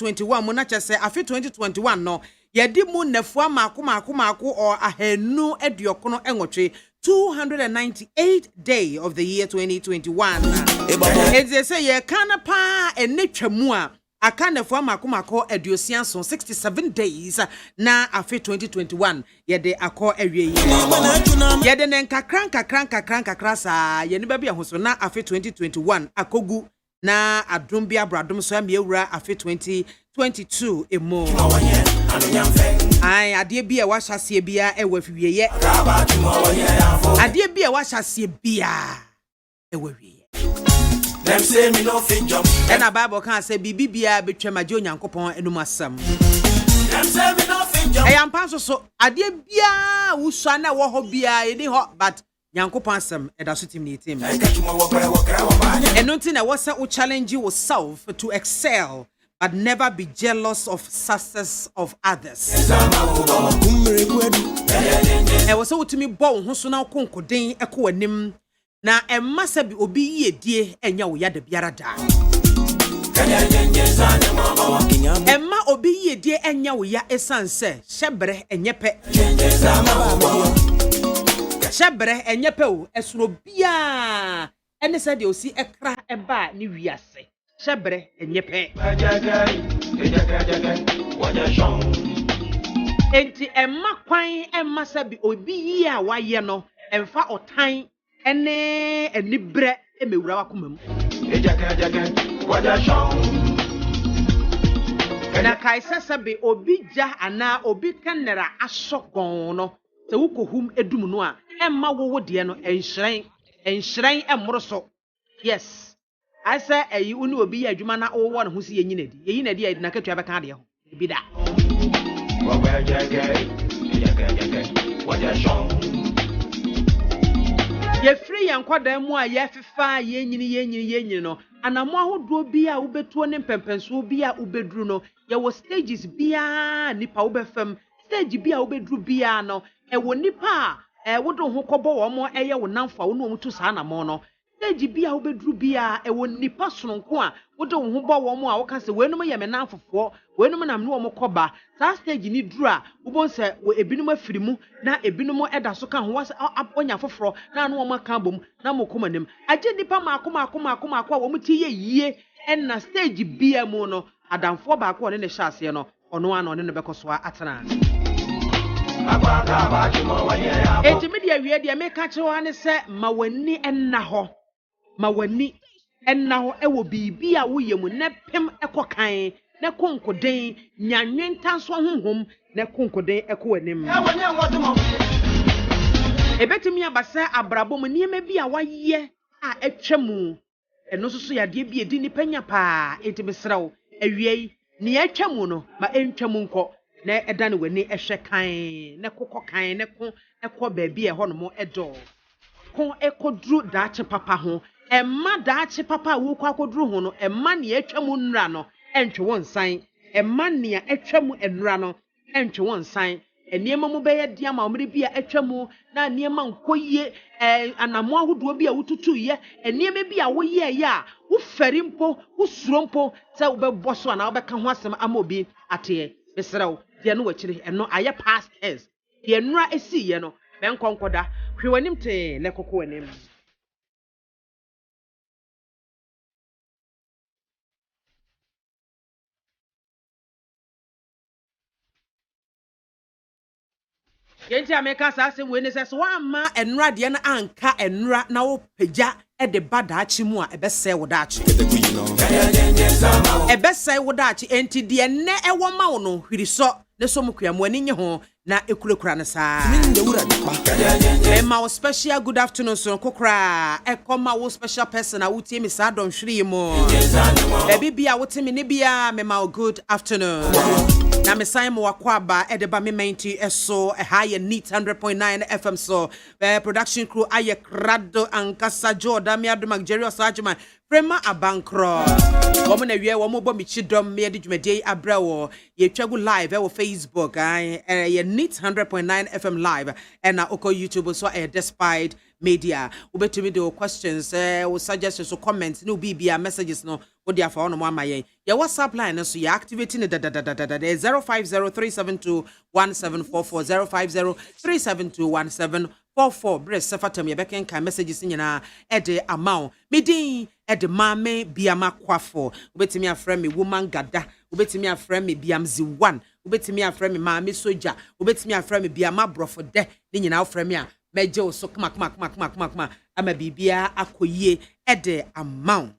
21 mo na chese afi 2021 no yedi mu nafua mako or ahenu eduokono enwotwe 298 day of the year 2021. They say ye kana pa enetwamu a aka nafua mako eduosian so 67 days na afi 2021 yede akọ awie yede nenkakran sa ye ne bia hoso na afi 2021 akogu na adumbia bradum so amiewura afi 2022 emo ai ade bia wa hyase bia e wa fiwiye ade bia wa hyase bia e wa wiye them say me no fit jump and a bible can say bibia betwa maje onyankopon enum asam them say me no fit jump I am panso so ade bia wusua na wo ho bia eni ho but Yankopon asem edasotim ne etim enunti na wasa u challenge yourself to excel but never be jealous of success of others. E wasa utimi bo ho so na konkoden ekọ anim na emma sabi obi yedie enya wo yada biara da emma obi yedie enya wo ya esanse hyebre enyepe hyebre enyepe o esoro bia ene se de osi ekra eba ni wiase hyebre enyepe enti emma kwan emma sabi obi yi a waye no emfa otan ene enibre emewura wakomam na kaisa sabi obi ja ana obi kanera asogon no se wukohum edum no a emma wowo de no enhran emoroso yes I say ayi uni obi ya adwuma na wowo no ho si yenyinadi ya na katua beka de ho bi da ye free yankwada mu a ye fefa yenyini no anamo ahodo bi a ubetuo ne mpempenso bi a ubedru no ye wo stages bia nipa ubefam stage bi a ubedru bia no e wo nipa a wodo ho kobo wo mo eye wo namfa wo no mutu saa namo no stage bi a ubedru bia e wo nipa sononko a wodo ho bo wo mo a wo ka se wenum ye me namfofo wenum nam no wo mo koba saa stage ni dru a wobon se wo ebinum afirimu na ebinum eda so ka ho wasa onya foforo na no wo maka bom na mo komanem age nipa mako a wo muti ye yie na stage bia mu no adamfo ba ko ne ne hyase no ono ano ne bekoso atena enti media wie dia meka chewa ne se mawani enna ho ewo bibi a woyemu ne pem ekokan ne konkoden nyanwenta so honhom ne konkoden ekowanim ebetimi abasa abrabom niema bi a waye a etwamu eno so yade bi edi ni panya pa enti besrawo awiei ne atwamu no ma entwamu nko na eda ne wani ehwe kan ne kokokan ne ko ekọ baabi ho no mo edo ko ekodru daache papa ho emma daache papa wo kwa kodru ho no emma ne atwamu nra no entwe won san emma ne atwamu enra no entwe won san eniema mo beye dia ma omre bia atwamu na eniema nkoye anamo ahodo bia wotutu ye eniema bia wo ye ya wo feri mpo wo suro mpo se wo bebo so na wo beka ho asem ama obi ate besrew dia no wachire eno aye past tense dia nura esi ye no ben konkoda hwewanim te le kokko wanim yenti ameka sa asem we ne se so ama enura de na anka enura na wo pagya e de badaachi mu a ebese wo daachi ebese wo daachi enti de ne ewo ma wo no hwiriso ne so mkuamu ani nye ho na ekurekura na saa ma wo special good afternoon so kokra ekoma wo special person a wutie mi saa don hwiri mo baby bia wotimi ne bia me ma good afternoon na me sign mo akwaba e de ba me menti eso high neat 100.9 FM so production crew aye krado ankasa joda me adoma Jerry Osajman Prema Abankro. Woman a year, one bomb chidom, me did abrawo, ye travel live over Facebook, ye neat 100.9 FM live, and now Oko YouTube so despite media. Ubetumi do questions, suggestions or comments, no BBA messages no. What dia for no mama ye. Your WhatsApp line so you activating the 050-372-1744 050-372-1744. Breast safatam ye beken ka messages in na ede amount. Midin ede MAAME BIAMAH AKWAFO. Ubetumi afrem me woman gada. Ubetumi afrem me BIAMZ 1. Ubetumi afrem me MAAME soja. Ubetumi afrem me BIAMAH brofo de. Ni nyina afrem me a meje so kma ama bibia akoyie ede amount.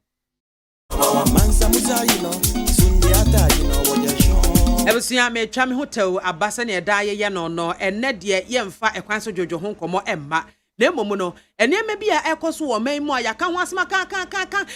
Ebusia me twa me hotel abasa na eda ye no enne de yemfa ekwan so dwodwo ho nkomo emma na emomu no enema bia ekoso wo man mu aya ka ho asema ka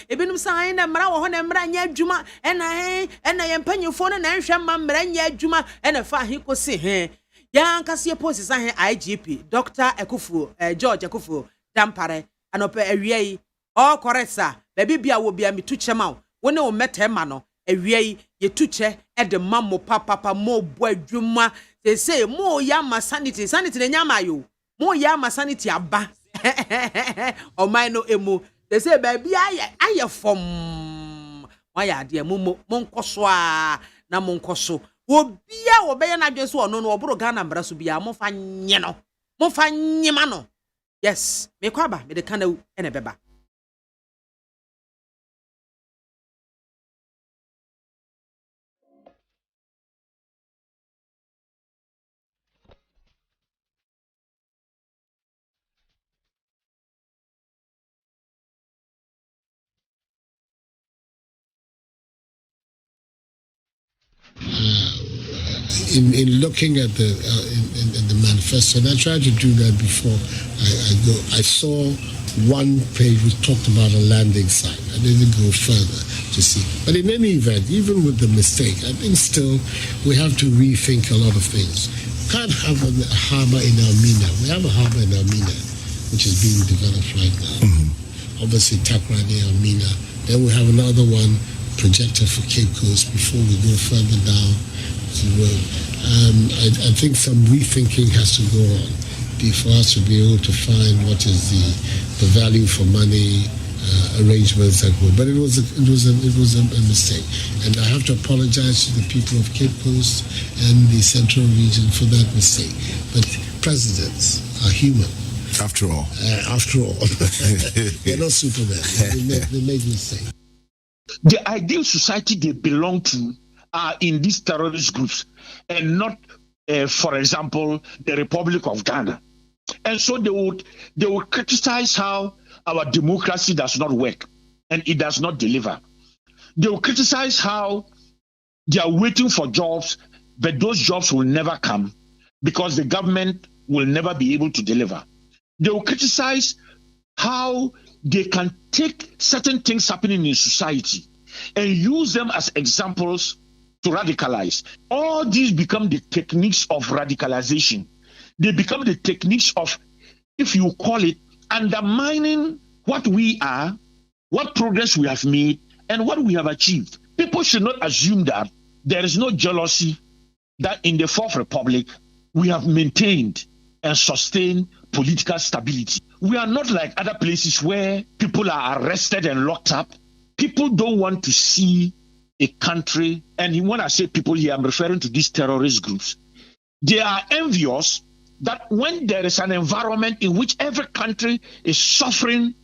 ebinum san na mra wo ho na mra nya adwuma ena yempanyefo no na nhwe ma mra nya adwuma ena fa he kosi he ya nkase post san he IGP Dr. Ekufu George Ekufu dampare anope awiei all correct sir baby bia wo bia mitu chema wo ne wo metema no awiei yetuche ede mammo papa mo bo adwuma say mo ya ma sanity na nyama yo mo ya ma sanity aba o man no emu they say baby aye fom waya de mo nkoso a na mo nkoso obia wo be ya na dweso ono no oburo Ghana mbra so bia mo fa nye no mo fa nyema no yes me kwaba me de kana ene beba. In looking at the in the manifesto, and I tried to do that before I saw one page which talked about a landing site. I didn't go further to see. But in any event, even with the mistake, I think still we have to rethink a lot of things. We can't have a harbour in Elmina. We have a harbour in Elmina, which is being developed right now. Mm-hmm. Obviously, Takrady, Elmina. Then we have another one projected for Cape Coast before we go further down. I think some rethinking has to go on for us to be able to find what is the value for money arrangements that were. But it was a mistake, and I have to apologize to the people of Cape Coast and the Central Region for that mistake. But presidents are human. After all, they're not Superman. They make mistakes. The ideal society they belong to are in these terrorist groups and not, for example, the Republic of Ghana. And so they would criticize how our democracy does not work and it does not deliver. They will criticize how they are waiting for jobs, but those jobs will never come because the government will never be able to deliver. They will criticize how they can take certain things happening in society and use them as examples to radicalize. All these become the techniques of radicalization. They become the techniques of, if you call it, undermining what we are, what progress we have made, and what we have achieved. People should not assume that there is no jealousy that in the Fourth Republic we have maintained and sustained political stability. We are not like other places where people are arrested and locked up. People don't want to see a country, and when I say people here, I'm referring to these terrorist groups. They are envious that when there is an environment in which every country is suffering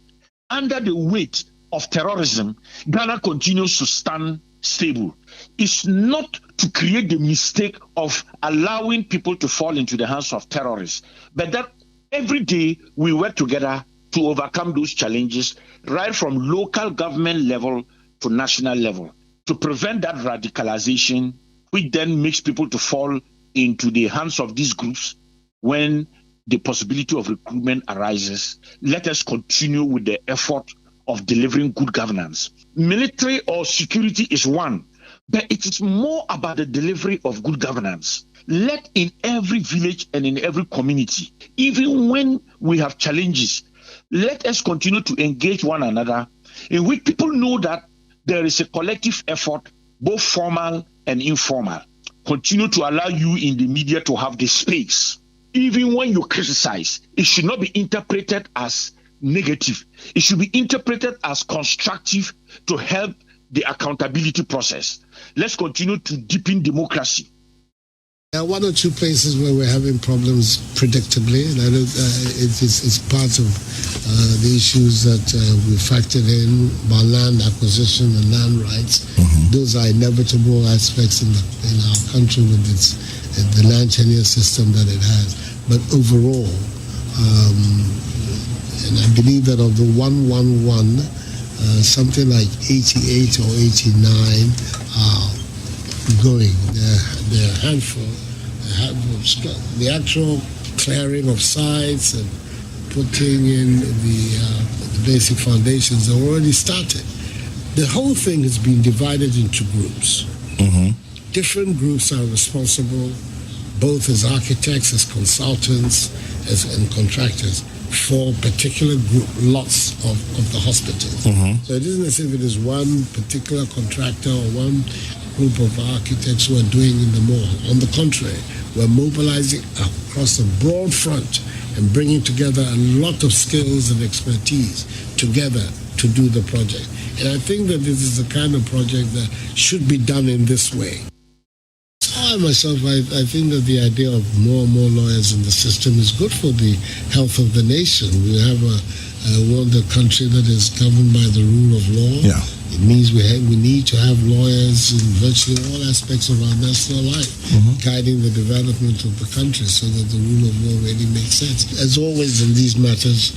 under the weight of terrorism, Ghana continues to stand stable. It's not to create the mistake of allowing people to fall into the hands of terrorists, but that every day we work together to overcome those challenges, right from local government level to national level, to prevent that radicalization, which then makes people to fall into the hands of these groups when the possibility of recruitment arises. Let us continue with the effort of delivering good governance. Military or security is one, but it is more about the delivery of good governance. Let in every village and in every community, even when we have challenges, let us continue to engage one another in which people know that there is a collective effort, both formal and informal. Continue to allow you in the media to have the space. even when you criticize, it should not be interpreted as negative. It should be interpreted as constructive to help the accountability process. Let's continue to deepen democracy. There are one or two places where we're having problems predictably, and it's part of the issues that we factored in about land acquisition and land rights. Those are inevitable aspects in our country with the land tenure system that it has. But overall, and I believe that of the 111, something like 88 or 89 are going. There are a handful. The actual clearing of sites and putting in the basic foundations are already started. The whole thing has been divided into groups. Different groups are responsible, both as architects, as consultants, and contractors, for particular group lots of the hospitals. So it isn't as if it is one particular contractor or one group of architects who are doing in the mall. On the contrary, we're mobilizing across a broad front and bringing together a lot of skills and expertise together to do the project. And I think that this is the kind of project that should be done in this way. I myself, I think that the idea of more and more lawyers in the system is good for the health of the nation. We have a world, a country that is governed by the rule of law. Yeah. It means we need to have lawyers in virtually all aspects of our national life, guiding the development of the country so that the rule of law really makes sense. As always in these matters,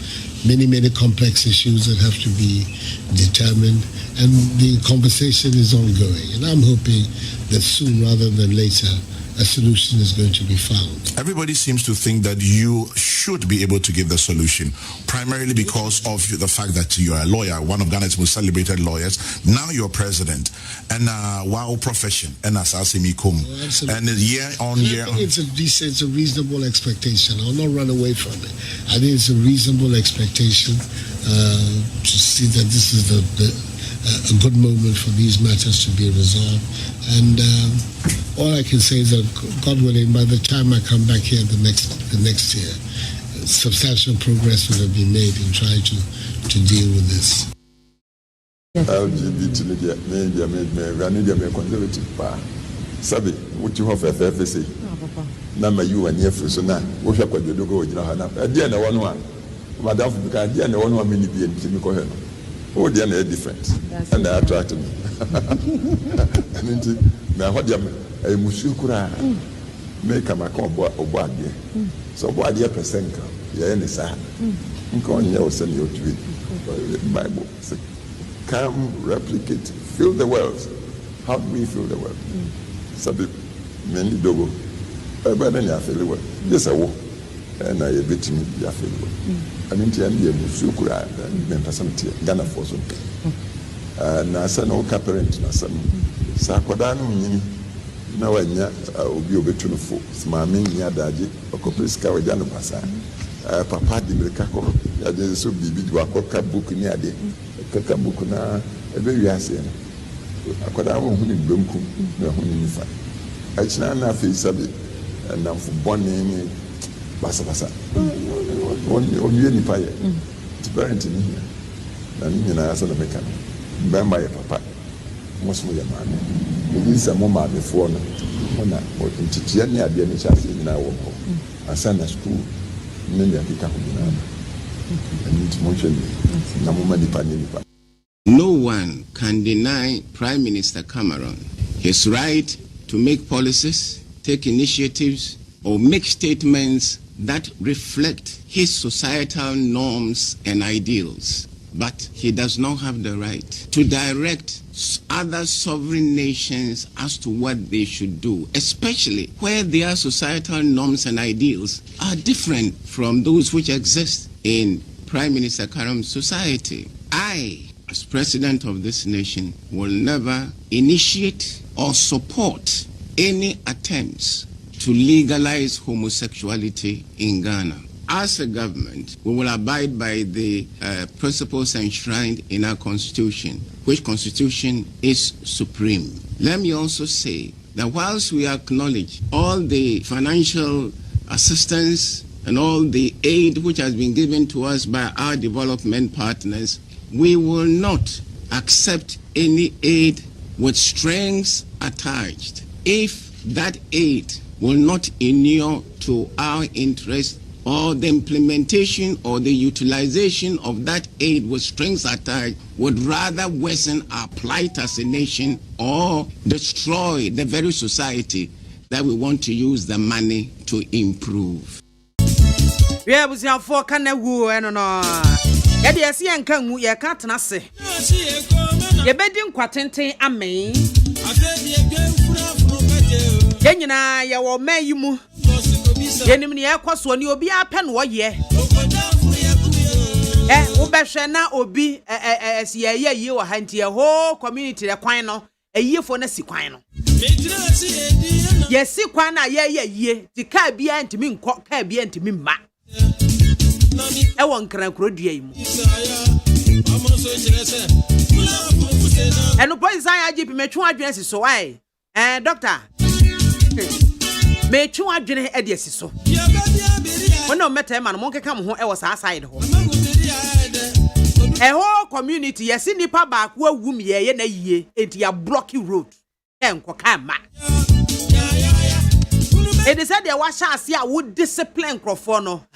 many complex issues that have to be determined, and the conversation is ongoing. And I'm hoping that soon rather than later, a solution is going to be found. Everybody seems to think that you should be able to give the solution, primarily because of the fact that you are a lawyer, one of Ghana's most celebrated lawyers. Now you're president, and wow, profession, and Asasimi Kum, and year on year. I think it's a reasonable expectation. I'll not run away from it. I think it's a reasonable expectation to see that this is a good moment for these matters to be resolved. And all I can say is that, God willing, by the time I come back here the next year, substantial progress will have been made in trying to deal with this. LGBT media conservative pa sabi wuti ho fefe say na ma you ani afiri so na wo hwa kwadodo go gina ha na dia na wono a madam ka dia na wono a me ni bi ntimi ko he no o dia na different and I attract me and na ho dia e musu kura make am ka obo ade so obo ade percent ka ye ni sa nko onye o se ni otuwi Bible say come, replicate, fill the world. How do we fill the world? Sabi many dogo. But then you fill the world. Yes, I will. And I bet me you fill the world. I mean, to be a musukura and person Ghana for something. Na sa no parent na some. Sa kwadanu nyini na wanya obi obetu no fo. Maame nya daje okopreska we jano pasa. Papa di merkako ya de so bibi do akoka book ni ade. Kaka buku na ebe wiase no akoda wo hu ni bemku na hu ni nifa achina na fe sabe na fu bone ni basa on nipa ye ti parent ni na ni na asa na meka mbamba ye papa mo so ya maame ni sa mo maame fo no ona o ntitia ni ade ni chase ni na wo ko asa na school ni ya kika ko na no one can deny Prime Minister Cameron his right to make policies, take initiatives, or make statements that reflect his societal norms and ideals. But he does not have the right to direct other sovereign nations as to what they should do, especially where their societal norms and ideals are different from those which exist in Prime Minister Karam's society. I, as president of this nation, will never initiate or support any attempts to legalize homosexuality in Ghana. As a government, we will abide by the principles enshrined in our constitution, which constitution is supreme. Let me also say that whilst we acknowledge all the financial assistance and all the aid which has been given to us by our development partners, we will not accept any aid with strings attached if that aid will not inure to our interest, or the implementation or the utilization of that aid with strings attached would rather worsen our plight as a nation or destroy the very society that we want to use the money to improve. Yeah, was your for can woo and no. Yeah, the ASEAN can move your cat and I say. Your bedding quatente, I mean. Yenina, ya will may you move. Yenimini aquas when you'll be a pen 1 year. Ubashana obi as ye you are hunting a whole community a quino, a year for Nessie quino. Yes, see quina ye, the car be anti me, cock car be anti me, ma. I won't crank rodium. And the boys I GP me 2 addresses so I, doctor. Me 2 addresses edies so. When no matter man, monkey come home, I was outside home. A whole community, yes, in the back where womb ye and a year into a blocky road. And Kokama. It is said there was a see I would discipline Crofono.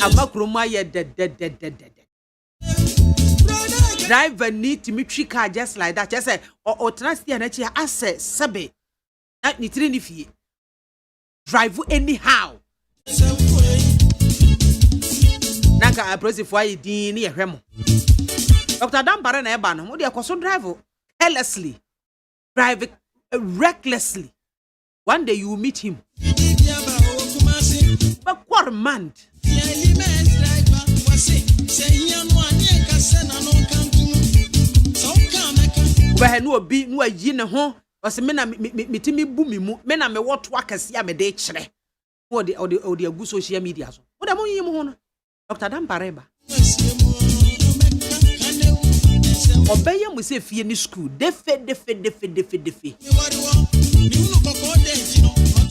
I'm not Krumaya dead. Driver need to meet car just like that. Just say, or trust the energy asset, Sabe. That need to fee. Drive anyhow. Nanka I press for you, Dean, Remo. Dr. Dan Baran Eban, who they are also drive carelessly, drive recklessly. One day you will meet him. But what man? Where no be no yin ho was me na me bu me mu me na me what work asia me de kire o de agu social media so o da mo yim ho no Dr. Dan Bareba obeye mu se fie ni school defe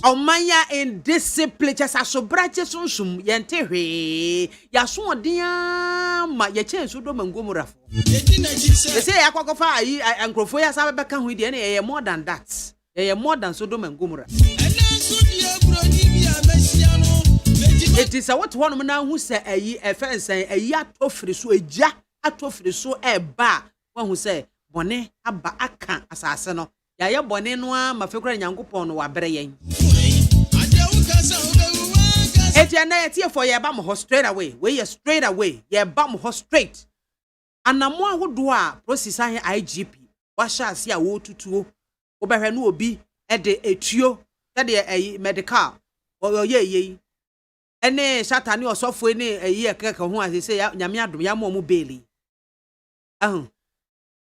Omanya in discipline just aso brache sunsum yente hwe ya so odia ma ye chen so do mangomurafo they say akwakofa ayi ankrofo ya sabe beka hu de na ye more than that ye more than so do mangomura it is what one na hu se ayi offense ayi atofiri so eja atofiri so eba one hu se bone aba aka asase no ya ye bone no ma fekura nyankopon no wa bere yen Etiana etie for ye bam ho straight away. We ye straight away. Ye bam ho straight. Anamo ahodo a process ahe IGP. Wa sha ase a wo tutuo. Wo behwe no obi e de etuo. Se de medical. O ye. Ene satani osofo ene ye keke ho ase se nyame adom ya mo beli.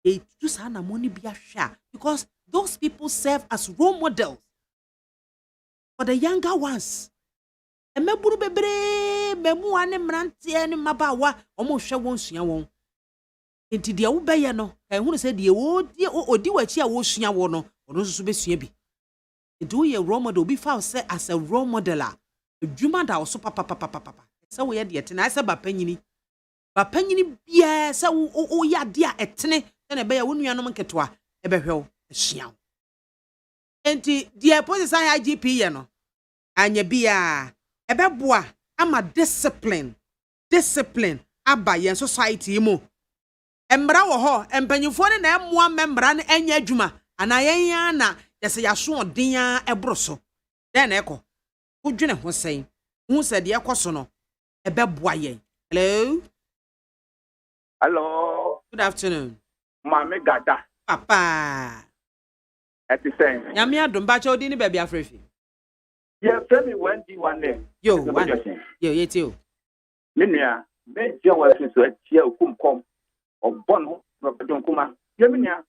E tu sa na money bi ahwa because those people serve as role models for the younger ones. Emeburu bebre memu ane mrante ane mabawa omo hwe won sua won enti de wo beye no ehunu se de odi wachi a wo sua wo no ono so be sua bi enti wo ye role model bi fa se as a role model a adwuma da wo so papa se wo ye de etene ase ba panyini bia se wo ya de a etene na be ya wo nuanom nketoa e be hwe wo sua enti de police IGP ye no anya bia ebeboa ama discipline aba yen society mu embra wo ho empanyifo ne na emmoa membra ne anya adwuma ana yen na yese yaso odin a ebroso den na ekọ udwene ho sen hu se de ekoso no ebeboa yen. Hello, good afternoon Mame Gada papa Etisen nyame adom ba cha odi ni bia afrefi. Yeah, tell me when do you want them? Yo, yet you. Minia, make your wife to a chair come or bon don't come. Yeminia,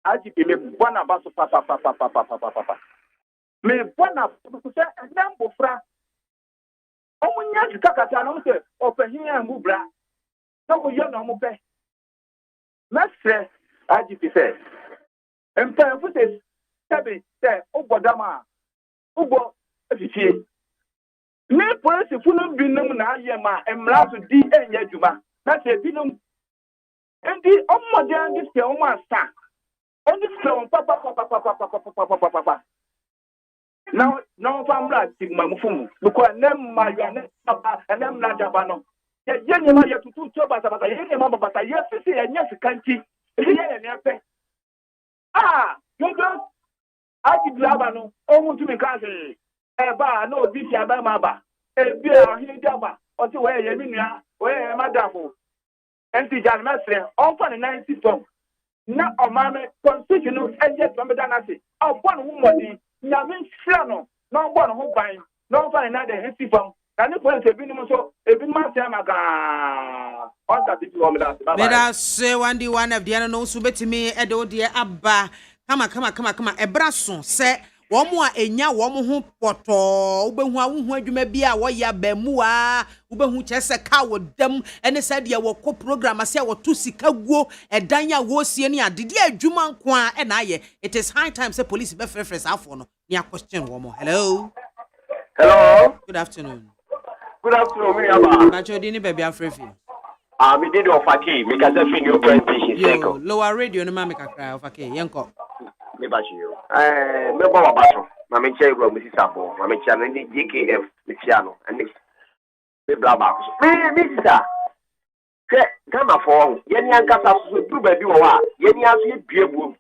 I give me one about papa. Me one up to say a number fra. Oh, when you kakata, say, open here and move bra. No, you're no more. Master, I give you say. And put it, Tabby, say, oh, Bodama, Ubo. afifie me police funu binum na ayema emra so di enya djuma na se binum enti omode andi se o ma sta oni se papa now famra tigma mufumu because nem ma ya ne papa nem na jaba no ye ye ma ye tutu to basa ye ma basa ye sisi ye nya sikanti ye ne ape you go aji blaba no o mu tumi ka se ba na obi ti aba ma ba bi a hin jaba o ti we ye mi nua we ye madafo enti jan mesre on fa ne 90 tom na o ma me constitution no enje to me dana se o bo no modi nya me hwɛ no na bo no ho ban na on fa ne na de hisi fam na ne police ebi ni so ebi ma se amaga on ta ti o me da se bye bye Beda se wandi one of the no so betimi e de ode aba kama ebra so se wo mo a enya wo mo ho poto wo behu a wo hu adwuma bi a wo ya ba mu a wo behu chese ka wo dam ene se de wo ko program ase wo to sika guo edan ya wo sie ni adede adwuma nko a e na aye it is high time say police be frefres afo no ni a question wo mo. Hello good afternoon me aba ba chodi ni baby afrefi me did of aki me ka se fin your presentation yo lower radio no ma me kakra of aki yenko me ba chi yo me bo ba so ma me che ro me sisabo ma me cha ni GKF me cha no and me bla ba so me sisa ke kama fo ye ni anka sa so du ba bi wo a ye ni aso ye bie bu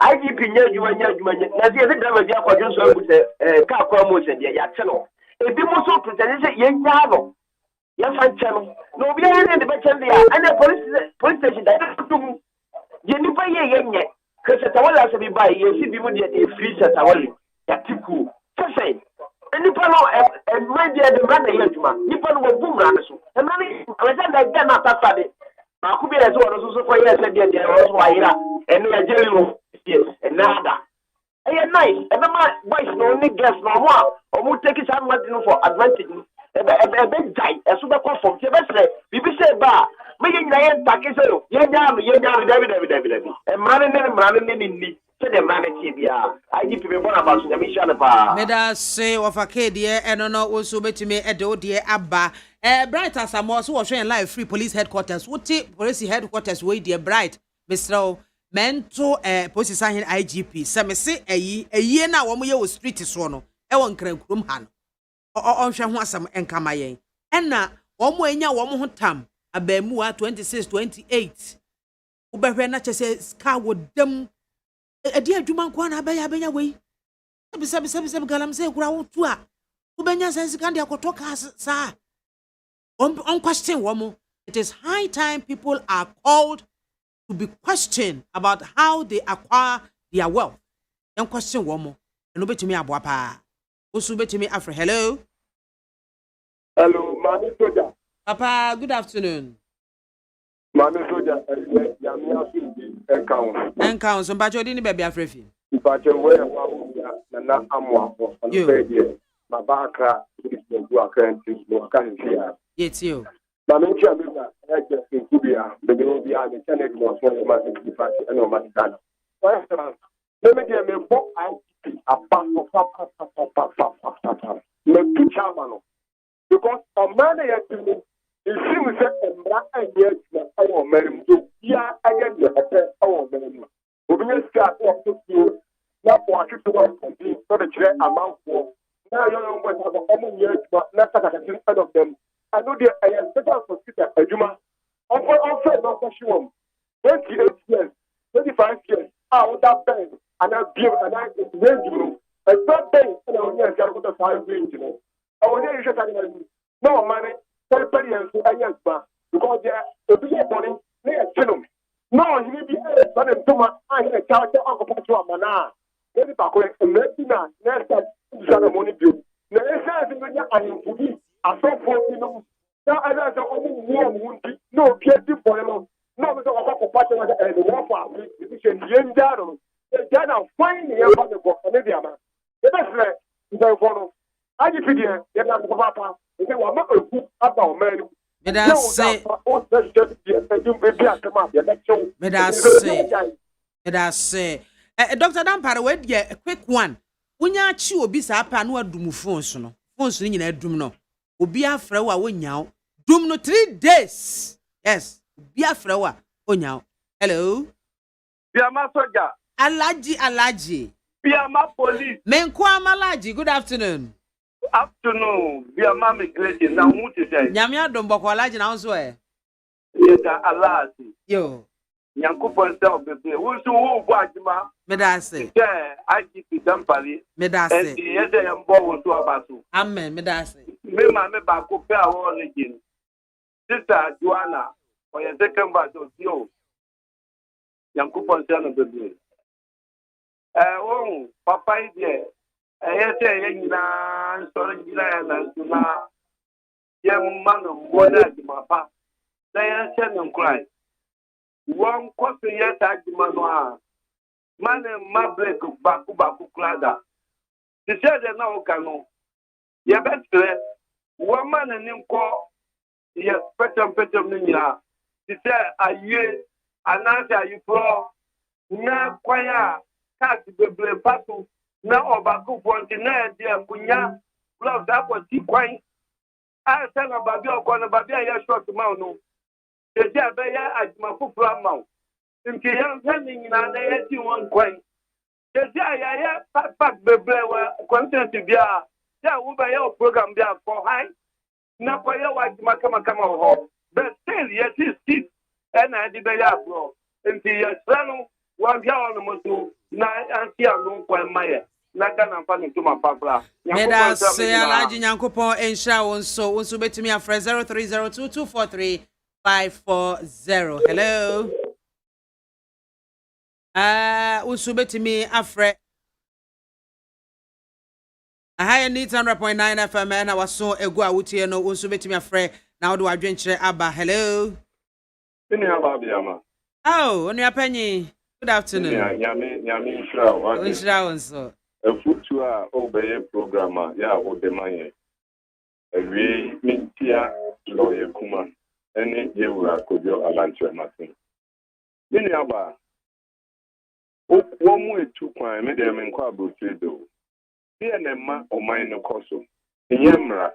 IGP nya adwuma na se se driver dia kwajo so agu se ka kwa mo se dia ya che no ebi mo so pretend se ye nya no ya fan che no no obi ya ne de be chen dia and police station da tum ye ni pa ye nye kese tawala se bi ba ye si bi mu de free se tawali ya tiku se ni pa no e media de brother ye adwuma ni pa no wo bumra ne so e na ni alexander ga na tata de ba ku bi e so wo so ko ye se de wo so ayira e no ya jeli no yes nada e nice e ma boys no ni girls no mo o mu take some for advantage be jai e so be conform se be sre bibi se ba me ye nyina ye ntake se yo ye nya David e mrane ni se de mrane ti bia IGP be bona ba so ya mi sha na pa me da se of akade eno no wo so betimi e de ode aba bright asamo so wo hwe live free police headquarters wuti police headquarters we de bright Mr. Mento police sahin IGP se me se eyi na wo mo ye wo street so no e won krankurum ha no onhwe ho asam enkama yen ena wo mo enya wo mo ho tam abamu a 26 28 wo behwe na chese ska wo dam edi adwuma nko na abenya we sabi galam se kura wo tu a wo benya sense kan de akotoka sa on question wo mo. It is high time people are called to be questioned about how they acquire their wealth. Yon question wo mo eno betimi aboa pa osu betimi afre. Hello Mami Soja. Papa, good afternoon. Mami Soja, Yamia Encounter. Encounter, so Bacho didn't be afraid. Bacho, where Nana Amwa, and you, Mabaka, Waka, and here. Yes, you. Mami Chamina, in Kubia, the Grovia, the Senate was one of my party and no Matana. Let me get me book a pass of papa. No two chamano. Because a man it seems that a black and yet our men do again our men. We will start off to you not for to work and be so the chair amount for now you know what have a common years but not that of them. I know the I am better for Peter Ejuma. Also not for sure. 28 years, 25 years, out that bank and I give and I you. A third bank and I only got to the 5 range, you know. I was just no money, experience, because they are a body near Chinum. No, he will be a son and Tuma, I had a character of a mana. Maybe Paco and Latina, Nesta, Ceremony Bill. The essence in the I am to be a so for now, I don't know warm, no, PhD for him. No, we don't have a partner and the war for the young Jaro. The Jana finally about the book and the Diama. The best friend, the follow. I give you the Papa. They were not a book about men. May I say, Dr. Dampare, a quick one. Unya chi obi sa apa no adum phones no. Phones ni nyina adum no. Obi afra wa wonya. Dum no 3 days. Yes. Obi afra wa wonya. Hello. BIAMAH soldier. Alaji. BIAMAH police. Menko Amalaji, good afternoon. Afternoon. BIAMAH migration. Now who to say? Nyame adom boko Alaji na so e. Yes, Alaji. Yo. Nyankopon say obebe. Wo so wo bo adwuma. Me da say. Yeah, IGP Dampali. Me da say. And yes, I am born wo so abaso. Amen, me da say. Me ma me ba ko pe awon origin. Sister Joanna, for your second verse of you. Nyankopon say no bebe. Oh, papa ide. Yes, I nyina sorry nyina na na. Ye man mo na di mapa. Say say no cry. One question yet adimano man ma break baku klada. The said na okano. Ye betre one man nim ko ye petem nyina. The say aye anasa you pro na kwaya kat bebre pasu na obaku ponti na dia kunya love that was ti kwan. I say na babi okona babi ya short man no. The Jabaya at my foot mouth. In Kian Penning and I 81 coin. The Jaya Pat Bebrewa, content to be a Ubayo program there for high. Nakoya was Makama home. But still, yes, it's steep. And I did a bro. And the Yasano, 1 hour almost night and see a no quite Maya. Nakana funny to my papa. Meda say Alaji Nyankopon ensha wonso betimi afre 0302243540. Hello. Wonso betimi afre. Ahaya need 100.9 FM na waso egu awutie no wonso betimi afre na wo do adwenkyere aba. Hello. Ini aba BIAMAH. Oh, onu apanyi. Good afternoon. Nyame shira wa. Onshira wonso. Efutu a obeye programmer ya odemanye ewie mintia lawyer kuma ene yewura kojo alanche matin nini aba wo mu etu kwan me de me nkwa abotredo bia na ma oman no koso enyemra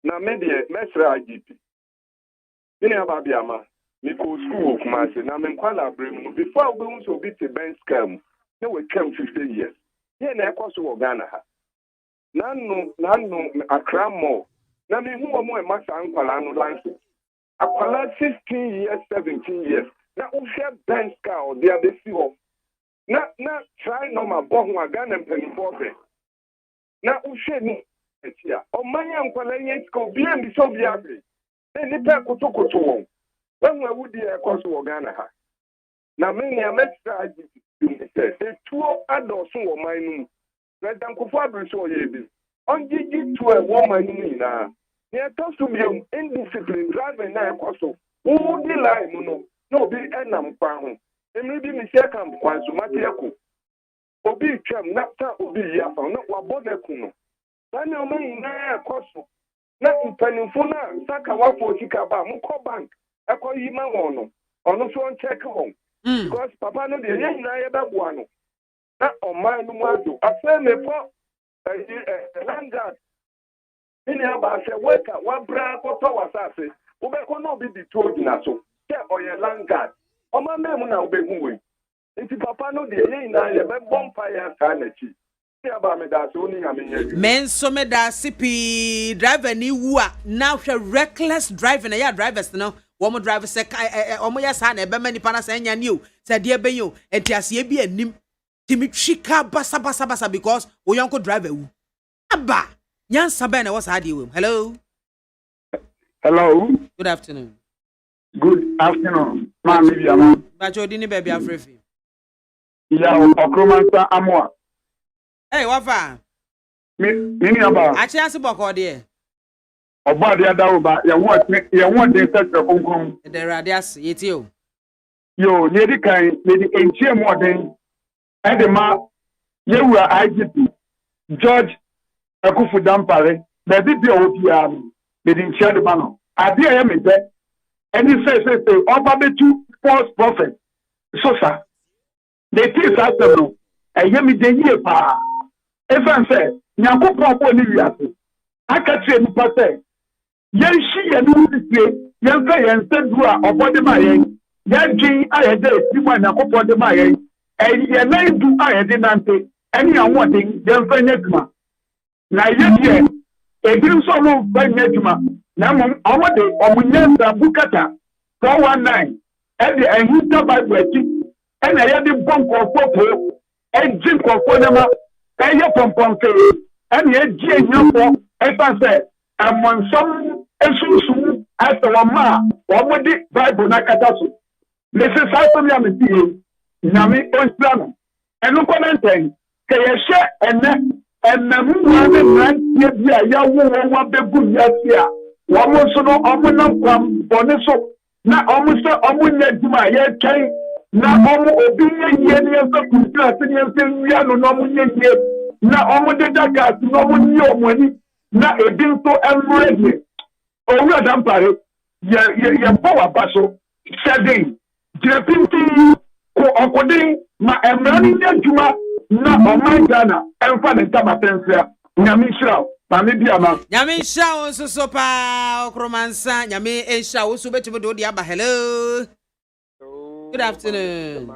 na me de mesra IGP nini aba BIAMAH me ko school kuma se na me nkwa labrem before we unso bi te ben scam na we came 50 years. Here na ekoso wo Ghana ha. Nanu Accra Mall. Na me hu omo e masa ankwala no license. Akwala 16 years, 17 years. Na wo share bench car o dia be si ho. Na try no ma bo ho Ghana mpanifo be. Na wo share ni etia. O manya ankwala yen ko bia mi so bia be. E ni pe kotokoto won. When we would the ekoso wo Ghana ha. Na me ni amestra the two adults who were mine. Let them go for yebi. On Gigi to a woman na. Near to be indisciplined driving na ekoso. Who would the line no be enam kwa. Maybe me share camp kwa Zumatiako. Obi tram nafta obi yafa no wabone kuno. Tani omen na ekoso. Na mpanimfo na saka wafo tikaba mko bank. Eko yima wono. Ono so on check home. Because papa no dey yen na yeba buano na o man no mado afa me for landguard ini aba se weka wa bra ko to wasase wo be ko no be di to na so ke o ye landguard o ma me mu na wo be hu we nti papa no dey yen na yeba bonfire ka na chi ni aba me da so ni ame yen men so me da sipi driver ni wu a na hwe reckless driving ya drivers no womo driver se omo ya sa na ebe mani pana sa nya ni o se de ebe yo entiase bi anim timi twika basa because wo yonko driver wu aba nyansa be na wo sa de wu. Hello. Good afternoon. MAAME BIAMAH ba cho di ni be bia frefi ya okromansa amwa hey wafa mini aba a chance boko de oba de adawo ba ye won de sector konkon de radias yeti o yo ne di kan ne di enchie mo den e de ma yewura IGP George Akufu Dampare be bi o bia me di enchie de ma no ade ya me be any say oba betu false prophet so sir the things after no e ye me de ye pa Efan say, Nyankopon bo ni wiase. Aka tire nipa say, yen hyi yen no sise, yen say yen sedu a obode ma yen. Yen dwin ayede esi mu Nyankopon de ma yen. Yen na du ayede nante, eni anwoden yen fa nyaduma. Na yeye ebiru so mo fa nyaduma. Na mo awode omunyansa bukata 419 e de ehinta Bible ati e na ye de bonkofo po e nkofo na ma e ye pompompe e na ye ji enyafo e fa se amonsom esusu asa wa ma wo mo de Bible na kata so le se sa so mi ameti nyame ontra no enu komenten ke ye hye enamu wa ne nantie bi a ya wo wa begu yasi a wo mo so no omo na kwam bone so na omo se omo nya djuma ye twen na omo obi nye ne so kuntra se ne se wia no omo nye na omo de daga no omo nye omo ani na ebi so emrede owu adampare ye power baso sedin jepinti ko okodin ma emrani nya djuma na oman Ghana emfa ne tabatensia nyame shira mame biama nyame shira so so pa okromansa nyame shira wo so betimo do dia ba hello. Good afternoon.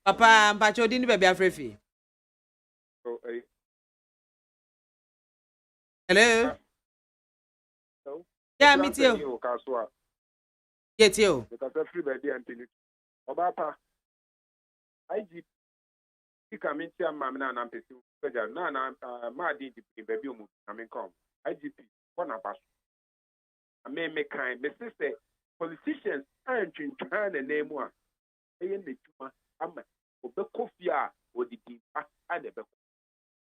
Papa mpacho di ni baby afrefi. Hello. Yeah, meet you. Get you. Committee MAAME na nampesi peja na ma di baby omu na me come IGP one abaso me kind me sister politicians and twintwan na name a eye na tuma ama obekofia a odidi pa and ebeko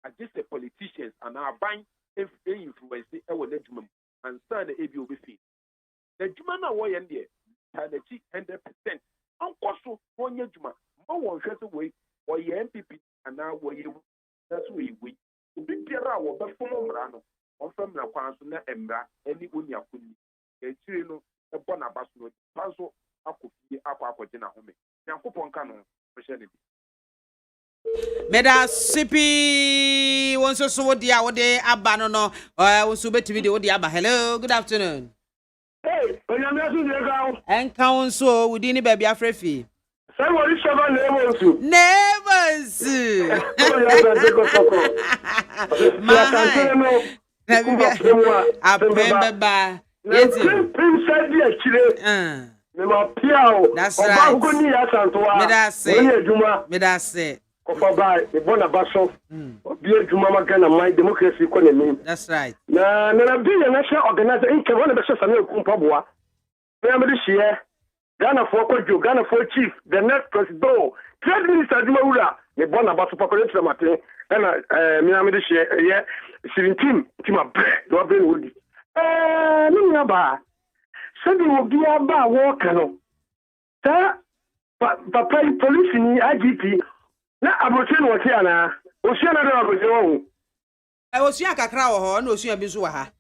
I just the politicians and our bank influence e wo na dwuma and san na ebi obefi na dwuma na wo ye ndie tanachi 100% ankoso wonye dwuma mo won hwese we or your MPP and now where you that's we big Pierra will be from Rano or from La Quansuna Embra, any Unia Kuni, a Chirino, a Bonabasno, Paso, Akufi, Aquafo, Home. Now, Coupon Canon, Christianity. Meda sipi wonso so dia wo de aba no no wonso betimi de wo de aba hello good afternoon. Hey, enka wonso wudi ni baby afrefi. Say what is seven neighbors? Neighbors. That's right. Ghana for chief, the next president, trade minister Jumawura, the born about supercollector Martin, and Minamidi share, 17, Tima Bread, Robin Woody. Minaba, Sunday will be about walker. Sir, Papa police in IGP, not about Oceana, Oceana. I was Yaka Crow, no, she abizuha.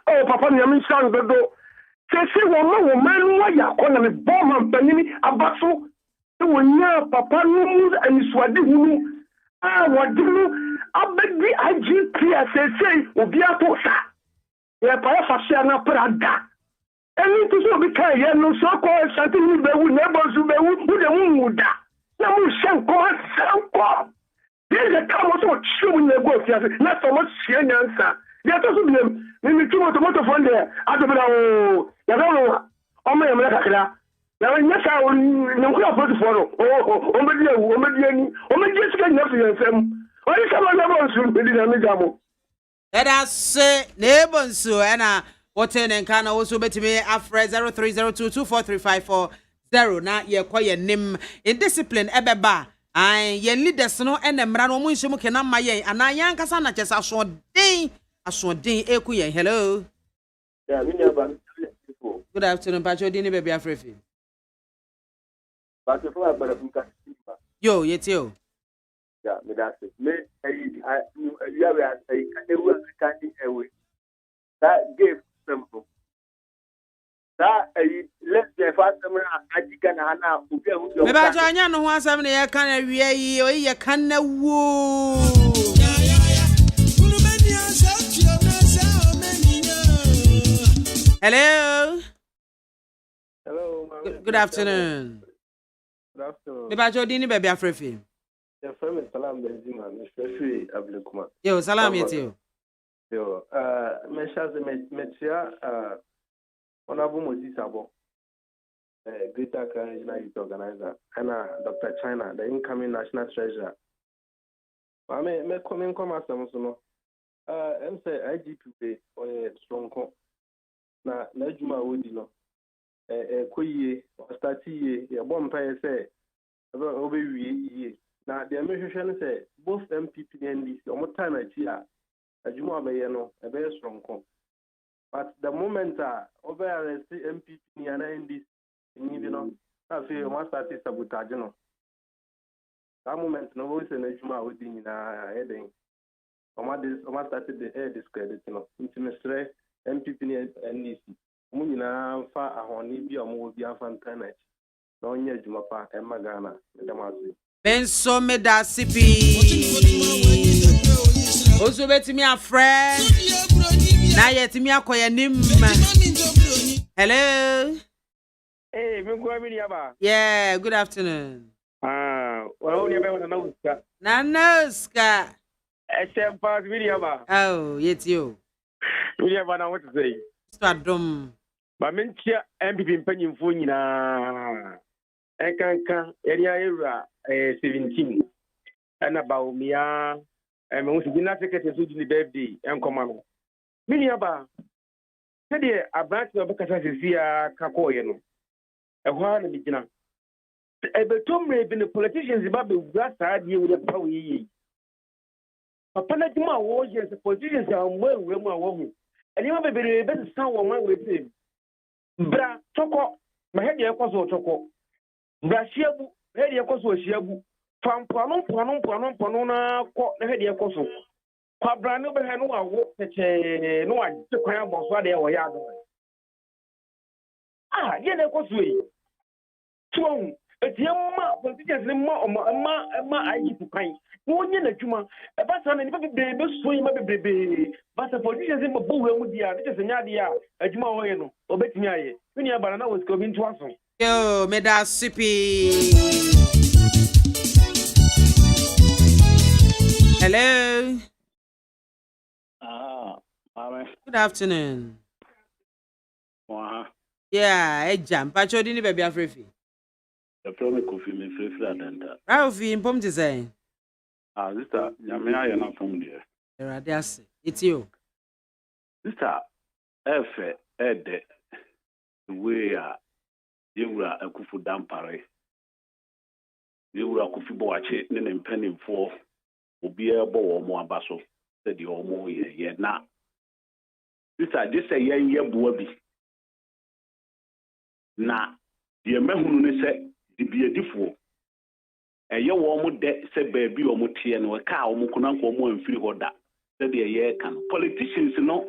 Oh, Papa, you sound good. Say, woman, why you call me bomb and penny abaso? When you Papa knows and Swadi, what do you? I beg the IGP, as they say, will be a tosa. Yeah, Papa, Prada. And it is so because you know so called something they will never do, they would die. Now, we shall go. There is a time also chewing the book, not so much sharing answer. There are also them, maybe two motor phone there. I don't know. You don't know. Oh, my America. Now, yes, I will not put to follow. Oh, my dear, getting up to them. Why is someone never soon within a midamo? Let us say, neighbors, so Anna, what and can also bet me after 0302243540. Now, you're quite nim in discipline, Ebeba. Ay ye leaders no enemra no munhye mu kenam mayen ana yan kasa na chesa asodin ekuyen hello. Yeah, me never. Good afternoon Pacho Dini baby afrefi. But if I better think yo yetio. Yeah, me that's it. Me you have a candy away. That gave simple. That let's say fast Ajikan Hana, who Me ba jo anya no ho asam ne ye kan awie yi o ye kan na wo. Hello. Hello, Good afternoon. Good afternoon. Me ba jo di ni be bia frefi. Your friend is Salam Benzima, Mr. Free Abdulkuma. Yo, salam yeti. Yo, Mesha's Metia, Honorable Moses Sabo, Greater Regional Youth Organizer, and Dr. China, the incoming National Treasurer. I may come in come as some sono. I'm say IGP or a strong co. Na Najuma Woodino, a quay or starty, a bomb pie say, over ye. Now, the American say both MPP and this, or more time I see Ajuma Bayano, a very strong co. But the moment over I see MPP and this, you know, I feel must start sabotage. That moment, no voice and Ajuma within heading. Almost started the air discredit, you know, into MPP and this. Munina far a honey be a more be a fan planet. No, yeah, Jumapa and Magana, the Damasi. Ben so me da sipi. Oso betimi afre. Na yetimi akoye nim. Hello. Hey, me go me yaba. Yeah, good afternoon. Well, you better know Uska. Nanoska. SM pass me yaba. Oh, yet you. Me yaba na what to say. Stardom. Ba men chia MPP mpanyimfo nyina. Enkanka area era 17. And about me and we did secretary to the birthday and command. Me yaba. Said a branch of Bakasa Kakoyeno. A while in the beginning. A betom may be the politicians about the grass idea with a power ye. A Panajima was yes, the politicians are well woman. And you have a very better sound one with him. Bra Choco, my head your cause or Choco. Bra Shiabu, head your cause or Shiabu. From Panona, the head your cause. Quabra no behind no walk no one to cry about what they were yard. Ah, yeah, that was way. Twong. It's young politicians ma I to kind. No yen a juma, a bassan and baby swim baby. But the politicians in my boo with the other, just a yadia, a juma oeno, or bet me. When your banana was coming to us. Yo, me da sipi. Hello. Good afternoon. Yeah, a jump. I showed you baby afrefi. The problem coffee me free adenta. Ralphie in pom design. Sister, Yamea yana from there. There are this. It's you. Sister, Efe, Ede, we are Yura a kufu dampare. Yura kufi boache, nen penny for Ubia bo or more basso, said the omo ye na. Sister, this a ye boabi. Na, the Mehunu said. The be a different. A year warm de said baby or mutia and a cow mukunanko more and free order. Said the year can. Politicians no.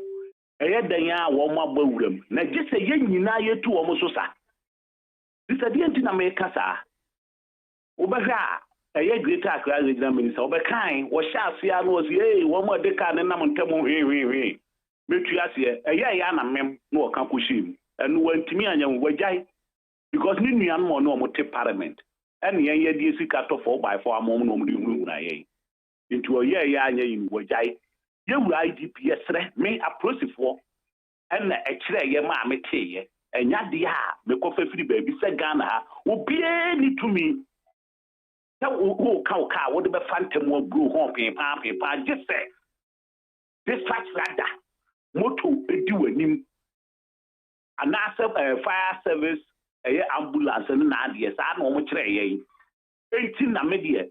A year the ya warm up them. Now just a yen na ye two almost so sa. This a dient in America sa. Obaga a year greater regional minister over kind was shall see I was ye one more decan and I'm temo he. Metriasia a year yana mem no campushim and went to me and young wajai. Because ni animal no mo parliament and yen ye di sika to 4x4 amom no mu na ye into a year ya anya yin wajai ye wu IDP yesre me approach for and e kire ye ma me te ye enya de ha me ko fa firi baby se Ghana ha obi ni to me ta wo ka wo de be fantem wo bru ho pa just say this fact rather moto edi wanim anasa fire service ambulance and Nadia, I know much ray. 18 na media.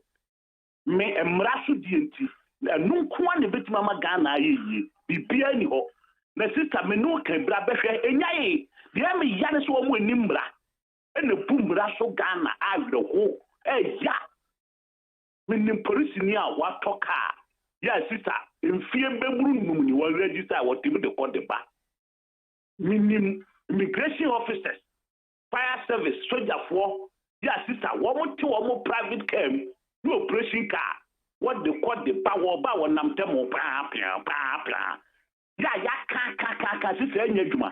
Me emrasu dienti. No kwan bit mama Ghana ye. Bibia ni ho. Na sister me no kan bra behwe enyaye. Dia me yane so mo animbra. E na bumbra so Ghana avre ho. Ya. Me nim police ni a watoka. Ya sister, mfie beburu num ni wa register what me de ko de ba. Minim immigration officers, fire service, soldier for, yeah, sister, one more private car, no operation car, what they call the power, namtemo, yeah, sister, Yajuma.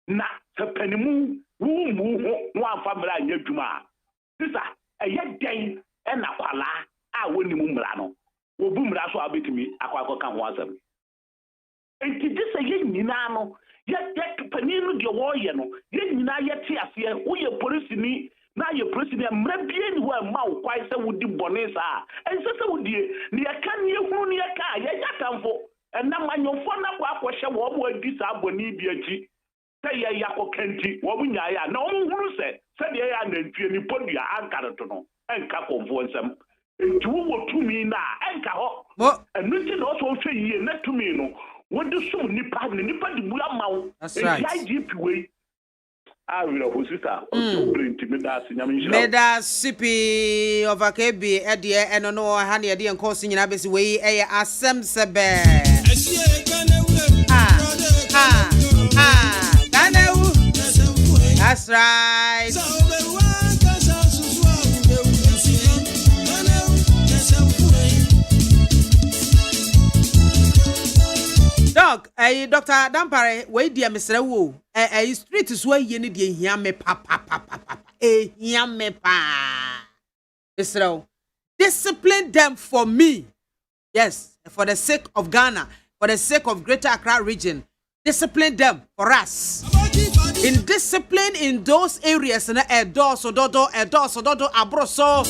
Na, Penimu, one family, Yajuma. Sister, a yet day, and Aquala, I win the Mumbrano. Wo boom raso abeti mi akwako kan ho asem enti dise ye nyina no ye paninu de wo ye no ye nyina ye te ase wo ye police ni na ye president mrabie ni wo ma wo kwai se wo di bone sa ense se wo die ni ye kan ye hunu ni ye ka ye yakamfo enna manyomfo na kwa akwhye wo mo adi sa boni bi aji se ye yakokenti wo munya ya na wo hunu se de ye anantwie ni podua ankare to no enka konfo nsem enti wo tumi na enka ho enuti no so hwe yie na tumi no wo de sum nipa di bula mawo IGP we awira hosita o print me da sinyam njira me da sipi of akebi e de eno no ha na de enko so nyina besi we eye asem sebe that's right. Dog, Dr. Dampare, we dear Mr. Wu, street is where you need your me papa, yame pa. Mr. Discipline them for me. Yes, for the sake of Ghana, for the sake of Greater Accra region. Discipline them for us. In discipline in those areas, na edo sododo abroso.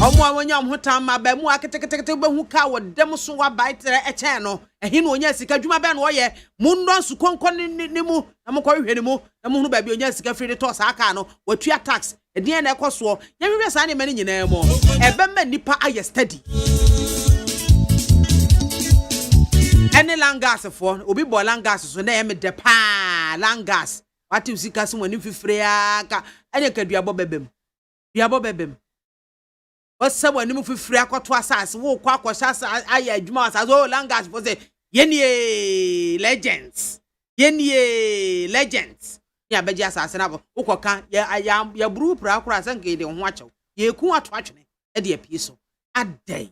Omo awanya mhutam ba mu aketekete be hu ka wodem so wa baitere eche no ehi no onya sika dwuma be no ye mu ndo su konkon ni mu na mo ko hwe ni mu na mu hu ba bi onya sika free to sa aka no watua tax edien na ekoso ye hwe sa ne mani nyina mo ebe ma nipa aye steady ene langas for obi bo langas so na ye me de pa langas wati sika so wani fifre aka ene kaduabo bebem What's when you free aqua assas, walk aquas, I adjumas as all langas for the Yeni legends. Ya beji assassinable. Ukoka, ya I am your brew procras and gate on watch. Ye kuat watching a dear piece a day.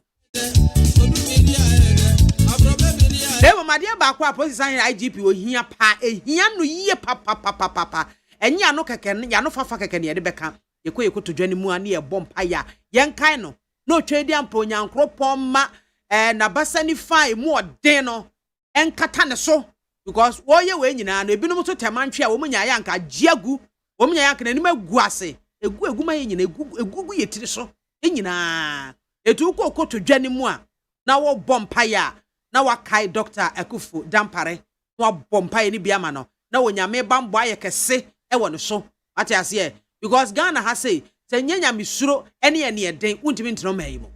Never, my dear Bakwa, President IGP will hear pa a hiano ye papa, and ya no can, ya no fafaka can yet become. Ye to join mu ani e bompaya yen kan no twedi ampo nyankropon ma na basani fine mu odin no enkata ne so because wo ye we nyina no ebinom to temantwe a wo munya ya nka giagu wo munya ya nka nanim agu ase egu ma ye nyina egu ye tiri so nyina etu ko to dwane mu a na wo bompaya na wakai Dr. Akufo Dampare wo bompaya ni biama no na wo nyame bambo aye kese e wo no so ate ase because Ghana has say nyanya misuro ene den untimi ntino mayimo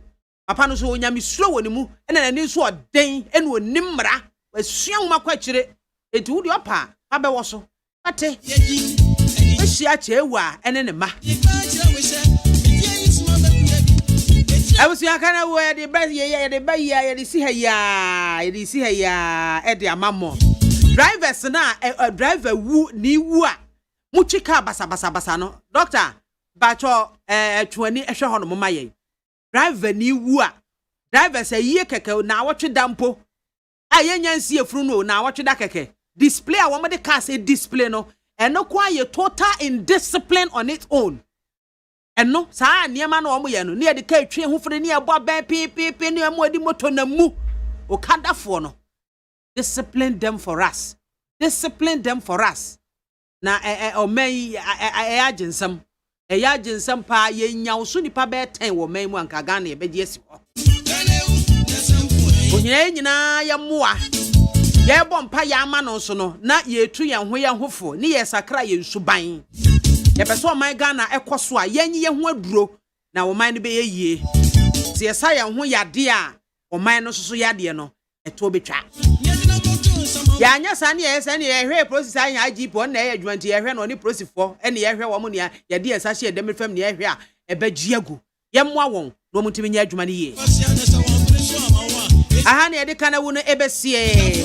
papa no so onya misuro woni mu ene na ni so den ene onimra wasuan ma kwakire etu wudi opa abe wo so ate ehia chewa ene ne ma awusia kana wo de ba ye de ba ye de si ha ya e de amamo drivers na driver wu ni wu a muchika basa no doctor bacho twani ehwe hono mama ye driver ni wu a driver say ye keke na wotwe dampo ayenyansi efuru no na wotwe da keke display a wo de car say display no eno kwa ye total indiscipline on its own eno saa niema na wo ye no ne de ka twe hu fure ne ebo ba pipi ne mo di moto na mu o kadafo no discipline them for us na omei ajinsam pa ye nyawo nipa be 10 wo mai mu anka Ghana e beje esi ho onyina ya moa ye bompa ya ama no so no na ye tu ye hofo ni ye sakra ye nsuban ye be so mai Ghana ekoso a ye nyi ye ho aduro na wo mai no be ye yie se ye sa ye ho yade a wo mai no so yade no eto betwa ya anya sane ye hwe process anya IGP on na ye adwanti ye hwe no ni process fo ene ye hwe wo mo ne ye de esa hye dem fam ne ye hwe a ebagiagu ye moa won no mutimi nya adwuma ne ye aha ne ye de kana wu no ebesie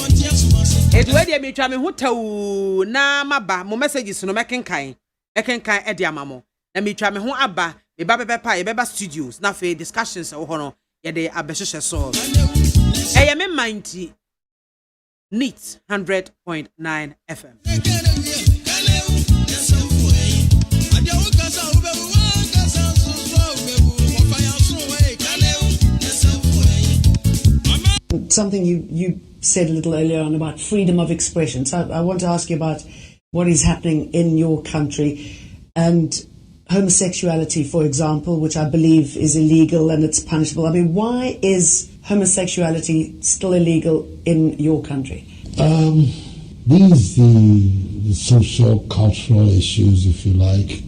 It where they me try me ho taw na maba mo messages no mekenkan e de amamo na me twa me ho aba me ba bepa e beba studios na fe discussions wo ho no ye de abehwehwe so e ye me mind neat 100.9 FM. Something you said a little earlier on about freedom of expression. So I want to ask you about what is happening in your country and homosexuality, for example, which I believe is illegal and it's punishable. I mean, why is homosexuality still illegal in your country? These the social, cultural issues, if you like.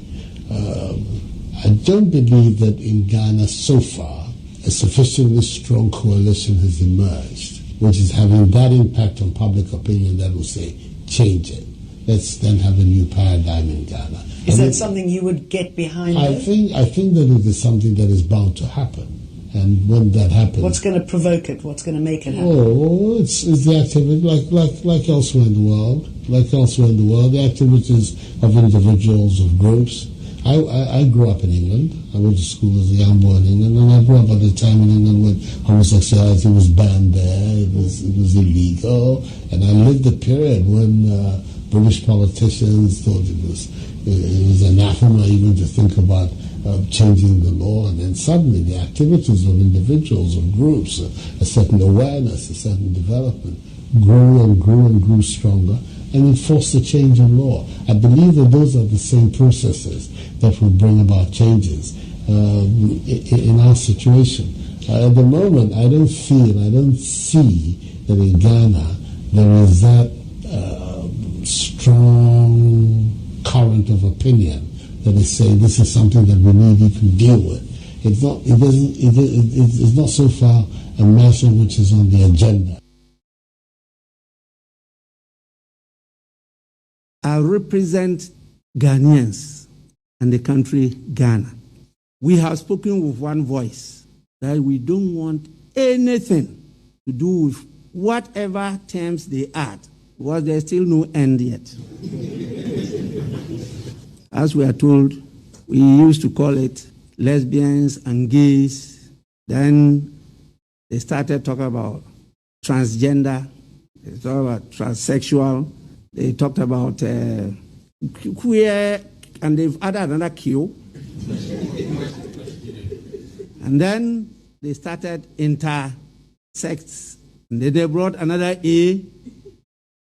I don't believe that in Ghana so far a sufficiently strong coalition has emerged, which is having that impact on public opinion that will say, change it. Let's then have a new paradigm in Ghana. Is that something you would get behind? I think that it is something that is bound to happen. And when that happens, what's going to provoke it? What's going to make it happen? Oh, it's the activity like elsewhere in the world. Like elsewhere in the world, the activities of individuals, of groups. I grew up in England. I went to school as a young boy in England, and I grew up at the time in England when homosexuality was banned there. It was illegal, and I lived the period when British politicians thought it was anathema even to think about changing the law, and then suddenly the activities of individuals, of groups, a certain awareness, a certain development grew and grew and grew stronger, and it forced a change in law. I believe that those are the same processes that will bring about changes in our situation. At the moment, I don't see that in Ghana there is that strong current of opinion that is saying this is something that we need to deal with. It's not so far a matter which is on the agenda. I represent Ghanaians and the country Ghana. We have spoken with one voice that we don't want anything to do with whatever terms they add, because there's still no end yet. As we are told, we used to call it lesbians and gays. Then they started talking about transgender, they talked about transsexual, they talked about queer, and they've added another Q. And then they started intersex, and they brought another A.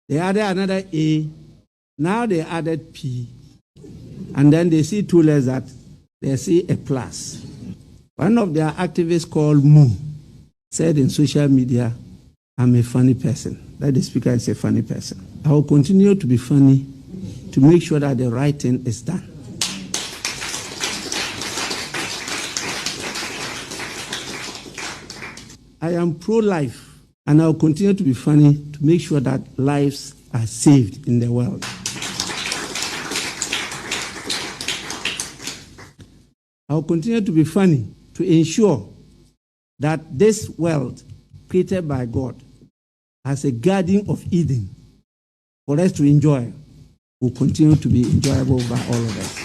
They added another A. Now they added P. And then they see two letters that they see a plus. One of their activists called Moo said in social media, I'm a funny person. That the speaker is a funny person. I will continue to be funny to make sure that the right thing is done. I am pro-life, and I will continue to be funny to make sure that lives are saved in the world. I will continue to be funny to ensure that this world created by God as a garden of Eden for us to enjoy will continue to be enjoyable by all of us.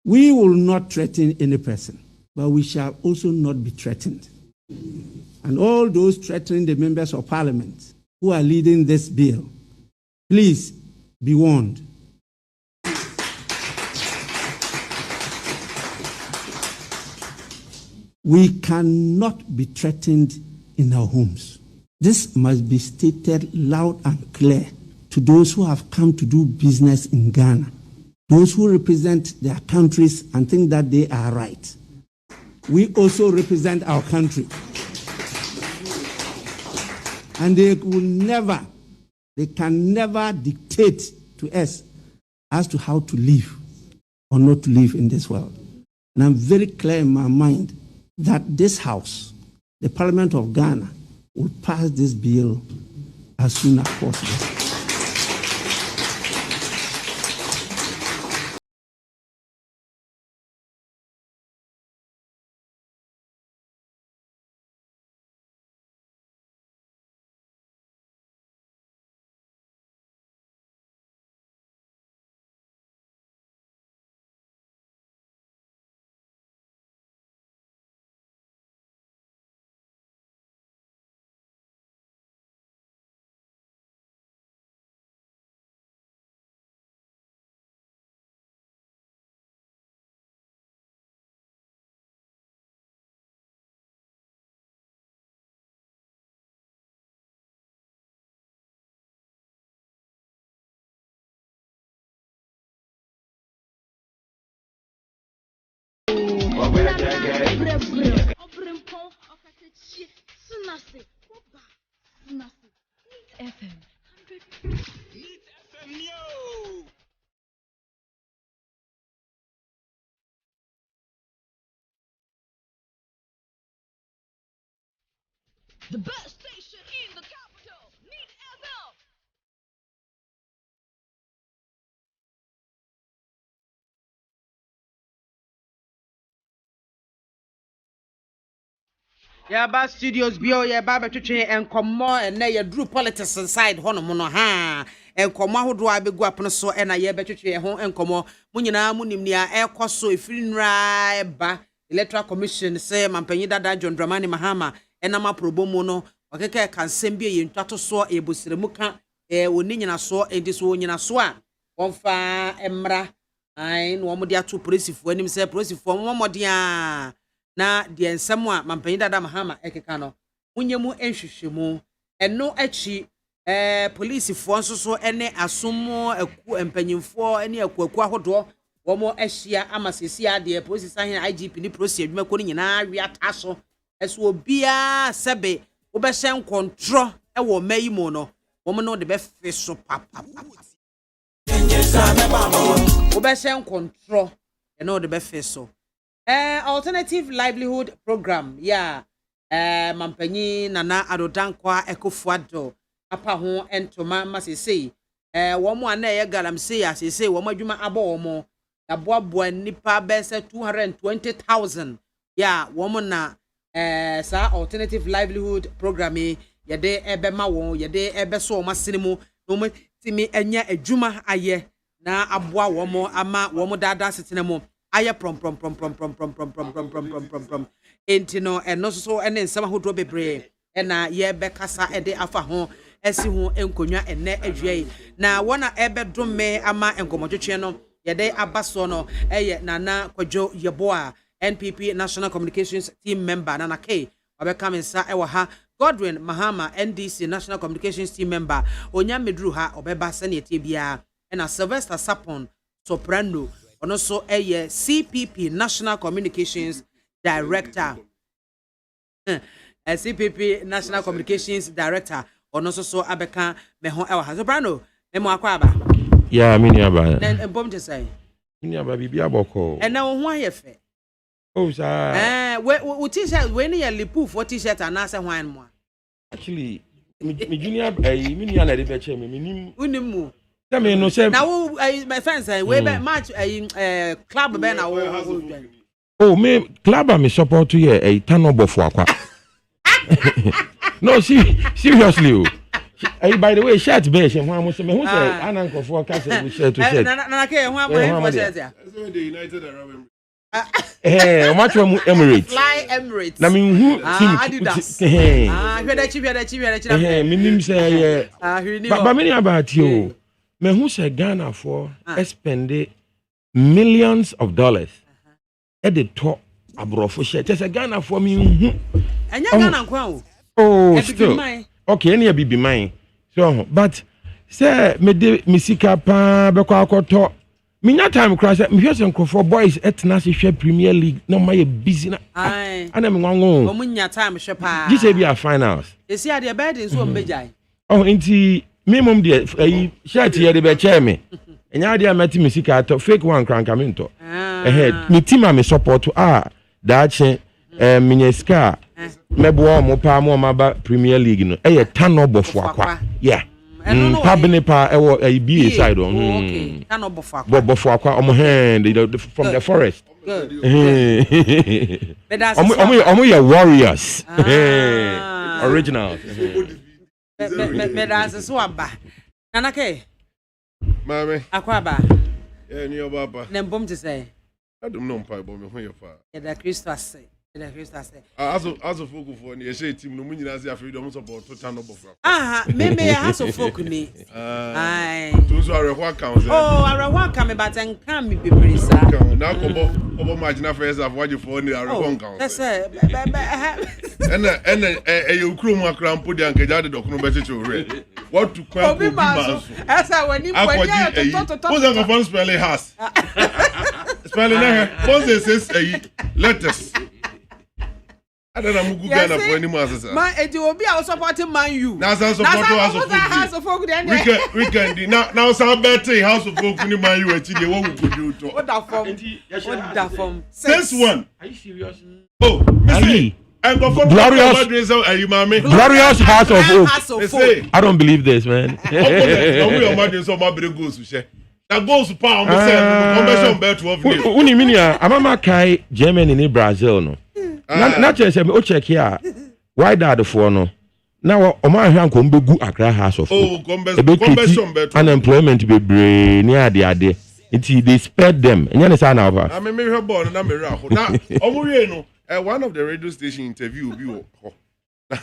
We will not threaten any person, but we shall also not be threatened. And all those threatening the members of parliament who are leading this bill, please be warned. We cannot be threatened in our homes. This must be stated loud and clear to those who have come to do business in Ghana, those who represent their countries and think that they are right. We also represent our country. And they can never dictate to us as to how to live or not to live in this world. And I'm very clear in my mind that this House, the Parliament of Ghana, will pass this bill as soon as possible. The best station in the capital, Need FM. Yaba studios bio yaba betwetwe enkomo ene ye drew politics inside hono mo no ha enkomo ahodo abegu apono so ena ye betwetwe ho enkomo munyina munimnia ekoso efirinra eba electoral commission say mampanyi dada John Dramani Mahama ena maprobomu no okeke kansem bi ye ntwato so ebosiremu ka woni nyina so enti so nyina so a wonfa emra ai no mo dia to polisifu anim say polisifu mo modia na de ensem a mampanyi dada Mahama ekeka no munyemu enhwehwemu eno achi polisifu nso so ene asomo aku empanyimfo ene aku ahodo womo ehia amasesi ade polisi sahin IGP ni prosi adwuma ko ni nyina wi ataso eso obia sebe wo be hyen kontro wo mayi mo no womo no de be feso papa wo be hyen kontro eno de be feso alternative livelihood program mampanyi nana adodankwa ekofuado apa ho entoma masese womo ana ye galamse ya sese womo adwuma abo womo aboa nipa bese 220,000 womo na sa alternative livelihood program yede ebe ma won yede ebe so ma sinemu no mo timi enya adwuma aye na aboa womo ama womo dada setenemu aye prom entino eno so ene nsama hodo bebre ena ye be kasa ede afa ho esi ho enkonwa ene adwie na wona ebe dome ama enkomotwetwe no yede abaso no eye nana kwadwo yeboa NPP National Communications Team member Nana K obeka mensa ewa ha Godwin Mahama NDC National Communications Team member onya medru ha obeba sane etie bia ena Sylvester Sapon Soprano ono so eye CPP National Communications Director CPP National Communications Director ono so abeka meho ewa ha Soprano memo akwaba mini aba na mbom je sai mini aba bibia boko ena wo ho ayefe oh sir we t-shirt we ni ya lipu for t-shirt anase hwan mo actually me junior mini ya na de be che me nim unimu tell me no say na wo my friends we be match club be na wo oh me club am support here Tanobofo akwa no seriously oh by the way shirt be she hwan mo say me who say anankofo ka say we shirt to shirt na ke hwan mo shirt ya so the United Arab Emirates much Emirates fly Emirates na me who Adidas hweda chi me nim say but many about you me who say Ghana for spend millions of dollars at the top abrofo shirt just Ghana for me anya Ghana kwa oh still okay any be mine so but say me de misika pa be kwa akoto minya time crash me hwese nkofo boys etna hwe Premier League no my busy na ana me nwanwo omunya time hwe pa this be a finals esi ade be de so mbejai oh enti minimum de shirt here de be chair me enya ade amati misika ato fake one crank am into me team am support daache minya ska mebo mo pa mo maba Premier League no Tanobofo akwa Pabene pa ewo BA side okay Tanobofo akwa Bofo akwa omo hand from the forest omo ya warriors original me that's so aba nanake mame akwa ba ni obaba na mbom te say adum no mpa bo me ho ye fa ya da Christo ase as of folk for ni e team no munyina se afreedom support to Tanobofo me has of folk ni ai to so areho account areho account but enka me bebre sa na kobo match na first half waje for ni areho account that's e ukru mu akra mpo dia nkeja de dokno be cheche ore what to kwa obi maso esa wani to spell has spelling na pose says Let us. I don't know who Ghana for any more. Man, it will be our supporting Man U. Now some support House of Folk. We can now some better House of Folk in Man U. Actually, what we could do to. What that from? This one. Are you serious? Oh, Mr. And glorious House of Folk. I don't believe this, man. That goes to power. I'm Kai Germany in Brazil no. Not just me check here. Why that for no? Now Oman Hank Gu Accra House of Folk. Unemployment be brain near the ade. They spared them. And you understand now? I mean, maybe her born now. One of the radio station interview be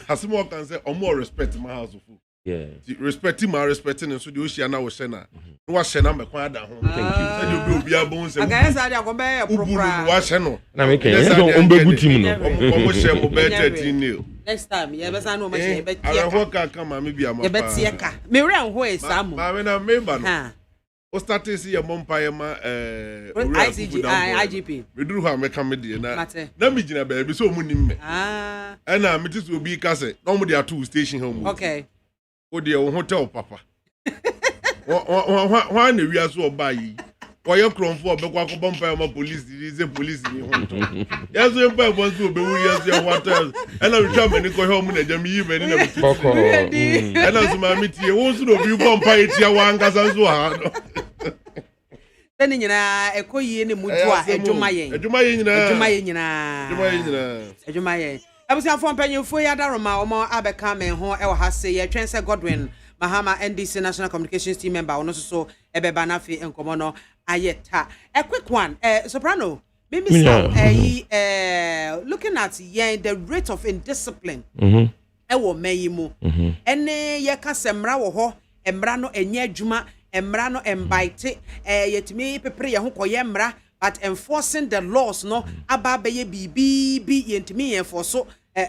as more can say or more respect my House of Folk. Yeah. Respecting and so the ocean now was Sena. Was Sena Maquada home. Thank you. Then you be a bones and I said, I'm going to be a wash Seno. Now, we can good team. Next time, yeah, but I know my I don't come and maybe I'm a Betsiaka. Miriam, who is Sam? I mean, I remember. O start to see a mumpire IGP. We do have a comedy na. Na me gina baby so mu nim me. Ah. And na me just obi ka say, no mo dey two station home. Okay. O dey o hotel papa. Why na wi aso oba yi. Oye kronfo obekwa ko bumpire ma police police ni hoto. Yes we buy one so be wuri aso ya hotel. And na we try me ni ko home na jam yi me ni na me. And na so ma me tie wo so do bi bumpire tia wa nkasa so ha. Then nyina ekoyi ne mudu a edwuma yen. Abusia fo mpanyefo ya daroma omo abeka men ho e ha se ye twense Godwin Mahama NDC National Communications Team member ono so ebeba na fi enkomo no ayeta. A quick one, Soprano, maybe looking at the rate of indiscipline. E wo meyi mu. Ene ye ka semra wo ho, emra no enye adwuma. Emra no embite yetimi pepre ye ho koye emra but enforcing the laws no aba be ye bibi yentimi enforce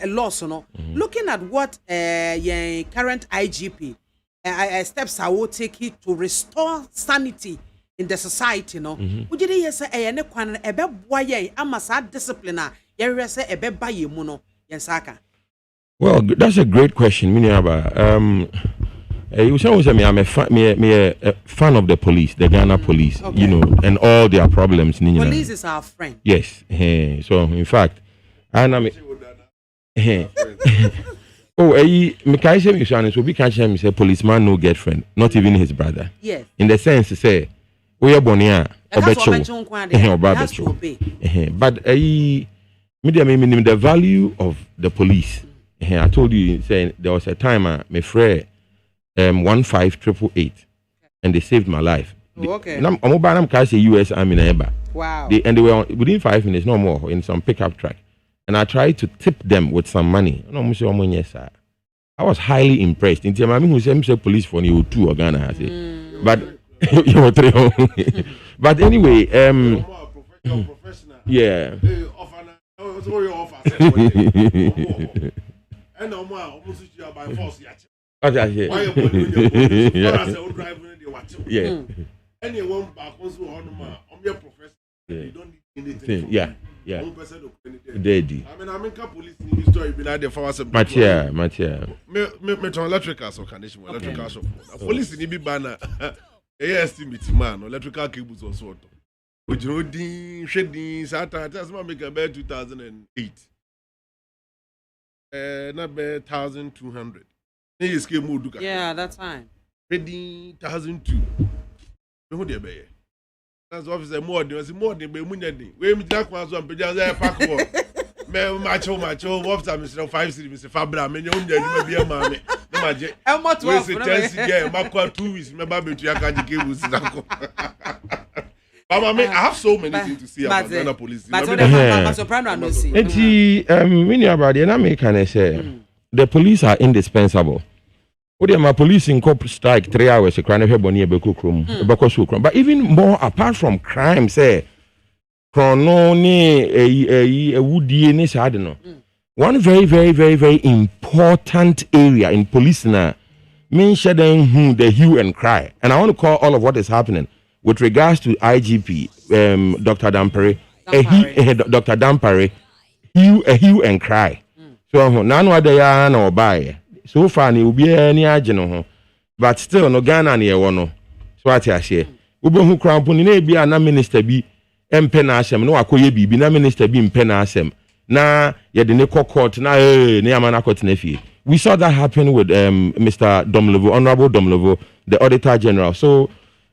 laws no looking at what ye current IGP steps I will take it to restore sanity in the society no ujide ye say ne kwan ebe boa ye ama sa discipline a ye hwe say ebe ba ye mu no ye saka. Well, that's a great question, Miniaba. You say I'm a fan of the police, the Ghana police, okay. You know, and all their problems. Police is our friend. Yes. So, in fact, and I'm. Oh, Mikai say so we can't say policeman no girlfriend, not even his brother. Yes. In the sense, say, we are bonia obecho, but the value of the police. I told you, saying there was a time, my friend. 15888 and they saved my life. Okay. I'm US Army neighbor. Wow. They were within 5 minutes, no more, in some pickup truck. And I tried to tip them with some money. I was highly impressed. In time, I mean, who said police for you 2 or Ghana, but you were 3. But anyway, yeah. Yeah. Anyone back also on your professor. You don't need anything. Yeah. Daddy. I mean, police in the story behind the force of Matia. Metro electrical so condition, electrical shop. Police in the banner. Estimate man, electrical cables or sort. Which road shedding Satan, that's my make about 2008. Not 1,200. Yeah, that's fine. Ready 1,002. No, dear baby. That's officer more than Munadi. We meet that one, so I'm pretty pack. Macho, officer, Mr. 5 City, Mr. Fabra, many own there, you may be a mammy. No, my jet. How much was it? Yeah, Marco 2 weeks, my baby to Yakaji. I have so many things to see about Ghana police. But Soprano, no see. The police are indispensable. My police in cop strike 3 hours. But even more, apart from crime, say, one very, very, very, very important area in police now, mentioning the hue and cry. And I want to call all of what is happening with regards to IGP, Dr. Dampere, Dr. Dampare, hue and cry. So none of the no buy. So far, ni ubi any ageno, but still no Ghana near one. So what I say, Ubo who crampon in a be a minister be empenasem, no akoye be na minister be empenasem. Na ye the Nico court na near court nefi. We saw that happen with Mr. Domlevo, Honorable Domlevo, the Auditor General. So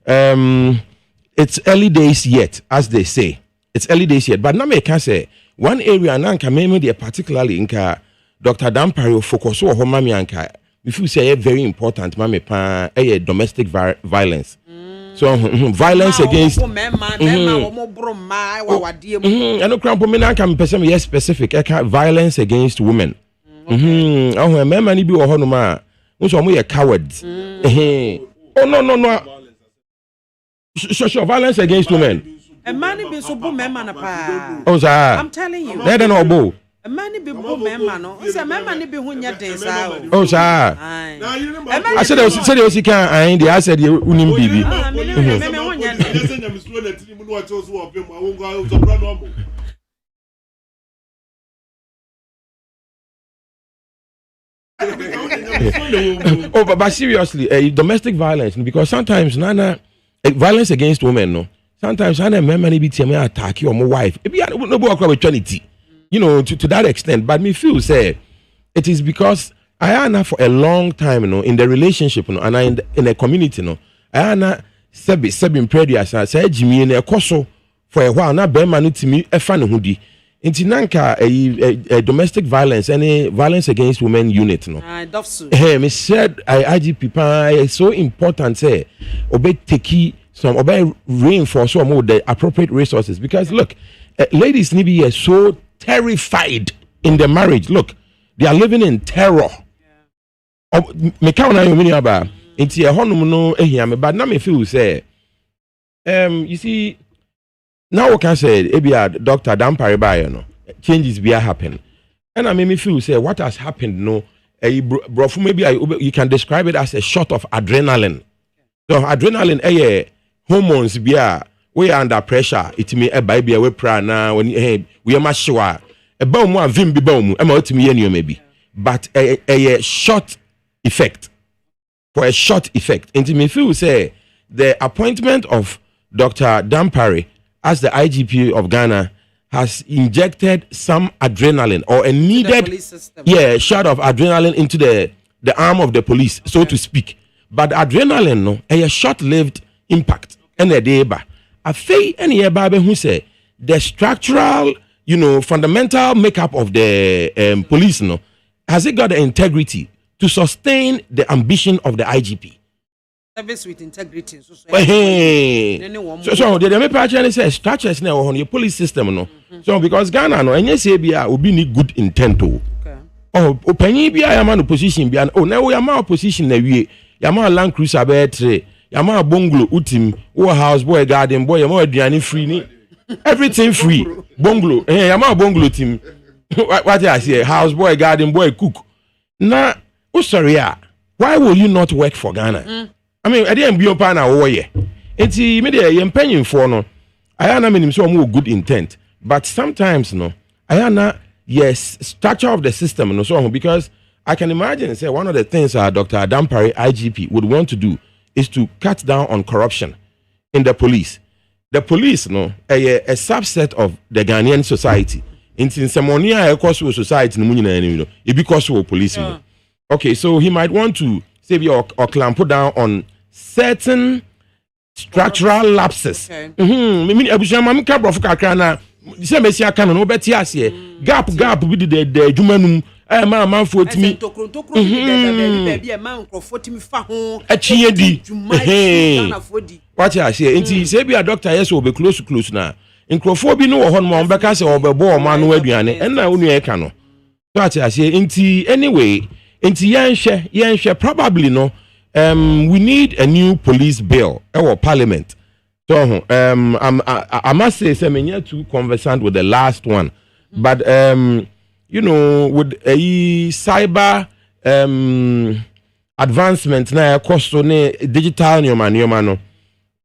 it's early days yet, as they say. It's early days yet. But now I can say one area now can maybe particularly in Dr. Dampare focus on home mami anka. If you say very important, mami pa domestic violence. So violence against. I know crampo me now can person yes specific. Violence against women. Oh, men many be or ma. So we are cowards. Oh no. Social violence against women. A man be so boom man pa. Oh, sir. I'm telling you. They don't know bo. A man be boom man. No, say man be hunya days. Oh, sir. I said they was can I said you unim bibi. Oh, but seriously, domestic violence because sometimes violence against women no. Sometimes I remember maybe me attack your wife. Maybe I no go across with trinity. You know, to that extent. But me feel say it is because I am for a long time, you know, in the relationship, you know, and I in the community, you know. I am sebi previous say Jimmy in a koso for a while na be manu to me e fa ne hudi. Inti nanka a domestic violence, any violence against women unit, no. Hey, me said I IGP pa it's so important say obey take some obey reinforce some of the appropriate resources because look, ladies need be so terrified in the marriage. Look, they are living in terror. Me count na you about inti honum no ehia me but na me feel say you see now we can say Dr. Dampare Bayo no changes be happen. And I mean me feel say what has happened no bro maybe you can describe it as a shot of adrenaline. So adrenaline hormones be we are under pressure it me baby we prana when we are much sure about more vim be boom maybe but a short effect for a short effect and me feel say the appointment of Dr. Dampare as the IGP of Ghana has injected some adrenaline or a needed shot of adrenaline into the arm of the police so to speak but adrenaline no a short-lived impact and a day ba afei any eba who say the structural fundamental makeup of the police no has it got the integrity to sustain the ambition of the IGP service with integrity so the me actually say structures now on your police system no so because Ghana no any say bia obi need good intent to opanyin bia ya man position bia na we am opposition na wie ya man Land Cruiser be 3 ya man bungalow utim wo house boy garden boy ya man aduane free ni everything free bungalow ya man bungalow team what I say house boy garden boy cook na sorry why will you not work for Ghana I mean, I didn't be open a warrior. It's immediately pension for no. I am not so more good intent, but sometimes no. I am not structure of the system no so because I can imagine say one of the things Dr. Dampare IGP would want to do is to cut down on corruption in the police. The police no a subset of the Ghanaian society. In Samonia a cost society no munina it because of police. Okay, so he might want to say or clamp down on certain structural lapses. Mean abusha ka brofu kakra na se mesia kan no beti ase gap bi the jumanum man for timi baby man crofo timi fa ho achiedi what I say nti say be a doctor yes will be close na crofo bi no wo hon mo beka se obebo o ma no aduane en na onu e ka no what I say nti anyway nti yenhwe probably no we need a new police bill or parliament. So I must say I'm too conversant with the last one. But with a cyber advancement na cost digital no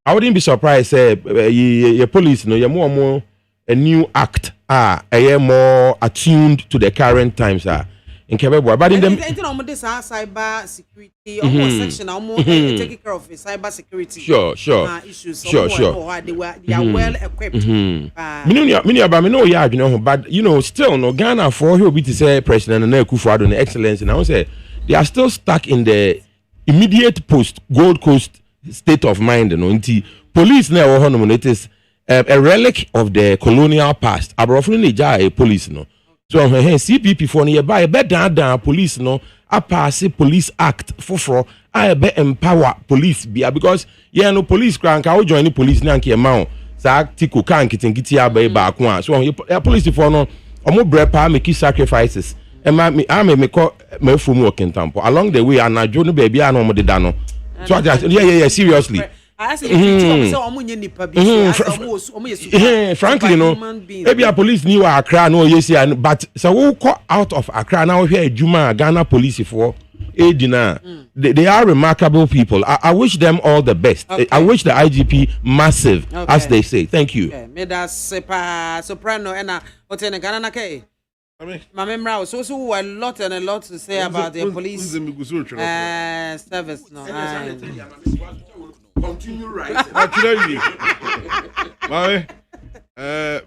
I wouldn't be surprised say your police no more a new act more attuned to the current times in Quebec. But in the cyber security, almost section, almost taking care of cyber security. Sure. Issues. Sure. They are well equipped. But still no Ghana for he'll be to say President and Akufo-Addo and Excellence, and I would say they are still stuck in the immediate post Gold Coast state of mind. Police now it is a relic of the colonial past. Abrofuni a police So CPP for nearby better police a pass police act for I be empower police because police crank I join the police nanki amount tiko kan kitinkitia ba kwa so police for no omo brepa make sacrifices I make me from working tempo along the way anajo no baby no mo deda no so seriously frankly maybe a police knew Accra no yes but so we call out of Accra now here Juma Ghana police for they are remarkable people. I wish them all the best. Okay. I wish the IGP massive, as they say. Thank you. Me that's soprano and Otene Ghana ke. My memory so a lot to say about the police service. No. Continue right. Actually,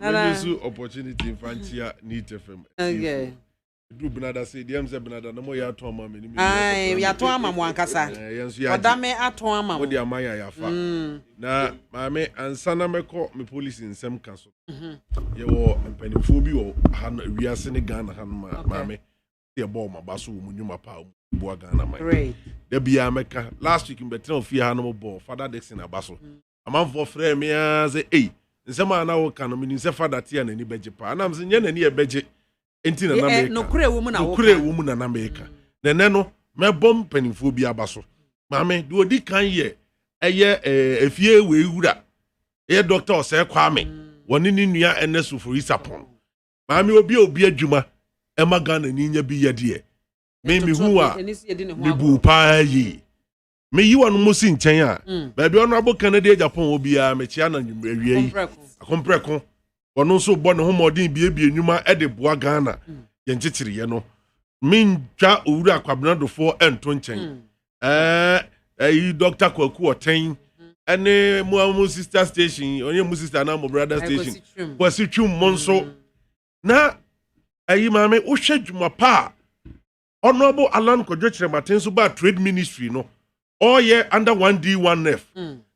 maybe opportunity in Fantia need FM. Okay. Do Benada say the MZ Benada no more ya to mama ni. Ai ya to mama wankasa. Odame ato mama. Odi amaya ya fa. Na maame ansana meko me police in sem kaso. Ye wo mpanifo bi wo han wiase ne Ghana han maame. Ye ball ma baso mu nyuma pa mu Ghana man. Great. The BIAMAH last week in better of fear no ball Father Dixon abaso. A man for frame me as a nsema na wo kan me nse Father tia na ni beje pa. Na mse nye na ni e beje. Enti na America. No kure wo mu na wo. No kure wo mu na America. Nene no me bom panifo bi abaso. Maame do odi kan ye eye efie we wura. Eye doctor ose Kwame. Woni ni nua enesu for isapon. Maame obi adwuma e magana ni nya bi ye de. Me hu a me bu pa yi. Me yi wonu musi nchen a. Ba bi honorable Canada Japan obi a me chia na nwie yi. Akompreko. Ono so bo ne homodin bie enwuma e de boa Ghana ye nchichiri ye no mentwa owura Kwabnado for ento nchen Dr. Kwaku Oten ene mu sister station onye mu sister na mu brother station kwasi twum monso na maame wo hwe dwuma pa honorable Alan Kodwokyere Maten so ba trade ministry no all year under 1D1F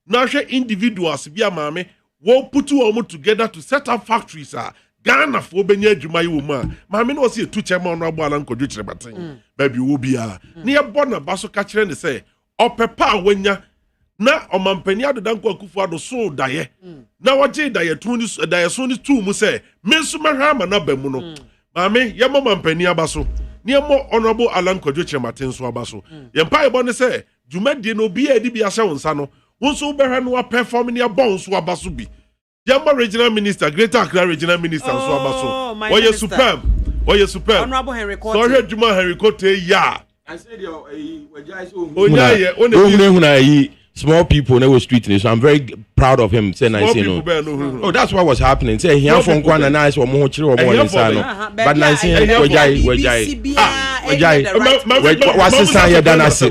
na hwe individuals bia maame we put all together to set up factories. Ghana for Benya Jumai woman. Mammy no see a two chairman or Balan Kodwokyere Maten. Baby will be near Bona Basso catcher and say, or Papa when ya na o mampenia do danko Akufo-Addo so daye. Na waje daye tunis daye so ni tu mu say, mensu mahama na bemu no. Mame yemo mampenia baso. Niemo honorable Alan Kodwokyere Maten so abaso. Yempa ebone say, dwumadi no bi edi bi ahye wonsa no. Wonso behra no perform near bonds wa baso bi. Yamba regional minister, Greater Accra regional minister so abaso. Oye superb. Honorable Henry Cote. So Juma Henry Cote ya. I said small people never street so I'm very proud of him saying I say no. Oh, that's what was happening. Say he from Kwana nice or more chiro or more insano. But I say what's the sign you done as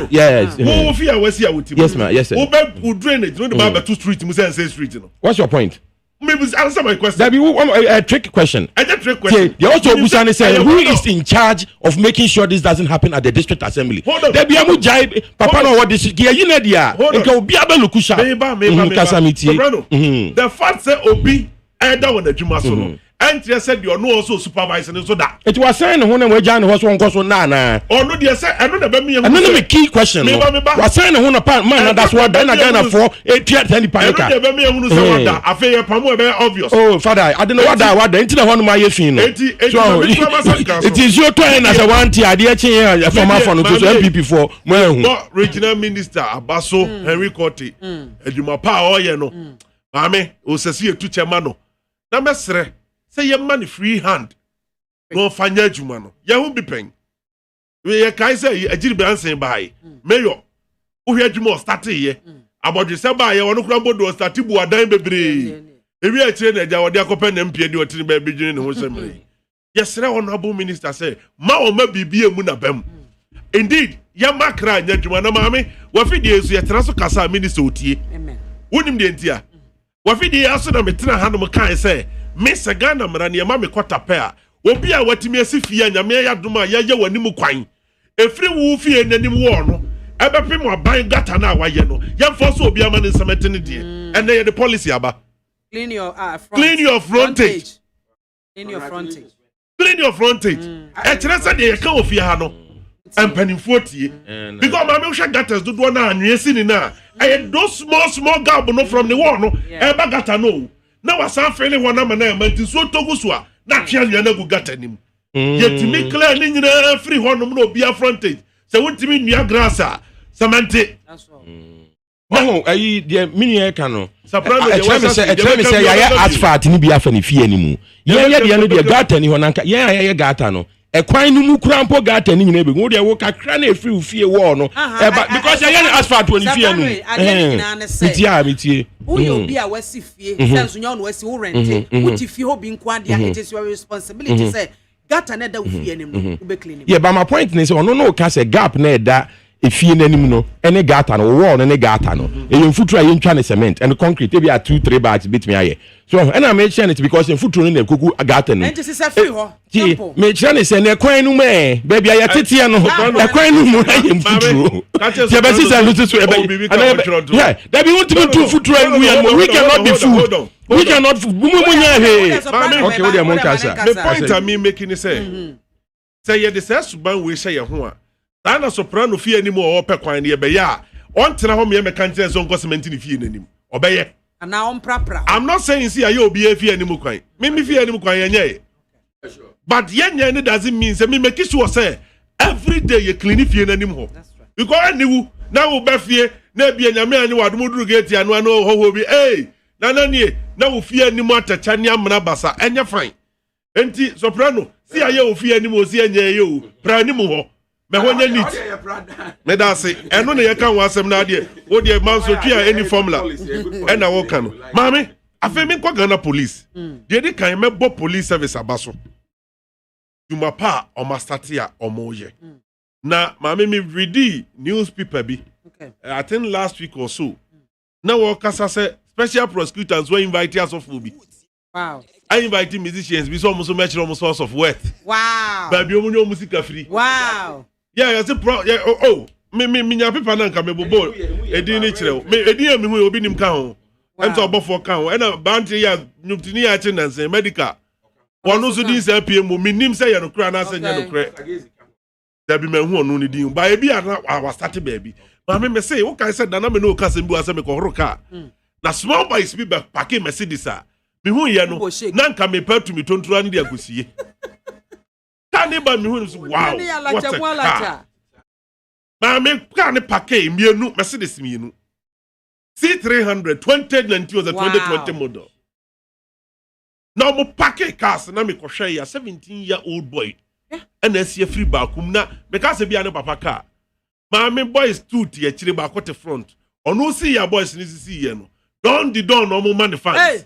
yes. Yes ma'am. Yes sir. Who drainage no the Baba 2 street mu say street no. What's your point? Maybe answer my question. That be a trick question. They also Busani say who is in charge of making sure this doesn't happen at the district assembly. There be amu jai papa no what district you know dia. Nke obi abelukusha. The fact say obi either when the Juma so no. And you said you are no also supervising so that it was saying when we join was one question na. Oh no, they say I know the me. And then the key question. Was saying when a man that's what then again for 8 panic. I know the me who say that affair pamu very obvious. Oh father, I don't know what the internet one my fin. It is your turn as a one tier the chin from MPP for regional minister Abaso Henry Cote. Ejuma pa o ye no. Mame o sesi etu chairman no. Na mesre say your money free hand. No fanya juma no. Ya hu bi pen. We ye kai say ajiri be ansen bai. Mayor. Wo hwe juma start ye. Abodwe se bai ye wono kura bodo start bu adan bebre. ebi a kire na ja wode akɔpɛ na mpie de otini ba bi dwene ne ho semre yesre honorable minister say ma o ma bibie mu na bam indeed ya makra nya dwuma na maame wafidi esu yetena so kasa minister otie amen wonim de ntia wafidi aso na metena hanom kan say me Ghana mra ne ma me kɔta pɛ a obi a watimi asifie nyame ya doma ya ye wanimu kwan efiri wu fie nanim wo no ebepem aban gata na waye no yemfo so obi ama ne nsamete ne de and dey the policy aba clean your frontage clean your frontage e kire se de ka ofie ha no empanimfo tie because ma me hwe gatas dodo na anwe sini na those small gap no from the wall no e ba gata no na wasan fele wona ma na manti so togu so a na twia na gu gata nim yetimi clear ni nyina free honom na obi a frontage se wontimi nua grassa samante that's all oh ayi de minue ka no soprano de wasa say ya asphalt ni bi afa ni fie ni mu ye de no de gata ni honanka ye gata no ekwan no mu kurampo gata ni nyina be wo de wo kakra na efiri fie wo no because ye asphalt woni fie no mitie who you be a wasi fie sense nyo no wasi wo rent wo ti fie ho bi nkwa dia it is your responsibility say gata na da wo fie nim no wo be clean yeah but my point is ono no ka say gap na da efie nanim no ene gata no wall no ne gata no eyemfuturo a yentwa ne cement and concrete be a 2-3 bags bit me aye so and I mention it because enfuturo no na kuku gata no and this is a free ho simple me chane say na kwan no me baby aye tetia no kwan no mu ayemfuturo ye be say no so yeah that be want to do futuro and we cannot be food we cannot food mumunya he okay we dey monka sir the point I mean making is say you the suban we say ho a Dana soprano fie ni mo o pe kwan ne be ya on tena ho me meka ntere so nkosement ni fie nanim obeye ana on prapra I'm not saying see aye obi e fie anim kwan me fie anim kwan yenye but yenye ne doesn't mean say me make sure say every day you clean fie nanim ho because aniwu na wo ba fie na bia nyame anyi wadom duru gate anu anu ho bi na nie na wo fie anim atacha ne amna basa enye fine enti soprano see aye o fie anim o see enye ye o pra anim ho me honya nit me da say eno ne yeka wasem na de wo de manso twa any formula ena wo kan mami afemi kwa Ghana police de kan me bo police service abaso juma pa o ma start ya o mo ye na mami me read newspaper bi I think last week or so na wo kasa say special prosecutors were invited us of bi wow I invite musicians be so much source of worth wow baby omunyo music free wow yeah, I say me nya paper na nka me bobo edin ni kire me edin me hu obi nim ka ho em so obofo ka ho e na bantry ya nyumtini ya che nanse medical wono so din say pm me nim say ya no kra na say nya no kra da bi me hu onu ni din ba e bi wa start baby ma me say wo kan say da na me no ka say bi wa say me ko horo ka na small boys bi ba pack Mercedes a me hu ye no na nka me patu mi tontura ni de agosie Kaniba mi hu wow what a car ma me car ne package mienu Mercedes mienu C300 2019 was a 2020 model now mo package cars na me kohwe ya 17-year-old boy and asia free bakum na because bia ne papa car ma me boys two tie chire ba kote front ono see ya boys ni see ye no don no mo man fans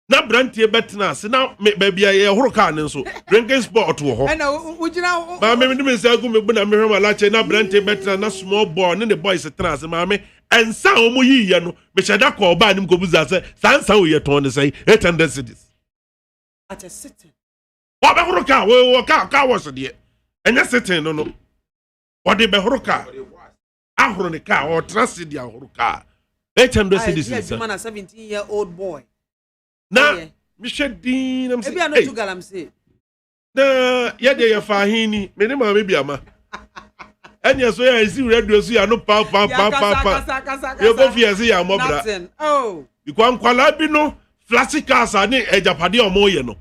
na brantie betna se na baby ye horo car ne so drinking sport wo ho na ujina ma me nim se agu me bu na me hwema la che na brantie betna na small boy ne the boys trans ma me ensa o mo yiye no me cheda ko ba nim ko buza se sansa wo ye ton ne say 800 cedis at a sitting wa be horo car wo car was de enya sitting no what de be horo car ahoro ne car o trans de ahoro car 800 cedis is a 17-year-old boy na Michedin am say I no to galam say na ye de ye fahini me ne ma me biama enya so ya isi radio so ya no pa ye go fi ese ya mobra oh ikwa nkwala bi no flashy cars ani ejapade omo ye no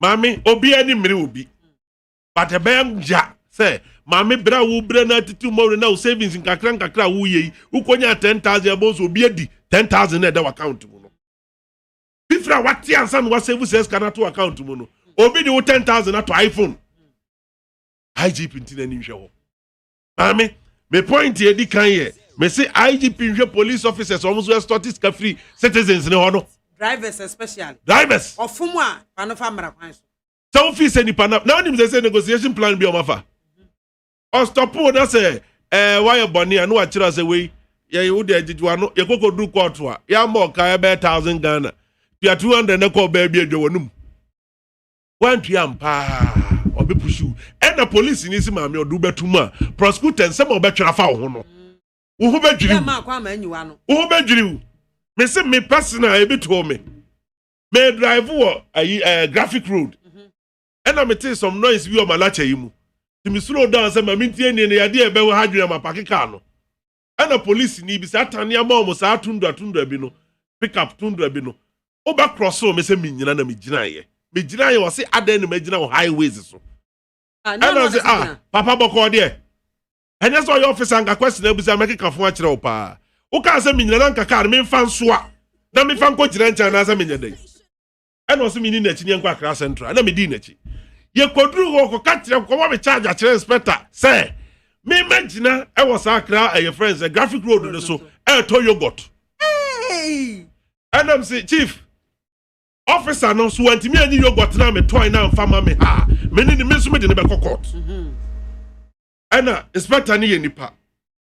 mami obi ani mmiri obi but e ben ja say mami bra wo bra na titu mo na wo savings nkakra wo ye ukonya 10,000 ebo so obi adi 10,000 na da account mo no bifra wati ansa no save says kana to account mo no obi di 10,000 na to iPhone IGP ntina ni hwe ho mami me point e di kan ye me say IGP hwe police officers almost statistics free citizens ne ho no drivers especially. Drivers. Ofumwa panofa mrakwanso. So fi say nipa na onim say negotiation plan bi o mafa. O stop na say why your boni anu a kira say we ye wo de ajijuwa no ye kokodu court a ya mo ka be 1000 Ghana. Pia 200 na ko ba bi adwanum. Wan tuampa obi pushu. And the police ni si maame odu betum a prosecutor nsem obetwera fa wo ho no. Wo ho bedwiri. Ma kwa ma anyiwa no. Wo ho bedwiri. Me say me personal e bi to me. Me drive wo graphic road. And I tell some noise bi o malacha yi mu. Ti me slow down say ma mintie ni ya de e be wo hadwere ma park car no. And the police ni bi sa tania ma o sa tundra bi no. Pick up tundra bi no. O ba cross o me say me nyina na me gina ye. Me gina ye wo say adan ni me gina wo highways so. And I say papa boko there. And that's why your officer and question e bi say make kafo a kire wo pa. O ka say me nyina na nka car me mfa nso a. Na me fa nko gina ncha na say me nyada. And also me ni na chi ni nkwa Accra Central. Na me di na chi. Ye kodru ho ko ka kire ko me charge a kire inspector. Say me imagine I was Accra your friends a graphic road no so to yogurt. Hey. And I'm say chief officer no so anti me any yogurt na me toy na mfama me ha. Me ni me so me de ne be court. And inspector ni ye nipa.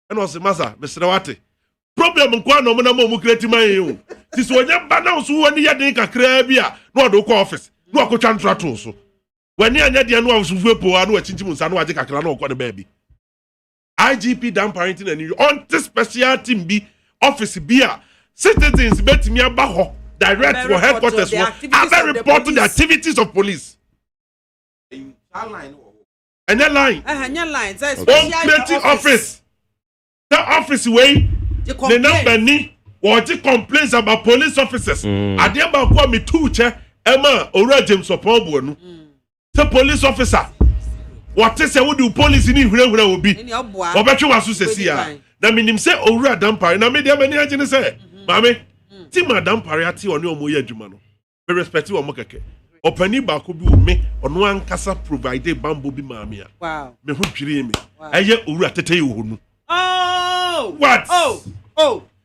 And was massa Mr. Wate. Problem nko na mo na mo create man you. Ti so nya ba na so woni ye den kakra bia na odo ko office. Na ko twa to so. Wani anya de no afufu po anu achinchim nsa na waje kakra na okọ ne ba bi. IGP Dan Parenting and on this special team be office beer citizens betimi aba ho direct for headquarters and report to the activities of police. And that line. Creating office. The office way the number ni what complaints about police officers. Ade ba ko me two che Emma Ora James Opombo no. The police officer what is say do police ni hura obi obetwe waso sesi a na minim say owura dampare na me de mani agene say mame ti madam pare ati oni omo ye adwuma no me respect wo mo keke opani ba ko bi o me ono ankasa provide bambo bi mame a wow me ho dwire me eye owura tete ye ho nu what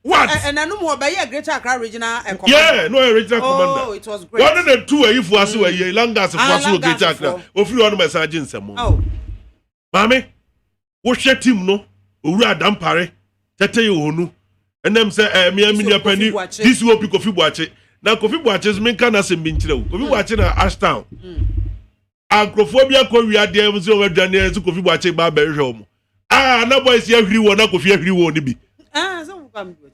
what and anu mo ba ye Greater Accra regional commander yeah no regional commander it was great one of the two ayifu ase we ye langas for ase Greater Accra ofiri ono message nsemo mame wo hwe team no owura dampare tete ye ho nu enem say me amini apani this wo pi Kofi Boache na Kofi Boache so menka na se mbinchire wo Kofi Boache na Ashtown akrofobia ko wi ade em so wadwane en so Kofi Boache ba ba hwe omo na boys ye hwiri wo na Kofi ahwiri wo ni bi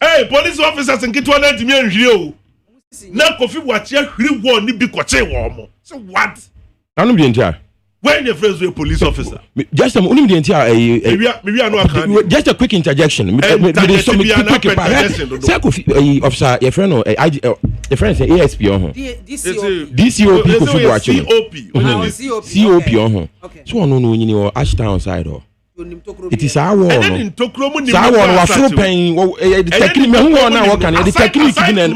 hey police officers nkitwa na ntimi ahwiri o na Kofi Boache ahwiri wo ni bi koche wo omo so what anu bi ntia when your friends were police officer just a maybe just a quick interjection officer your friend or your friend say ASP on DCOP Kofi Boache COP on so no nyini o Ashtown side o it is our one no our one wa fro pen the technique me who na work and the technique bi na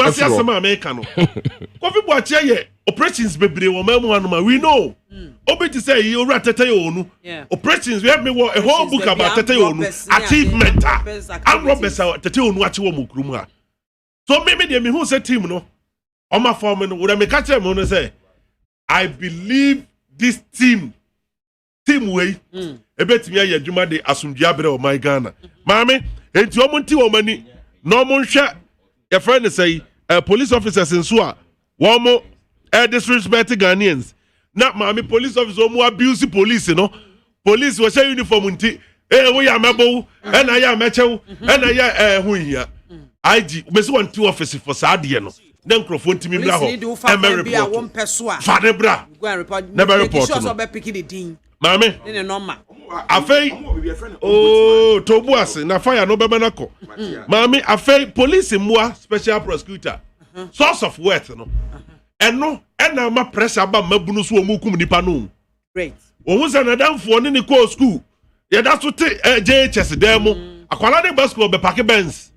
Kofi Boache ye operations bebre wo mamu anuma we know obi to say you rat tete onu operations we have me a whole book about tete onu achievement and robbers tete onu achi wo mukrum ha so maybe dey me who say team no on my form no we make catch me no say I believe this team way ebetimi aye adwuma de asumdua bere o my Ghana maame enti o monti o mani no mo nhwe your friend say police officers nso a wo mo disrespect Ghanaians na maame police officer mo abuse police no police wo share uniform nti we ya mebo na ya mechew na ya huhia IG me se want office for saade no na nkrofo ntimi bra ho report fade bra never report so be pick the din maame ne normal afei tobu ase na fire no be menako maame afei police moa special prosecutor source of wealth no eno na ma pressure ba mabunu so omukum nipa no great ohun se na danfo ne ko school ye da so te JHS demo akwala de basketball be park Benz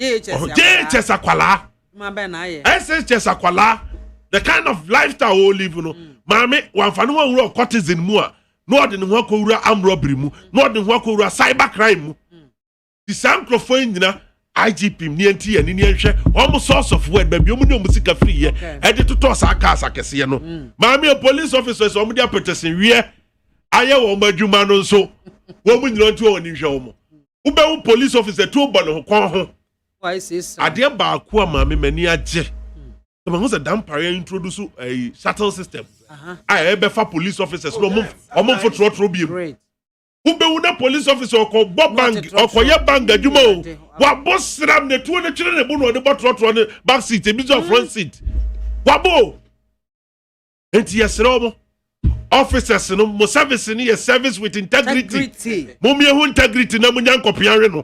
JHS akwala ma be na ye SHS akwala the kind of lifestyle we live no maame wanfa no wura courtesan mu a no de ne ho akowura armed robbery mu no de ho akowura cyber crime mu the same microphone nyina IGP nienti ani nienhwe almost source of word baby omu ne musika free ye e de to sa aka asakese no maame police officers omu dia petesin wie aye wo madwuma no nso wo mu nyina ntu oni hwe wo ubewu police officer to bo no kon ho why says ade ba ko maame mani age ma ho se dampare introduce a shuttle system I be for police officers no omo for trotro bi ubewu na police officer ko bank okoye bank adwuma o wa boss ram ne tuo ne kire ne bu no de trotro ne back seat e bi zo front seat wa bo enti yesere omo officers no mo service ni ye service with integrity mo me hu integrity na mo nyan kopiare no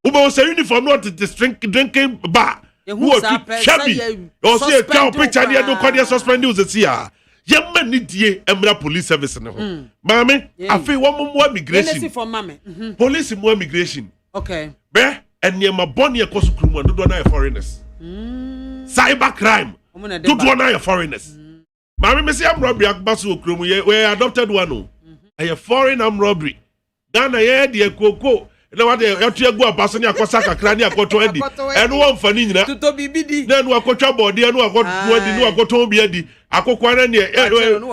ubewu say uniform no to drinking bar who chabi o see a cow picture there do kwade suspend you see ah yemma ni die emra police service ne ho maame afi wo mo immigration police mo immigration okay be eniema boni e kosu krumu do na foreigners cyber crime do na foreigners maame me say am robbery akbaso krumu we adopted one o a foreign armed robbery Ghana ye de koko na wade yatu egu abaso ni akosa kakra ni akoto edi enu won fani nyina tuto bibidi na enu akotwa body enu akoto edi nu akoto bi edi akokwa na ne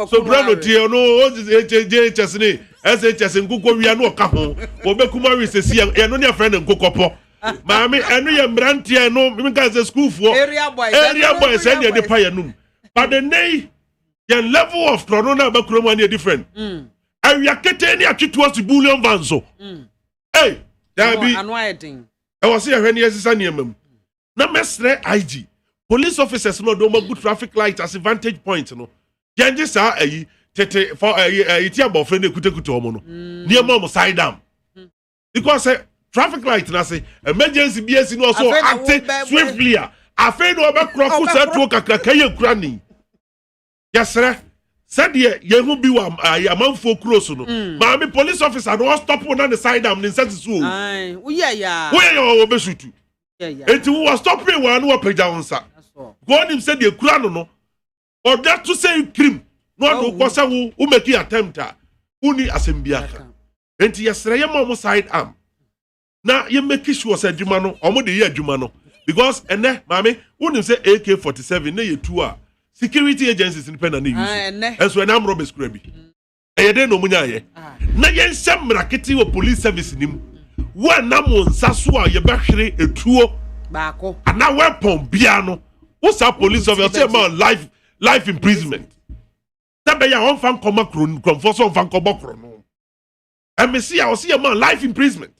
so brano tie no OJHS ni SHS nkukwo wi na oka ho obekuma wi sesi enu ne friend nkokopo maami enu ye mbrante enu mi ka say school for area boys and the pa yanum but the nay the level of corona ba kroma ni different awia kete ni atweto as bullion vanso hey Dabi, I was here when yes is niemam. Na mesre IG. Police officers no do good traffic light as a vantage point no. Genje sa ayi tete for iti abofre na ekuteku omo no. Niemam mo side down. Because traffic light na say emergency BS no also act swiftly. Afi no be kroku sa tuo kakra kaye kura ni. Yesre said yehu bi wa amanfo cross no maami police officer no stop on the side am insert so ai wo ya wo be sutu enti wo stop me wa no pagya wonsa god him said the kura no or that to say cream no do ko say wo make attempt uni asembiaka enti yesere ye mo side am na ye make sure say adwuma no omo de ye adwuma no because ene maami uni say AK47 na ye tu a security agencies in pen and use and so na robbers krabi e dey no munya ye na ye nsem raketi wo police service nim wa na mo nsaso a ye behwere etuo baako ana weapon bia no wo sa police officer say man life imprisonment that be ya on fan koma kron for so fan koma kron no and me see I see a man life imprisonment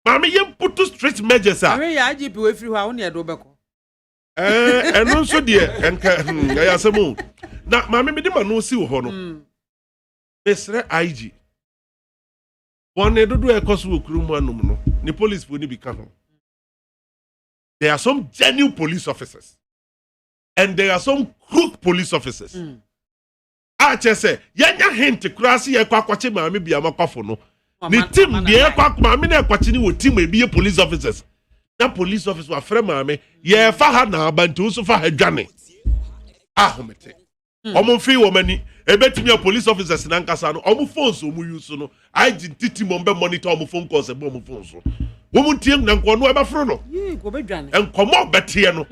mama ye put strict measures ah we ya IGP we free ho na do beko and also dear and ya samu na mama me de ma no si wo ho no mesre IG one do ekoso wo kuru mu anum no ni police fo ni bi ka ho there are some genuine police officers and there are some crook police officers a chese yanya hint kurasi ye kwakwache mama BIAMAH kwafo no ni team de kwakwa mama na kwache ni wo team e bi police officers na police officer wa frɛ maame ye fa ha na abantu so fa ha dwane ahomete omo free wo mani ebetimi a police officers na nkasa no omo phones omo use no IG titi mo be monitor omo phone calls e bo omo phone so wo mu tiem na nko no e ba fro no ko be dwane enkomo betie no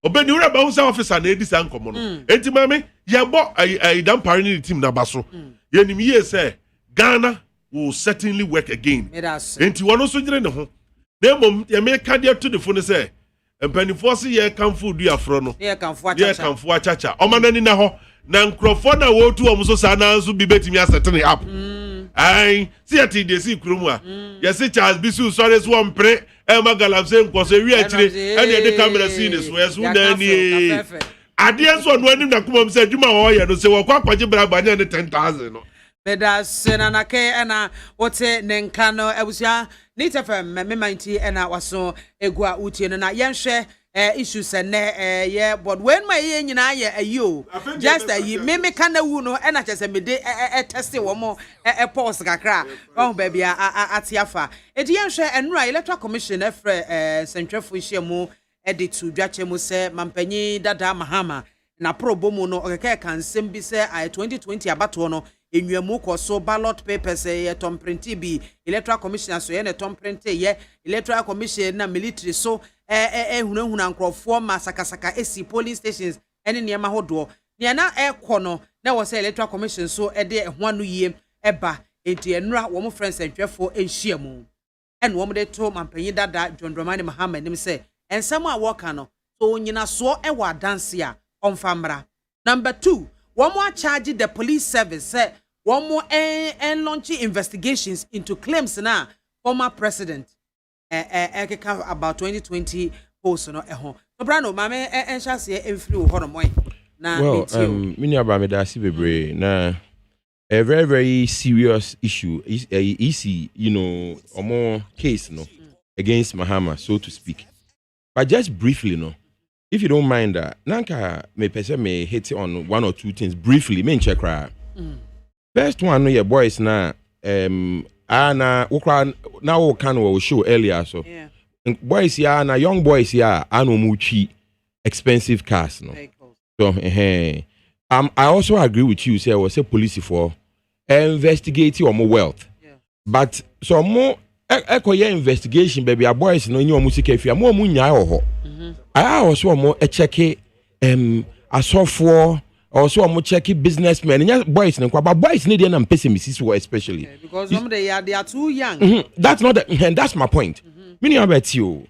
obeni wura ba ho officer na edi sa nkomo no enti maame ye bo ai dampare ni team na ba so ye nim ye say Ghana will certainly work again enti wono so gire ne ho Demom ye me ka dia to the phone say empanifo se ye kanfo du afro no ye kanfo achacha o manani na ho na nkrofo na wo tu omso sa na nso bi betimi asetene app ai si ati de si kromu a ye se Charles Bisu sorry so mpre e magalam se nkoso wi akire e na de camera si ne so yeso na ni ade enso no anim na komam se adwuma ho ye no se wo kwakwaje bra banya ne 10,000 no Beda senana ke ena wote nenkano ebusia nitefem memanti ena waso egua utie no na yenhwe issues ene ye but when my ye nyina ye ayo just ayi meme kana wu no ena chese mede test wo mo pause kakra oh baby atiafa edi yenhwe enura electoral commission efre sentwefo hyiamu editu dwache mu se mampanyi dada mahama na probo mu no okeke kansem bi se 2020 abato no enwemu kɔ so ballot papers ye tom print bi electoral commission so ye ne tom print ye electoral commission na military so hunahuna nkrɔfoɔ ma sakasaka esi polling stations ene niema hodo ne na ekɔ no na wo say electoral commission so de ho anu yie eba enti enura wo mo friends entwefo enhia mu ene wo mo de to mampanyi dada John Dramani Mahama nim say ensam a wɔka no so nyina so ewa adanse a ɔmfamra. Number 2, one more charge the police service say one more and launching investigations into claims na former president about 2020 post no ehon. So brano mame ensha se emfiri ho no moy. Well, mini aba me da si bebre na a very very serious issue is easy, or more case no against Mahama, so to speak. But just briefly no, if you don't mind nanka me pese me hit on one or two things briefly, me check right. First one no your boys na ana ukra na wo kan wo show earlier so. Yeah. Boys ya na young boys ya anu muchi expensive cars no. So I also agree with you say was a police for investigate or more wealth. Yeah. But so more ekoye investigation baby our boys no nyi omu sika fia mo nya ho. I also more check asofo also more check businessmen and boys but boys need them pessimists especially because some they are too young. That's not and that's my point. Meaning about you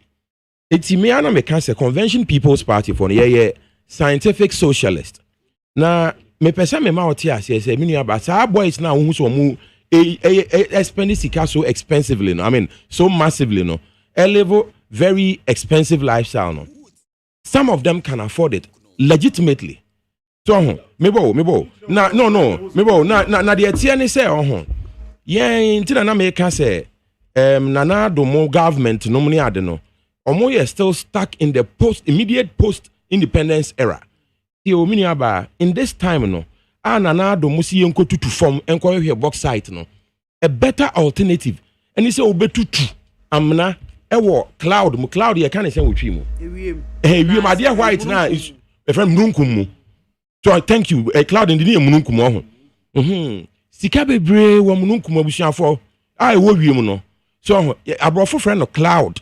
it's me and me can say Convention People's Party for scientific socialist. Na me pesa me ma otia say meaning about our boys now who so mu spending sika so expensively no I mean so massively no a level very expensive lifestyle no. Some of them can afford it legitimately. So mebo na the etienne say intina na make say nana do mo government no money ade no omo ye still stuck in the immediate post independence era. The omini aba in this time no nana do mo si enko tutu form enko hwe box site no a better alternative and he say obetutu amna ewo cloud ye kan say wotwi mu ewiem ade white na is a friend mununkum mu. So thank you a cloud in the mununkum ho sika bebre wo mununkum abusuafo wo wiem no so abrofo friend no cloud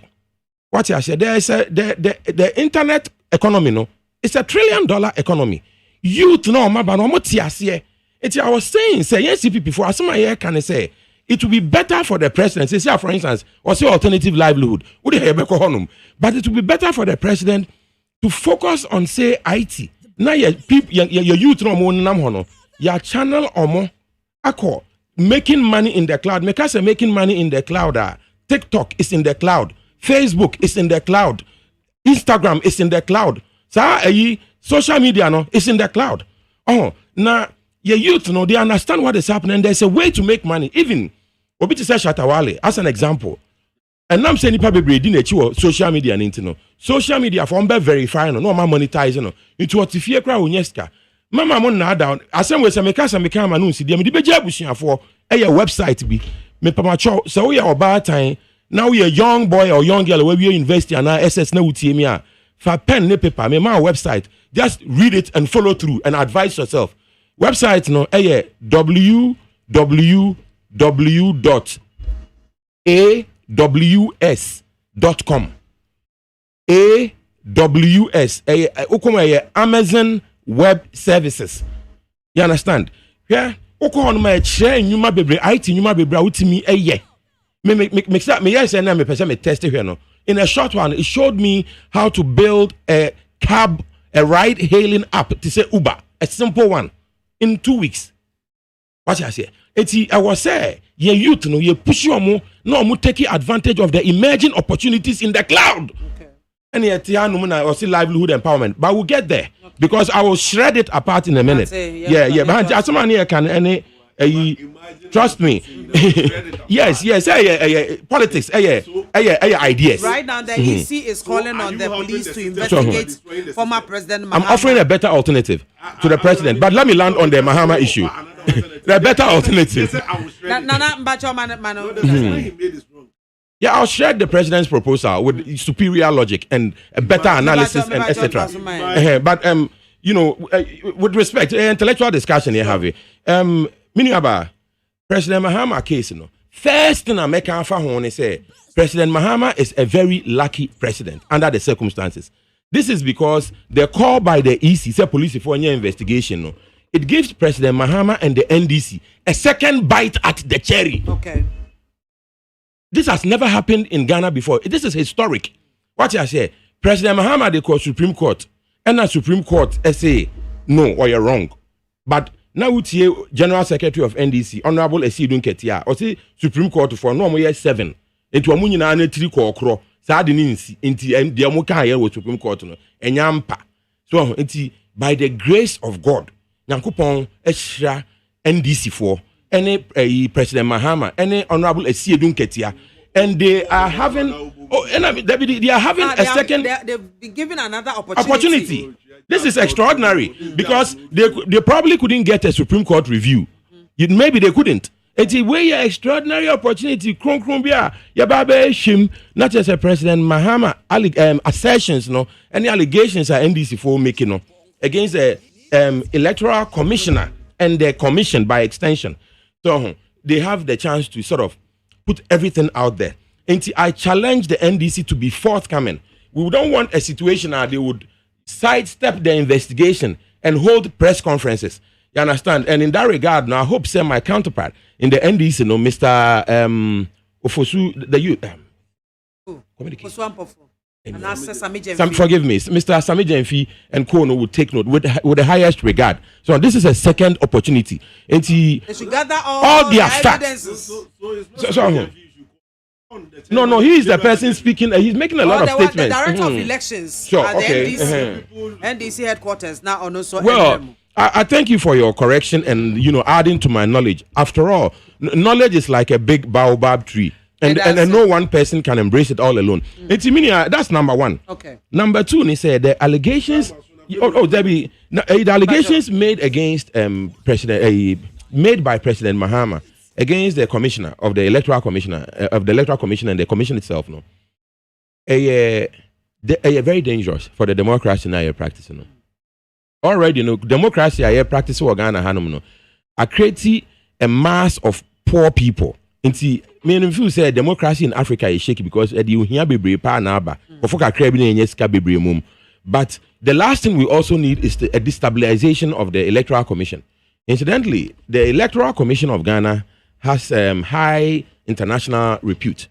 what I said there is the internet economy no it's $1 trillion economy. Youth no maba no mo tiase it I was saying say yes people for asoma here can say it will be better for the president. Say, for instance, or say alternative livelihood. But it will be better for the president to focus on, say, IT. Now, your youth no more nam your channel or more. Ako making money in the cloud. Make us making money in the cloud. TikTok is in the cloud. Facebook is in the cloud. Instagram is in the cloud. So, social media no is in the cloud. Now your youth no they understand what is happening. There's a way to make money. Even Obi say Shatawale as an example. And I'm saying people be reading social media and internet. Social media for verify no ma monetize no. Into what if you cry unyeska. Mama mon na down. Asem we say make manu si dem di beja abusuafo website bi. Me pama cho so we are bad time. Now we a young boy or young girl where we university and SS na utie me a. For pen ne paper me ma website. Just read it and follow through and advise yourself. Website no www.aws.com. AWS Amazon Web Services. You understand? Yeah. On my chair nyuma bebre IT nyuma bebre utimi me yes and me person me test here no. In a short one it showed me how to build a ride hailing app to say Uber, a simple one in 2 weeks. What I say? I was say ye youth no ye push you no taking advantage of the emerging opportunities in the cloud. Okay. And yet I see livelihood empowerment, but we'll get there because I will shred it apart in a minute. Yeah. But someone here can trust me. Yes. Politics. Ideas. Right now, the EC is calling on the police to investigate former President Mahama. I'm offering a better alternative to the president, but let me land on the Mahama issue. The better alternative. Yeah, I'll share the president's proposal with superior logic and a better analysis and etc. But with respect, intellectual discussion here, have me Miniaba, President Mahama case, first thing I make a phone say, President Mahama is a very lucky president under the circumstances. This is because the call by the EC, say police for any investigation, it gives President Mahama and the NDC a second bite at the cherry. Okay. This has never happened in Ghana before. This is historic. What I say, President Mahama they call Supreme Court, and the Supreme Court say no or you're wrong. But now we see General Secretary of NDC, Honorable Esidun Ketia, or say Supreme Court for no more 7. Into a munina ne 3 kro. Sadinins into the Amoka here with Supreme Court no. Enyampa. So by the grace of God, Nyankopon Eshra NDC for any President Mahama, any Honorable Esidun Ketia, and they are having they are having a second. They've been given another opportunity. This is extraordinary because they probably couldn't get a Supreme Court review. Maybe they couldn't. It's a way extraordinary opportunity. Not just a President Mahama assertions, any allegations are NDC for making against the electoral commissioner and the commission by extension. So they have the chance to sort of put everything out there. And I challenge the NDC to be forthcoming. We don't want a situation where they would sidestep the investigation and hold press conferences. You understand? And in that regard, now I hope my counterpart in the NDC, Mr. Ofosu, the youth. Forgive me, Mr. Sami Jenfi and Kono would take note with the highest regard. So this is a second opportunity. And they should gather all their facts. No, he is the person speaking. He's making a lot of statements. The director of elections at the NDC headquarters now on also. Well, I thank you for your correction and adding to my knowledge. After all, knowledge is like a big baobab tree. And no one person can embrace it all alone. That's number one. Okay. Number two, they said the allegations. Debbie, the allegations made against made by President Mahama against the commissioner of the electoral commissioner of the electoral commission and the commission itself, they are very dangerous for the democracy now you're practicing. Already, democracy I practice Ghana Hanum are creating a mass of poor people. Inti me if say democracy in Africa is shaky because you hear bebre pa na aba. But the last thing we also need is a destabilization of the electoral commission. Incidentally, the electoral commission of Ghana has high international repute,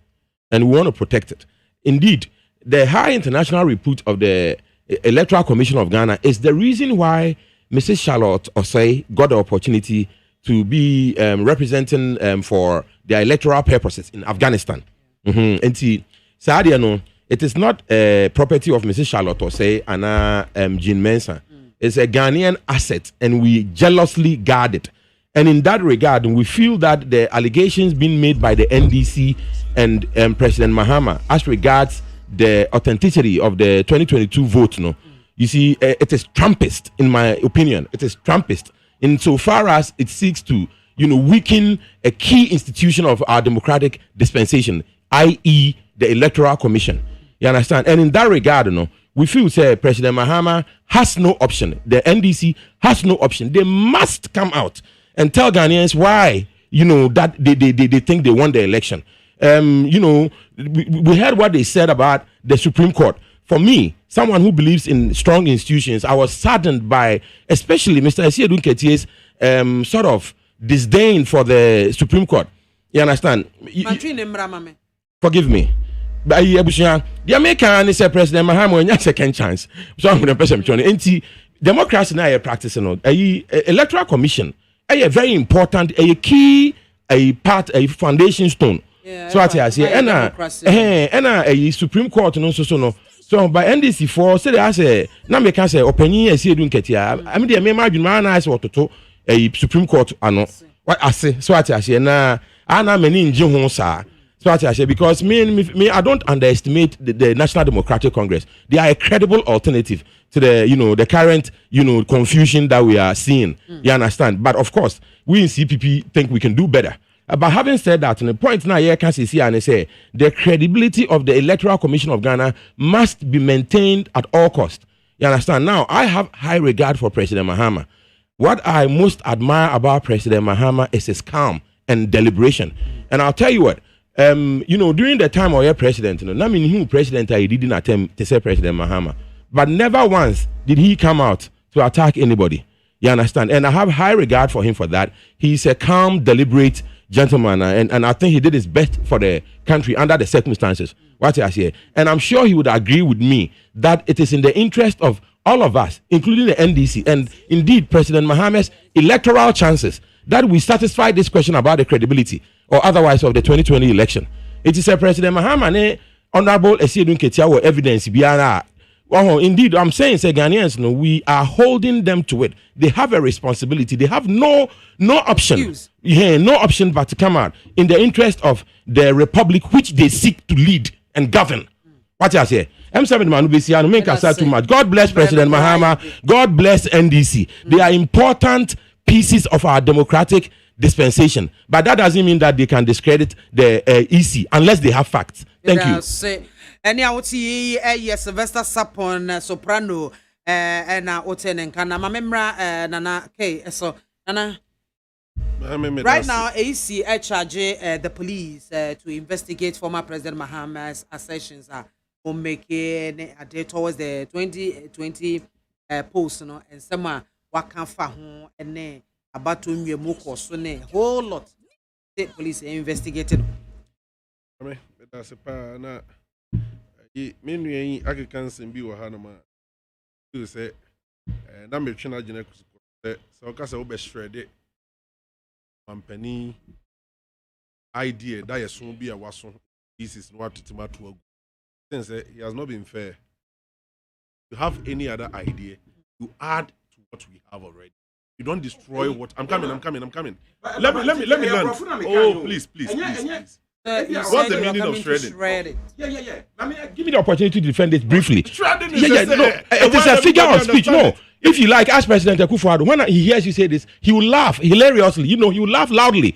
and we want to protect it. Indeed, the high international repute of the Electoral Commission of Ghana is the reason why Mrs. Charlotte Osei got the opportunity to be representing for their electoral purposes in Afghanistan. And see, Sadia, it is not a property of Mrs. Charlotte Osei and Jean Mensah. It's a Ghanaian asset, and we jealously guard it. And in that regard, we feel that the allegations being made by the NDC and President Mahama as regards the authenticity of the 2022 vote, you see, it is Trumpist, in my opinion. It is Trumpist insofar as it seeks to, weaken a key institution of our democratic dispensation, i.e., the Electoral Commission. You understand? And in that regard, we feel say President Mahama has no option. The NDC has no option. They must come out and tell Ghanaians why, that they think they won the election. We heard what they said about the Supreme Court. For me, someone who believes in strong institutions, I was saddened by, especially Mr. Esidun Ketie's sort of disdain for the Supreme Court. You understand? Forgive me. The American is a President Mahama and second chance. So I'm going to press him. Democracy now are practicing. Electoral Commission. A very important, a key, a part, a foundation stone. Yeah, so I say, and a Supreme Court, so by NDC for say I say, now me can say opinion is here doing Ketia. I mean, the imagine man I say what to a Supreme Court. What I say, so I say, na many in June, sir. So I say, because me, I don't underestimate the National Democratic Congress. They are a credible alternative to the, the current, confusion that we are seeing. You understand? But of course, we in CPP think we can do better. But having said that, the point now here can see and say the credibility of the Electoral Commission of Ghana must be maintained at all costs. You understand? Now, I have high regard for President Mahama. what I most admire about President Mahama is his calm and deliberation. And I'll tell you what, during the time of your president, I mean, who president I didn't attempt to say President Mahama, but never once did he come out to attack anybody. You understand? And I have high regard for him for that. He's a calm, deliberate gentleman, and I think he did his best for the country under the circumstances. What I say, and I'm sure he would agree with me that it is in the interest of all of us, including the NDC, and indeed President Mahama's electoral chances, that we satisfy this question about the credibility or otherwise of the 2020 election. It is a President Mahama, Honorable Esiedun Ketia, evidence biara. Indeed, I'm saying, say Ghanaians, we are holding them to it. They have a responsibility. They have no option. No option but to come out in the interest of the republic which they seek to lead and govern. What I say? M7 Manubisi, make us too much. God bless President Mahama. God bless NDC. They are important pieces of our democratic dispensation. But that doesn't mean that they can discredit the EC unless they have facts. Thank you. And I would see Sylvester Sapon soprano and Oten and Kana Mamemra Nana K. So Nana. Right now, AC charge the police to investigate former President Mahama's assertions for making a day towards the 2020 post, and some wakan fahu and about to me moko so ne whole lot. State police investigated. That's a pa menu Africans and be Hanama. You say, na me china jene so kasa obe shredded. Company idea that is soon be a wason. This is not to tomato. Since he has not been fair. You have any other idea, you add to what we have already. You don't destroy what I'm coming. Let me land. Oh, please. What's the meaning of shredding? Yeah. Give me the opportunity to defend it briefly. Shredding is it is a figure of speech. No. If you like, ask President Akufo-Addo, when he hears you say this, he will laugh hilariously. He will laugh loudly.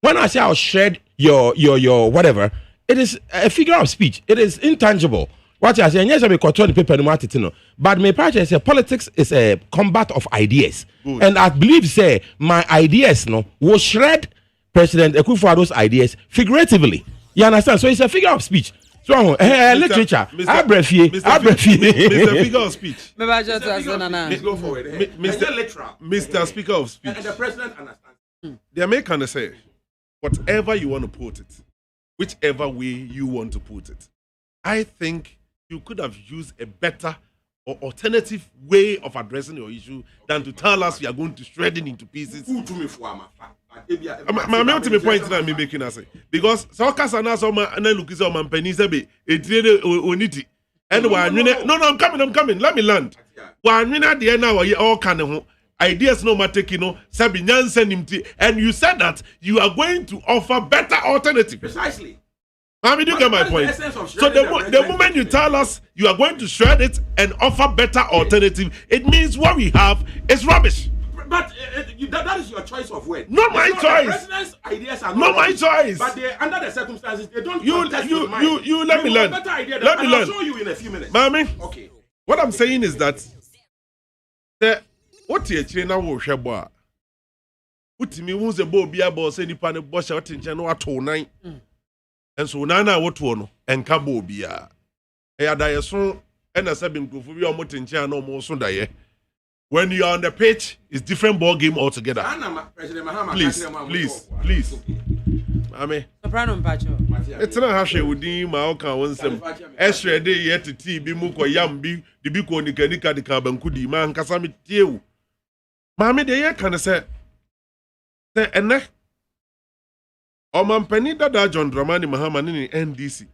When I say I'll shred your whatever, it is a figure of speech. It is intangible. What I say, and yes, I may control the paper no matter. But my part say politics is a combat of ideas. Good. And I believe say my ideas will shred President Akufo-Addo's ideas figuratively. You understand? So it's a figure of speech. So, literature. Mr. Figure of speech. Let's go forward. Mr. Speaker of speech. And the president understands. The Americans say, whatever you want to put it, whichever way you want to put it, I think you could have used a better or alternative way of addressing your issue than to tell us you are going to shred it into pieces. My ultimate point that I'm making us because so Kasana so man look is on penny sabe a trade oniti and no I'm coming let me land one minute the now all kind of ideas no matter sabi nyansen and you said that you are going to offer better alternative precisely. I mean, you get my point. So the moment you tell us you are going to shred it and offer better alternative, it means what we have is rubbish. But that is your choice of word. Not my choice. The president's ideas are not my choice. But under the circumstances, they don't. You let me learn. Let me learn. I'll show you in a few minutes. Mami. Okay. What I'm saying is that what you actually now will share boy. What me who's a boy be able to say the panel boss out in January 29. And so nana what one and Cabo Bia. I die so and a seven to be almost in China no more so die. When you are on the pitch, it's different ball game altogether. Please. Mami. Soprano Mpacho. It's not how she would do my own count some extra day yet to tea be muko yambi, the biko nika the carbon kudi man kasami tiu. Mami de ye can say and Omampani dada John Dramani Mahama ni NDC.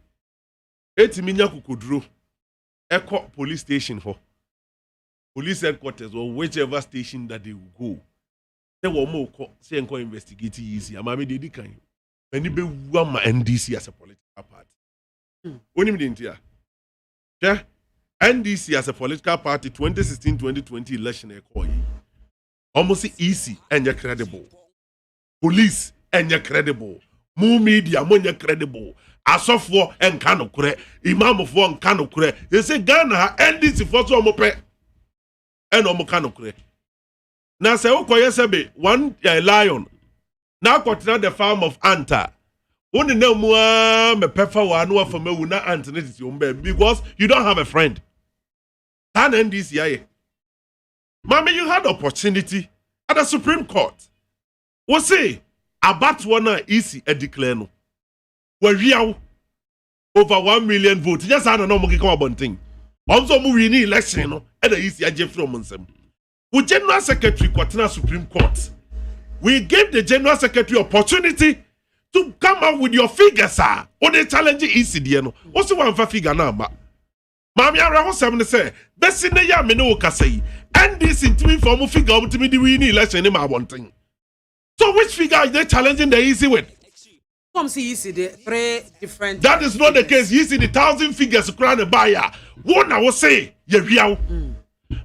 8 million kukudro. Eko police station for police headquarters or whichever station that they will go. They will more say and investigate easy. Amami de dikan. Many be one NDC as a political party. Only me didn't yeah. NDC as a political party 2016-2020 election almost easy and you're credible. Police and you're credible. Mu media when you're credible. Asofo and Kano Kure, Imam of one Kano Kure. They say Ghana NDC for so mope and Omokano Kure. na se ukoye sebe one lion na akotena the farm of anta woni na mu me pefa wa no afa mawu na ant ne titi omba because you don't have a friend. Tan NDC aye. Mama, you had opportunity at the Supreme Court. We say about one easy a declare no. We real over 1 million votes. Just I don't know what come about thing. Also, we need election no. At the easy a Jeff from them. We General Secretary Kwatena Supreme Court. We gave the General Secretary opportunity to come up with your figures, sir. Or the challenge easy there no. Also one for figure number. Mami araho sem say besi ne ya me no kasai and this into me for mo figure up to me the win election in my one thing. So which figure are they challenging the easy with? Come see easy the 3 different. That is not the case. You see the 1,000 figures crown a buyer. One I will say ye real.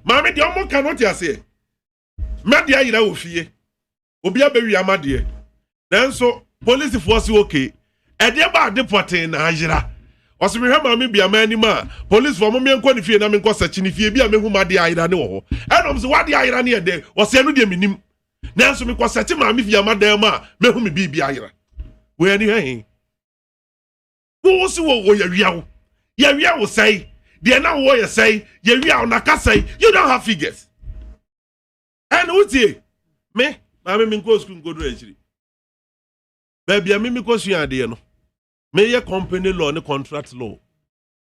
Mami the omo cannot ya say. Media ira wo fie. Obi abewi amade. Then so police force okay. E dey ba deporting na ajira. Osi me hema me BIAMAH anima police for me enko ni fie na me enko search ni fie bia me hu ma de ayira ne wo ho enom se wade ayira ne de osi anu de minim na enso me ko search ma me BIAMAH dem ma me hu me bi ayira we ani hen wo si wo ya wia wo say de na wo ye say ya wia na ka say you don't have figures and utie me ma me enko school go do echiri ba bia me ko sua de no Mayor company law and contract law.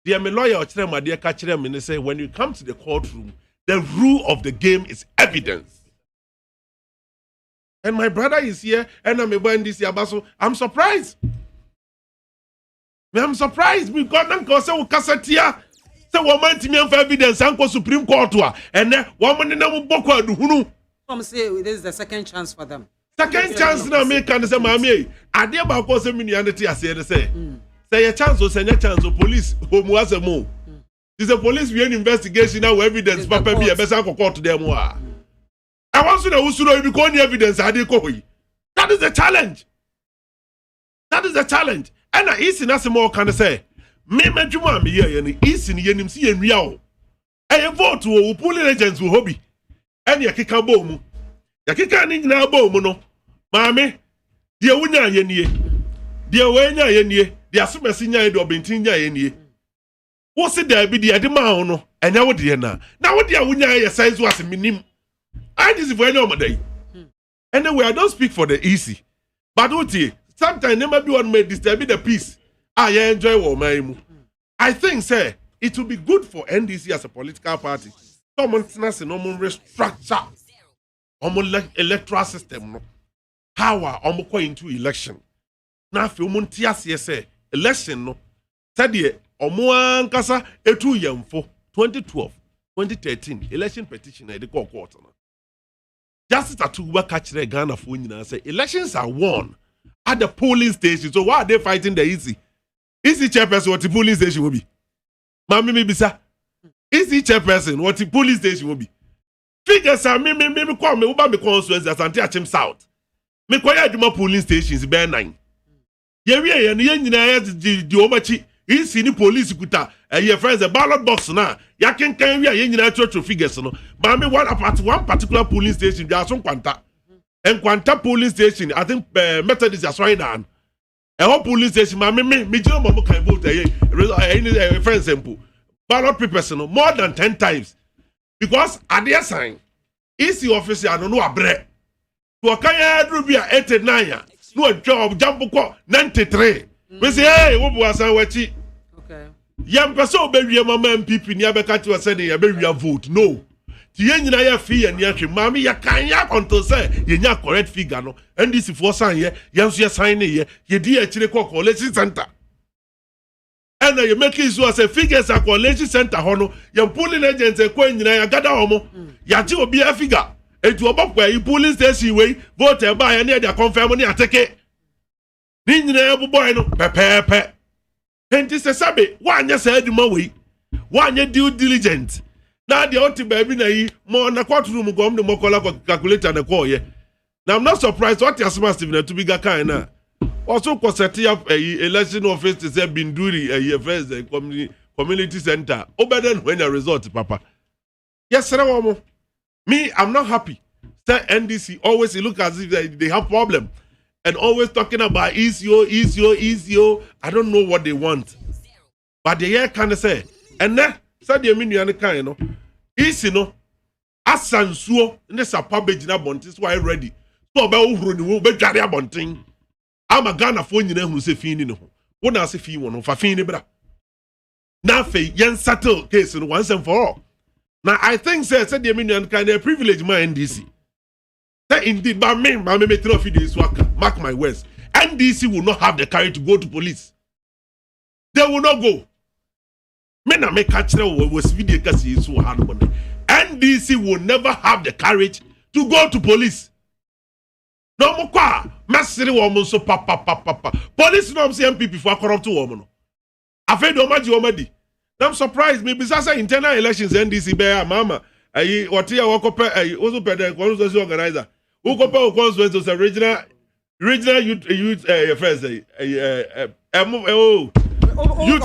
Dear my lawyer or my dear catcher and say when you come to the courtroom, the rule of the game is evidence. And my brother is here, and I'm about this year, so I'm surprised. I'm surprised because Uncle say Cassatia, so woman to me for evidence, Uncle Supreme Court, and then woman in the Boko Hunu. Some say this is the second chance for them. Second chance na me can say mami ade ba ko say minianity ase say say a chance or say a chance of police homu asemo is a police we an investigation now evidence papa bi e be say court them I want to know usuro bi ko ni evidence ade ko yi. That is the challenge. That is the challenge. And na isi na say more can say me madwuma me ye ni isi ni yenim si yenwia o e vote wo polling agents wo hobi and ye keka bo mu ya keka ni na bo mu no Mami, dear wunya ye, dear wenya ye, dear sumasi nya de obentin nya ye. What's it there be the adima no, and now dear na. Now what dear wunya ye size was minim. I this is for any day. Anyway, I don't speak for the easy. But uti, sometimes never be one may disturb the peace. I enjoy what my I think, sir, it will be good for NDC as a political party. Someone snatch no more restructure. Electoral system no. Power omoko into election na fe omonti ase say election no said omo ankasa etu yemfo 2012 2013 election petition e de court no just Atuba catch the Ghana for nyina say elections are won at the polling station. So why are they fighting the easy chairperson what the polling station will be mami me bisa easy chairperson what the polling station will be figures are me come me uba me constituency Asante Achim South. Me kwaya adwuma polling stations be 9. Ye wie ye no ye nyina ya di omachi. Isi ni police kuta. Ye friends the ballot box na. Ya kenkan wie ye nyina trotro figures no. Ba me one particular polling station dia so kwanta. En kwanta polling station I think Methodist is right down. E ho polling station ma me jiro mo kan vote any friends simple. Ballot papers no more than 10 times. Because at the sign isi office I don't know abre. To akanya drubia 89 no job jump ko 93 we say hey wo bu asan wachi okay yam peso be wi mama MPP ni abeka ti say dey be wi vote no ti ye nyina ya fi ye ni ahwe mama ya kan ya until say ye nya correct figure no NDC for sign ye yenso ye sign ye di akire ko college center and you make it so as a figures a college center hono ye polling agents e ko nyina ya gada homo ya ji obi a figure etu obokwa yi polling station we vote ba ya na dia confirm ni ateke ni nyina ya boboy no pepepe enti se sabe wanya sa aduma we wanya due diligent na dia oti ba bi na yi mo na courtroom go mo kola calculator na call ye. Now I'm not surprised what your smart Stephen to be ga kind na also ko set up election office to say Binduri first community center obeden when the result papa yes sir. Me, I'm not happy Say NDC always look as if they have problem. And always talking about ECO. I don't know what they want. But the year kind of say, and then said the minion kind, you know, easy no, asansuo, and this a public na bontis why ready. So about who will be carry a bonting. I'm a Ghana phone you know who say fee no. What I say fee one for fee bra. Now fe yen settle case once and for all. Now I think said the minion kind of privilege my NDC. That indeed, but me this work. Mark my words. NDC will not have the courage to go to police. They will not go. Men are make catch was video kasi so hard money. NDC will never have the courage to go to police. No more kwa. Masiri woman so papa. Police no say MPP for corrupt woman. Afraid omadi. I'm surprised me because internal elections NDC be mama. Ayi otia wakope ayi ozo pede ko ozo organizer. Who compare constituents to regional youth friends youth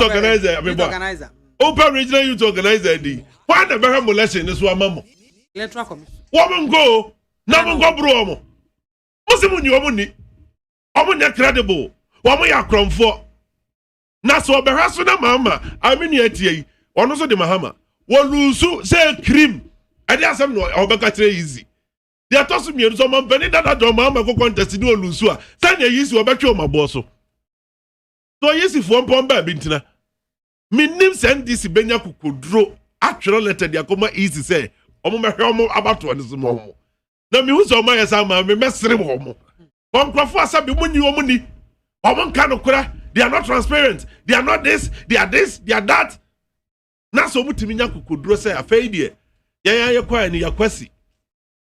organizer. Open regional youth organizer di. Why the better molesting this one mamo? Electoral commission. Woman go, na go bro mo. Musimu ni omuni. Omuni credible. Woman ya kromfo. Na so be haso na mama. I mean yetie. Ono so de mahama. Wo lusu say cream. I dey asem no obeka tire easy. They are tossing me so man penny that mama go contest no lusu a. Say na yisi obetwe o mabo so. So yisi fo mpom ba bintina. Minim send this benya kukodro actual letter dia koma easy say omo mehwe omo abato ne so mo. Na mi hu so ma yesa ma me mesere wo mo. Konkrofo asabi munyi wo muni. Omo nka no kura. They are not transparent. They are not this, they are that. Na so mutimi nya kukodro say afei de. Ya kwa ni ya kwasi.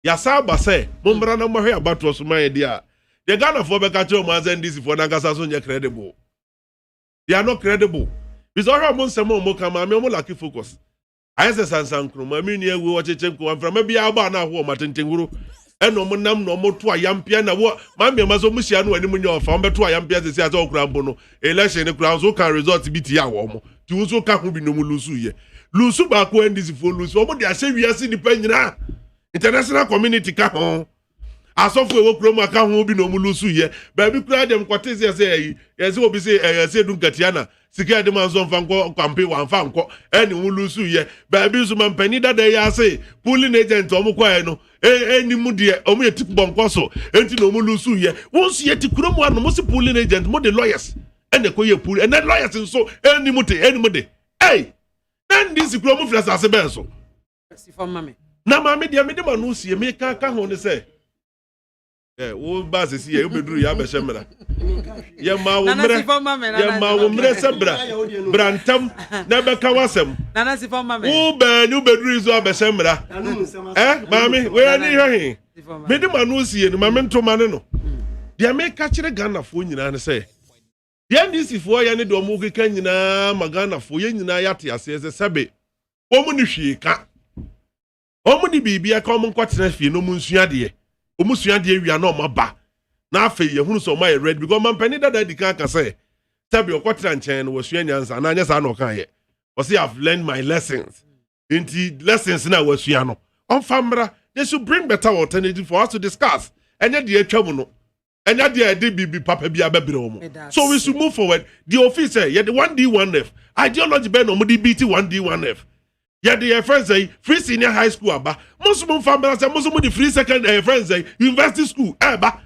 Ya saba say mombra na mohwe abato so man dia. The Ghana for beka che o mazen this for nagasa so nye credible. They are not credible. Because all mon se mo kama me mo lucky focus. I say sansan kro ma mi ni ewu o chechem ko from maybe aba na ho matentenguro. Eno mo nam no mo to ayampia na wo ma me ma so mo hia no ani mo nya ofa mo beto ayampia se sia so okura mbo no. Election ne kura so kan result bi ti ya wo mo. Ti wo so ka ho bi no mo lusu ye. Lusu ba ko NDC for lusu. Omo de ahye wiase ni pa nyina. International community ka ho. Asofo ewo promo aka ho bi no mu lusu ye. Ba bi kura dem kwate say yes obi say say dun katiana. Sika de manzo mfanko campaign wan fanko eni mu lusu ye. Ba bi so man pani da ya say pulling agent omo kwa no. Eni mu de omo ye tip bonko so. Enti no mu lusu ye. Wonsu ye tikuro mu anu mo si pulling agent mo de lawyers. Ene ko ye pull and lawyers nso eni mu de. Hey! Then this kuro mu flasa se ben so. Si for mame. Na mame dia me de manu sie me ka ho ne say wo ba se si ye obeduru ya be shemra ye ma wo mre se brantam na be ka wasem nana si for mame wo ba ni obeduru zo be shemra mame we ni hwe me de manu sie ni mame ntoma ne no dia me ka kire Ghana fo nyina ne say dia ndisi fo ya ne do mo keka nyina ma Ghana fo ye nyina ya te ase se sebe wo mu ni hwie ka wo mu ni bibia ka wo nkotena fie no mu nsua de omusua de awia na omaba na afa ye hunu so my red because man pani that di kan say tabi okotra nchen no wasua nyansa na anya sa na okan ye o say I've learned my lessons inti lessons na wasua no on famra they should bring better alternative for us to discuss enya de atwa no enya de bibi papa bia bebre omo so we should move forward the officer ye the 1D1F ideology be no mo di BT 1D1F. Yeah, the friends say free senior high school aba. Muslim family say Muslim the free second friends say university school aba.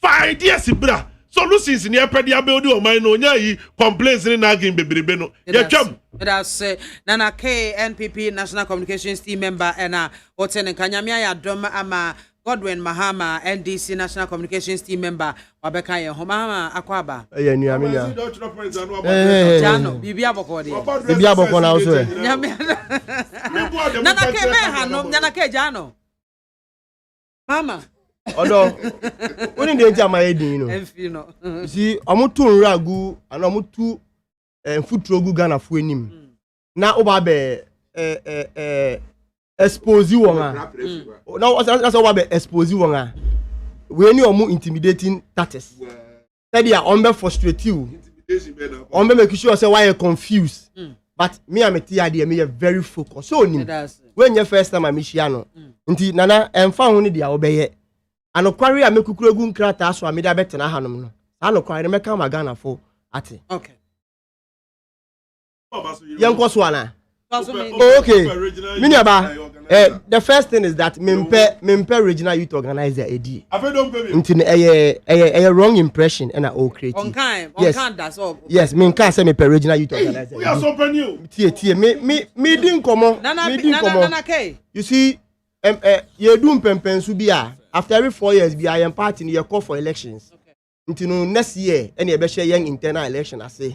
5 years bra. Solutions in your pedia build o mind no nya complaints in na game bebrebe no. Yeah, chum. That's Nana K NPP National Communications Team member and Oten Kanyamia ya dom ama Godwin Mahama NDC National Communications Team member wabeka ye Mahama akwaba. Eh ni amina. Jano bibia boko de. Bibia boko na so. Nana K me hanom Nana K jano. Mama. Odo. Oni de ntia ma edin no. Enfi no. Si omutu nragu ana omutu futrogu Ghana fu enim. Na oba be expose won a now that's what we expose won a we ni omu intimidating tactics that they are on be frustrate you on be make sure say why you confused but me am a idea me very focused so ni when your first time I miss no nti nana emfa ho ni dia obeye anokware a mekukuru egu nkrata so ameda betena hanom no anokware me ka magana fo ate okay yanko so ana okay miniaba the first thing is that mempe regional youth organizer edi nti a wrong impression and a create on kind that's all yes me can say me per regional youth organizer we are so new tie me din komo you see you do mpempensu bia after every 4 years bi I am party you call for elections nti no next year and you be share young internal election I say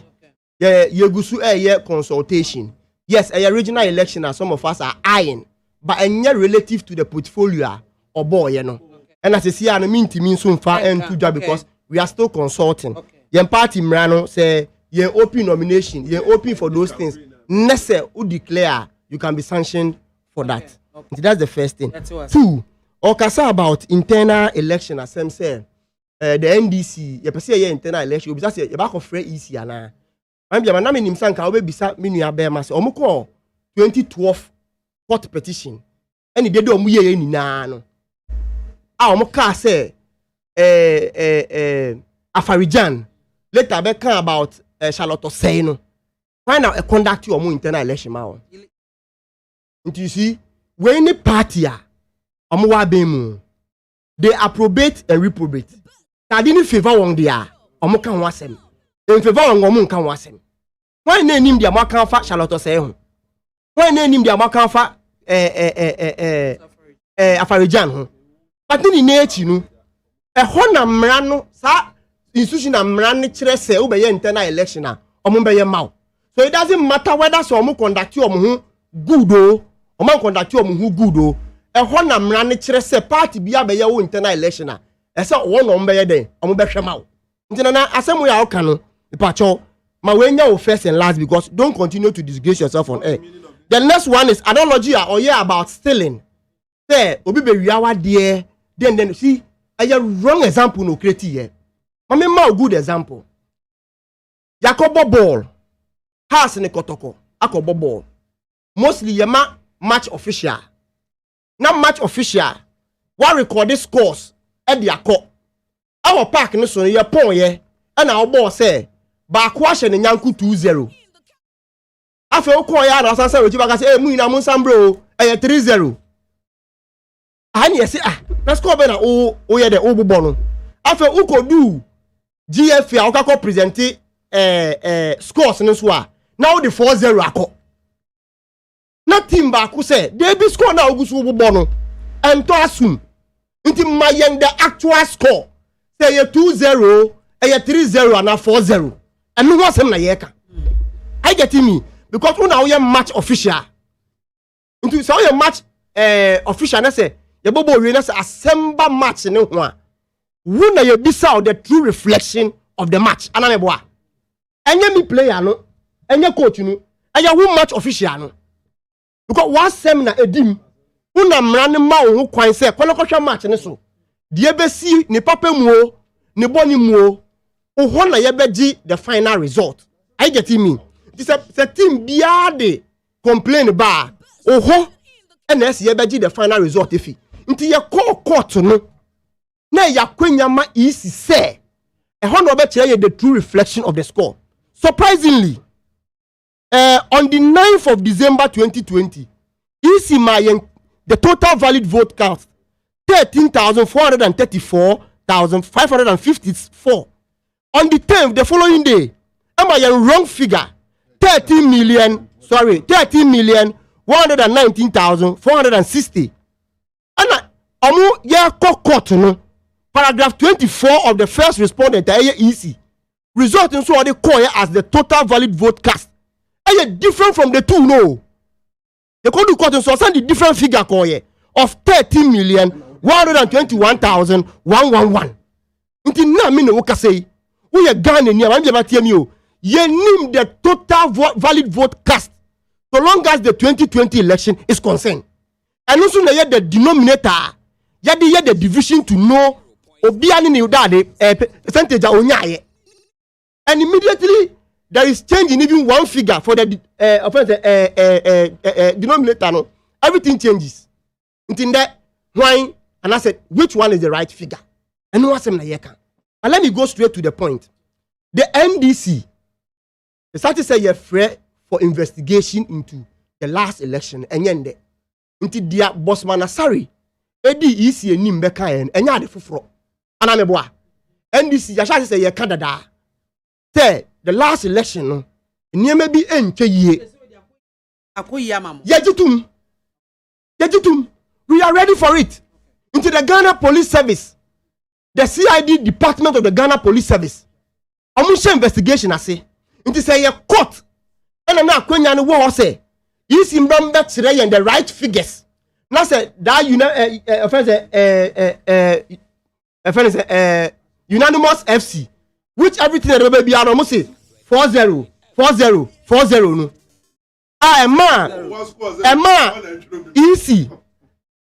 you gusu consultation yes a regional election as some of us are eyeing but any relative to the portfolio or boy you know and as I see I mean to mean soon far and to job because we are still consulting your party mrano say you open nomination you open for those things next who declare you can be sanctioned for that that's the first thing. Two or kasa about internal election as some say the NDC you say internal election you say you back of free easy na I'm be na me nim sanka obebisa me nua be ma se omukọ 2012 court petition any dey do omu ye nyina no omuka say Afarijan later be kan about Charlotte say no find out a conduct omu internal election ma on until you see when any party omu wa be mu they approbate and reprobate ta didn't favor one dia omuka ho asem in favor of woman can was him. Why name the American fat Charlotte say him? Why name the American fat Afarijan? But in nature, you know, a honor mrano, sa institution of mrani chese obey internal election or mumbai mouth. So it doesn't matter whether some conduct you or good or man conduct you who good or a honor mrani chese party be a your internal election. I saw one on by day or mumbai mouth. Internal assembly out canon. Pacho, my way first and last because don't continue to disgrace yourself on air. The next one is analogy or about stealing. There, obi be yawa there. Then see, I have wrong example no create here. Mama ma good example. Yakobo ball, house ne kotoko. Akobo ball. Mostly yama match official. Now match official. What record this scores at the akọ. Our park no so ye pon ye. And our boss say. Ba kwashe ne nyanku 2-0 afa okọ ya na asansa we jiba ka say mu ina mu sambro 3-0 ani yesi let's go be na o ye de obubo no afa ukodu GFA okako present scores no so a now the 4-0 akọ na team ba ku say they be score na ogusu obubo no ento asum nti mayen the actual score say 2-0 3-0 and 4-0 and no was him na yeka. I get me because una we match official. Into so your match official na say ye bobo we na say assemble match ne ho a. Who na ye bisa the true reflection of the match. Ana me boa. Enye me player no, enye coach no, enye who match official no. Because one seminar edim una mra ne ma wo kwan say kwalekotwa match ne so. Die be si ne papa mu o, ne boni mu o. Uhona yebeji the final result. I get me. This a team biade complain ba. Oho NS yebeji the final result ifi. Nti ye call court no. Na ya kwenyama isi say. Ehona obetire the true reflection of the score. Surprisingly, on the 9th of December 2020, isi mayen the total valid vote count 13,434,554. On the 10th, the following day, am I a wrong figure? 13,119,460. And amu ya court no. Paragraph 24 of the first respondent easy. Result in so they call as the total valid vote cast. Different from the two no. The court so send the different figure call of 13,121,111. Until now me no say. We are Ghana near I'm you. Ye name the total valid vote cast so long as the 2020 election is concerned. And also yet the denominator, yet the division to know obiani ni udade percentage onyaye. And immediately there is change in even one figure for the denominator. No, everything changes. Until that, why? And I said, which one is the right figure? And no one said, and let me go straight to the point. The NDC, the started say you're free for investigation into the last election, and yende. Until dear Bossman Asari, Eddie Isi and Nimbeka and Yard Fufro. And I'm a boy. NDC, Yasha say you're Canada. Say, the last election, no, near maybe ye. Yajitum. We are ready for it. Into the Ghana Police Service, the CID Department of the Ghana Police Service. Omusha investigation, I say. Into say a court. And now, when you know say, you see Mbamba and the right figures. Now say that unanimous FC, which everything that will be almost say 4-0, 4-0, 4-0. No. Emma, easy.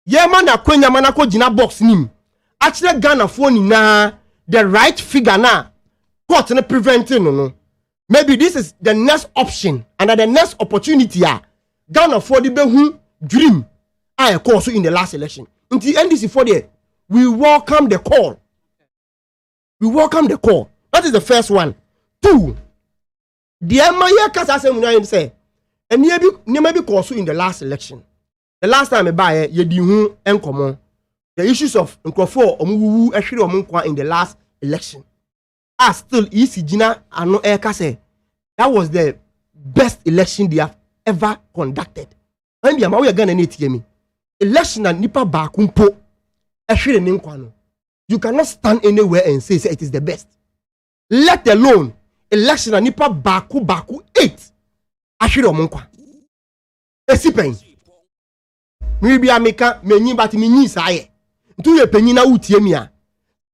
Yema na kwenya manako jina box nim. Actually Ghana phone na the right figure na court na preventing no. Maybe this is the next option and the next opportunity Ghana for the behu dream I call in the last election. Until NDC for there, we welcome the call. We welcome the call. That is the first one. 2. The Emma kasa say and maybe call in the last election. The last time I buy ye di hu enkomo. The issues of nkrofo omuwu ehwere omunkwa in the last election. Still easy Gina ano say that was the best election they have ever conducted. When BIAMAH we are gonna need me. Election and nipa ba kumpo ehwere ne nkwa no. You cannot stand anywhere and say it is the best. Let alone election and nipa baku 8 ehwere omunkwa. Esipen maybe I make a many but me saye. To your penina utiemia.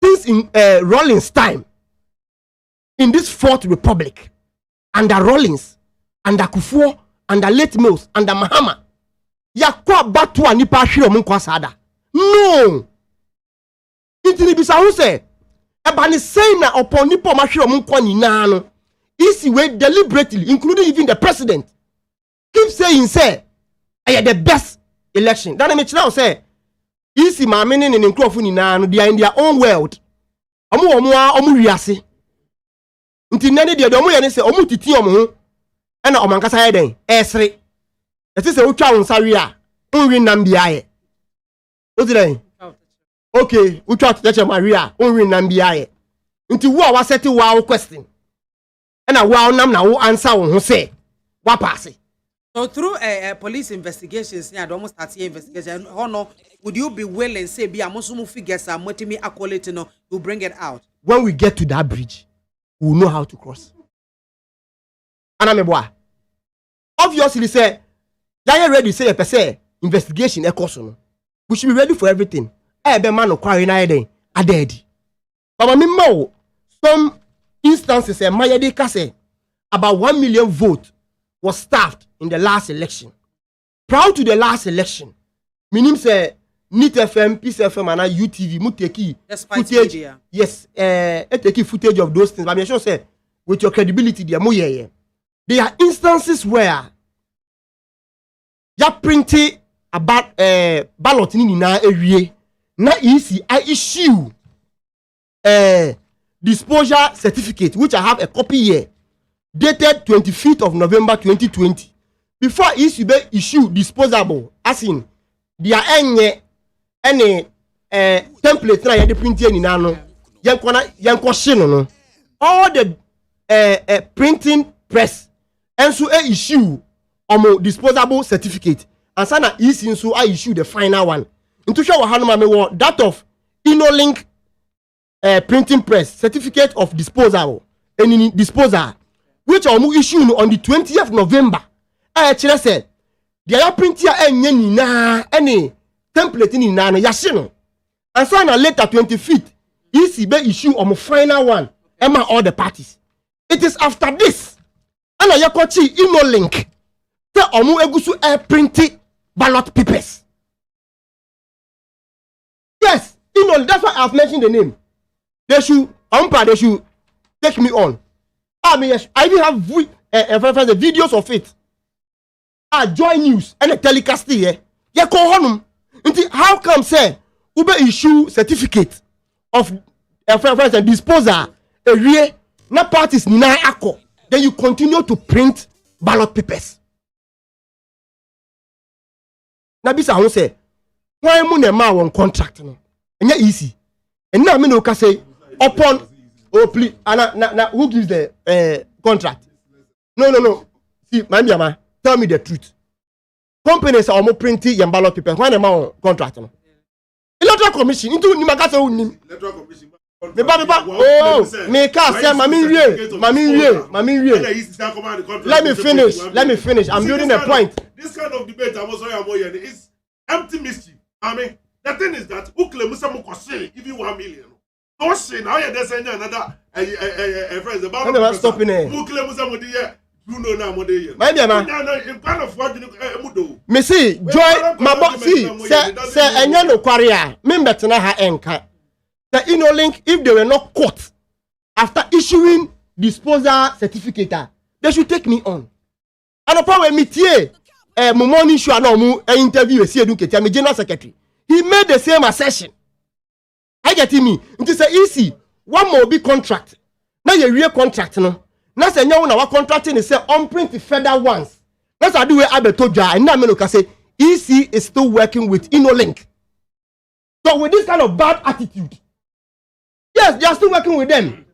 Since in Rollins' time, in this Fourth Republic, under Rollins, under Kufuor, under Late Mills, under Mahama, yakwa batu anipa shiro munkwa sada. No! Intini bisa huse, ebani say na upon nipo mashiro munkwa ni nano. Isi way deliberately, including even the president, keep saying say, I the best election. That means now say, isi MAAME in nkrofo ni nano, they are in their own world. Omu riase. Nti nani de omu ye se omu titi omu na omankasa ye den esre. Eti se utwa wonsari a unwi nam biaye. Oti okay, utwa teche Maria unwi nam biaye. Nti wo a waseti wa question. Na wa nam na wo answer wo ho se wa pass. So through police investigations, yeah, almost 30 investigation. Hono, would you be willing say be amosumu figures are motimi accolade no to bring it out? When we get to that bridge, we will know how to cross. Anameboa. Obviously say, you ready say a per se investigation no. We should be ready for everything. Be man no quarry na den adedi. But me mo some instances Mayede Kase about 1 million votes was staffed in the last election. Proud to the last election. Meaning say NIT FM, Peace FM, and UTV, muteki footage. Media. Yes, take footage of those things. But I'm sure say with your credibility, there are instances where you printed about ballot in na area. Na easy. I issue disposal certificate, which I have a copy here, dated 25th of November 2020. Before issue disposable, as in there are any template na yade print ni nano yanko shino no all the printing press and so issue disposable certificate and sana isi so I issue the final one into show hanuma me that of InnoLink printing press certificate of disposal any disposal which issue on the 20th of November chere say there are print here enye ni na any template ni na yashino and so na later 25th ECB issue on final one emma all the parties. It is after this and yakochi InnoLink te omu egusu printing ballot papers. Yes, that's why I've mentioned the name. They should take me on. I mean, yes, I even have the videos of it. Joy News and a telecast here. Yeah, call honum. How come say Uber issue certificate of and disposal a year na parties nine acco. Then you continue to print ballot papers. Na bisa who say why mu na ma won contract no. Enya easy. And now me no ka say upon please na who gives the contract? No. See, BIAMAH, tell me the truth. Companies are more printing your ballot papers. Why am I contract? Electoral Commission into Nimagasa unim. Electoral Commission. Let me finish. I'm building a point. This kind of debate, I'm also is empty mischief. I mean, the thing is that who claims some if you 1 million. No shit. Now you're saying another friend. The ballot stopping it. Who claims somebody here? You know now what they me see joy my boss see say enya no kware a me betena ha enka the InnoLink if they were not caught after issuing disposal certificate they should take me on and upon we meet here mo morning show na mo interview see educate me general secretary he made the same assertion I get me it say easy one more be contract na ye real contract no. Na say nyawo na wa contracting is say on print further ones. That's how do we abeto ja and na me no ka say EC is still working with InnoLink. So with this kind of bad attitude, yes, they are still working with them.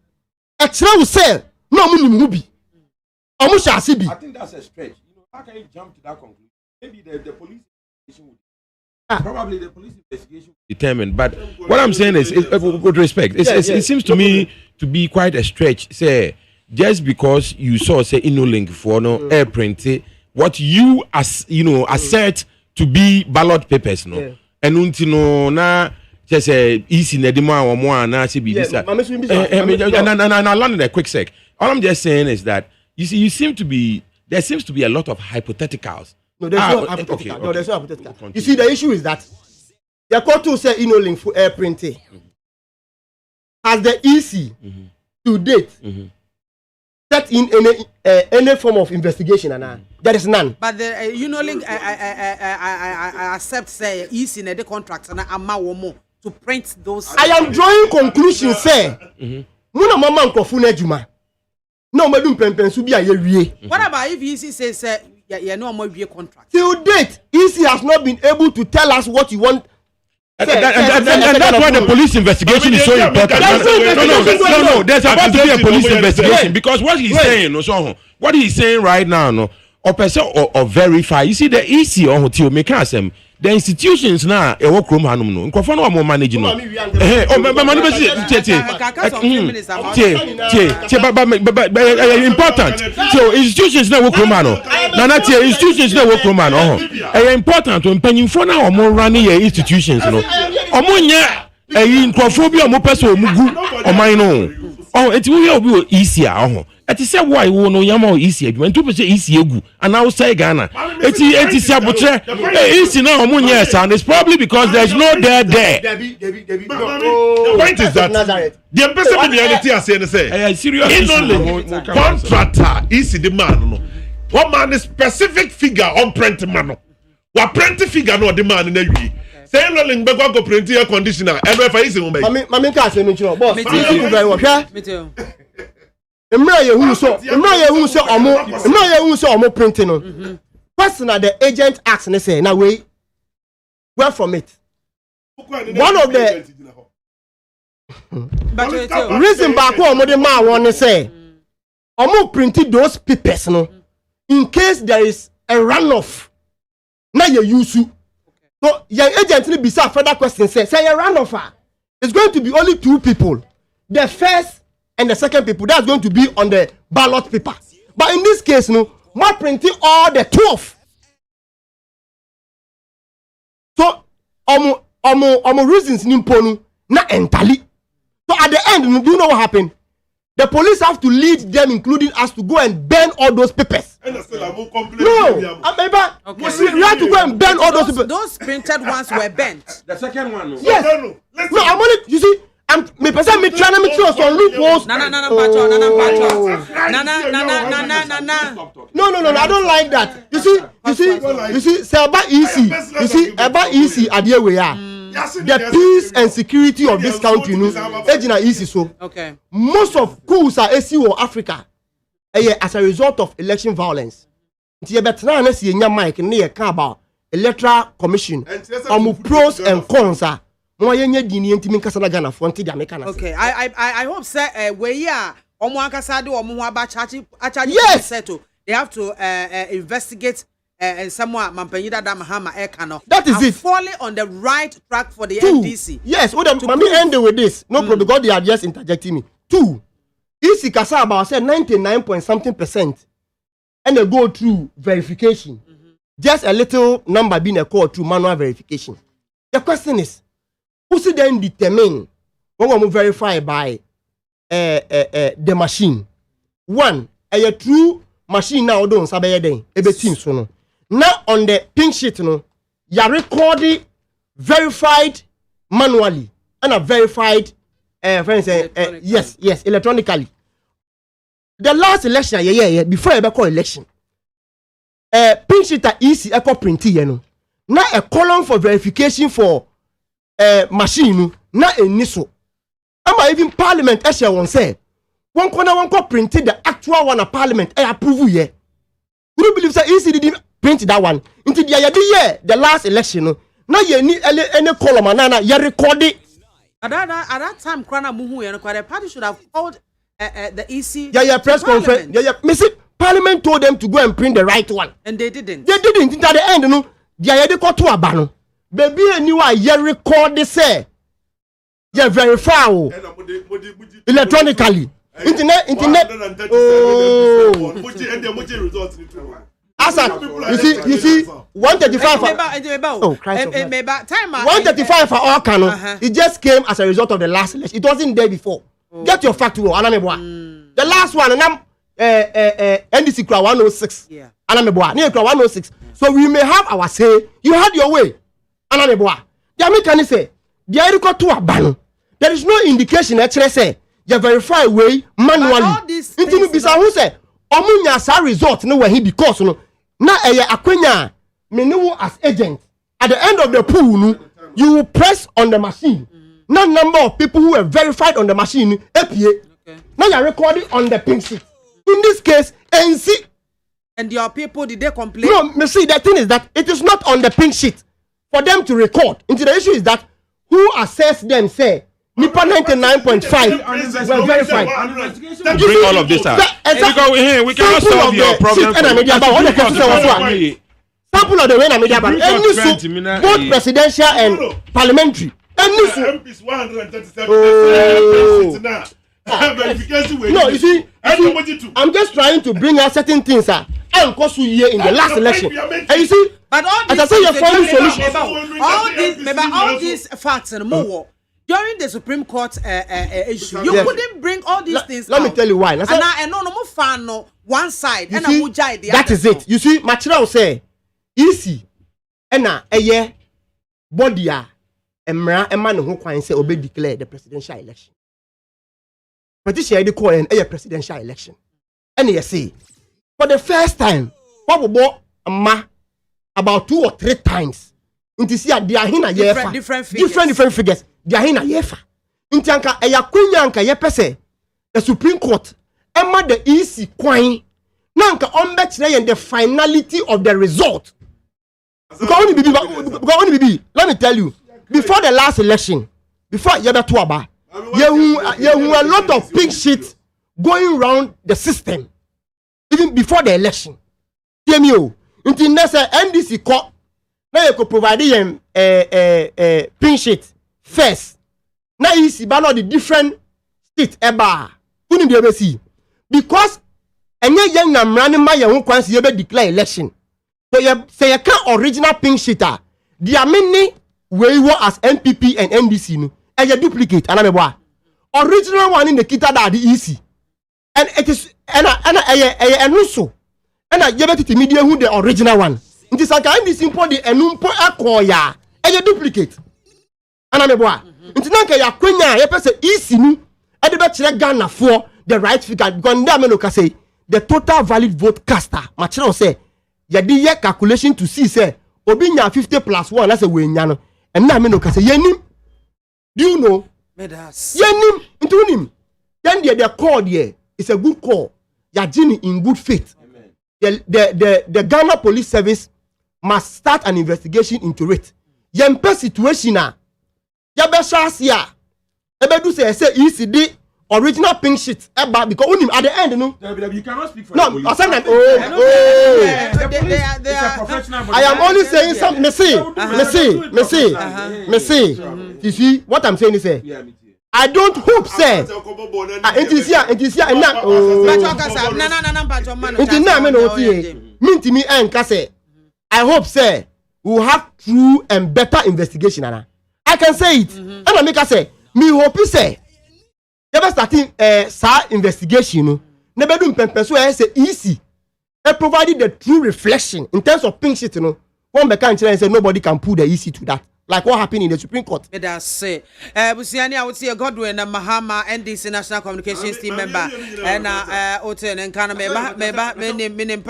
Extra will say no mu bi. Omo sha si bi. I think that's a stretch. You know, how can you jump to that conclusion? Maybe the police investigation would probably the police investigation determined. But what I'm saying is with respect, it seems to me to be quite a stretch. Say just because you saw say InnoLink for no air printed what you assert to be ballot papers no and untino na just say easy na demo or more na say be this and I landed a quick sec. All I'm just saying is that you see there seems to be a lot of hypotheticals. No, there's no hypothetical. Okay. No, there's no hypothetical. You see, the issue is that the court to say InnoLink for air printing as the EC to date. Set in any form of investigation and there is none. But the InnoLink I accept say is in the contract and amawomo to print those. I am drawing conclusions say. Muna mama nkofuna ejuma. No medum pempen su bia ye wie. What about if EC says you no more wie contract? Till date, EC has not been able to tell us what you want. And that's why the police investigation is so important. No. There's about to be a police investigation because what he's saying right now, no, or person or verify. You see the EC on hotel make us the institutions now a work room hanum no. Nkofo no more managing no. Important. So institutions now work room no. Na institutions now work room no. Important to mpanyimfo na o mo running your institutions no. O mo nya nkofo bi o mo person o mugu o man no. Oh, it will be easier. It is a why we know Yama easier. When 2% easy egu, and now say Ghana. It is a butcher. Easy now, yes, and it's probably because there's no there. The point is that the ambassador in reality are saying, InnoLink contractor easy the man. One man is specific figure on print man. What print figure no the man in the way. Say InnoLink be go print air conditioner. Every for easy woman. Mami ka say me chiro boss. Me too. Emra ye hu so omo printing no. Question the agent asks and say na we where from it. One of the reason back omo the man want say omo printed those papers no in case there is a runoff. Na ye use so your agent need be further question say a runoff. It's going to be only 2 people. The first and the second people that's going to be on the ballot paper. But in this case, no, we're printing all the 12. So, reasons nimponu na entirely. So at the end, do you know what happened? The police have to lead them, including us, to go and burn all those papers. No, you have to go and burn all those papers. Those printed ones were burnt. The second one, yes. No, I'm only. You see. me person me trying to make sure some loopholes. No. No, I don't like that. You see, say about easy. You see, about easy at the way the peace and security of this country, easy so. Okay. Most of coups are ACO Africa, as a result of election violence. You better not see your mic near about electoral commission. Pros and cons are. Okay, I hope say we are yes, they have to investigate and someone Mampanyida Damahama Ekano. That is it. Falling on the right track for the NDC. Yes, let me end with this. No problem, because they are just interjecting me. 2. Isi Kasaba said 99 point something %, and they go through verification. Just a little number being a call through manual verification. The question is, who should then determine when we verify by the machine? 1, a true machine now don't sabe den ebe team so no. Now on the pink sheet no, you recorded verified manually and a verified yes electronically. The last election before you call election, pink sheet are easy echo printing you know. Now a column for verification for machine na eniso. Ama even parliament esha won say one corner one co printed the actual one of parliament approve here. Would you believe say easy didn't print that one into the last election now you need any column and you record it. At that time Krana Muhu and the party should have called the EC press conference. Parliament told them to go and print the right one and they didn't at the end no they got to a ban. Baby, and you are you record this say you verify electronically. Internet. Oh. Asa, you see, 135. Oh, Christ! 135 for all canon. It just came as a result of the last election. It wasn't there before. Get your fact well. The last one, and I'm NDC crowd 106. Yeah. Anameboa, near crowd 106. So we may have our say. You had your way. Anameboa. The American say the article to a ban. There is no indication actually say you verify way manually. Into bisa who say omunya sa result no where he because no na akwenya me no as agent at the end of the pool no you will press on the machine. No number of people who were verified on the machine APA. Now you are recording on the pink sheet. In this case, NC and your people did they complain? No, me see the thing is that it is not on the pink sheet for them to record. Into the issue is that who assessed them say Nipa 99.5 were verified. Bring all of this out. Because we cannot solve your problem. Sample of the way na media ban. Both presidential and parliamentary. MPs 137. No, you see, I'm just trying to bring out certain things here in the last election. And you see, but all as I say, you're finding solutions. All these facts and more. During the Supreme Court issue, you couldn't bring all these things. Let me tell you why. And no fan no one side and see, the that other is it. You see, Machira will say easy. And a body emra man who can say obey declare the presidential election. Petition the call a presidential election. And you see, for the first time, what about 2 or 3 times. Into see they are in a different figures. They are in a yefa. Intanka ayakunyanka yepese the Supreme Court. Emma the easy coin. Nanka onbet the finality of the result. Let me tell you, before the last election, before Yabatuaba, you a lot of pink shit going around the system, even before the election. Tell me, until next NDC court, now you could provide them pink shit first. Now you see, but the different states eba, couldn't be able to see because any young man my own once you declare election. So you say you can't original pink sheeter. There are many where you as NPP and NDC no, and you duplicate. And I'm original one in the kita that the easy, and it is and also and I give it to media who the original one. It is like NDC import the enumpo akoya and you duplicate. And I'm nti na nka ya kwenya ya pese isi nu e de be kire Ghana for the right figure because nda me no ka say the total valid vote caster ma kire say ya di ye calculation to see say obi nya 50 plus 1 na say we nya no and na me no ka say yenim do you know yenim nti unim then the call there is a good call ya jini in good faith. The Ghana Police Service must start an investigation into it. Yempe situation na yabe shasia ebe do say ECD original pink sheet eba because unim at the end no you cannot speak for no the police. I am only saying something. Me see. You see what I'm saying is I don't hope say it is here and now I hope say we will have true and better investigation. I can say it. And I make us say me hope you say never starting investigation never do say easy and provided the true reflection in terms of pink sheet one mechanic and say nobody can pull the easy to that. Like what happened in the Supreme Court. That's say. Busiani, I would say Godwin and MAAME NDC National Communications Team member and Oten and Kana meaning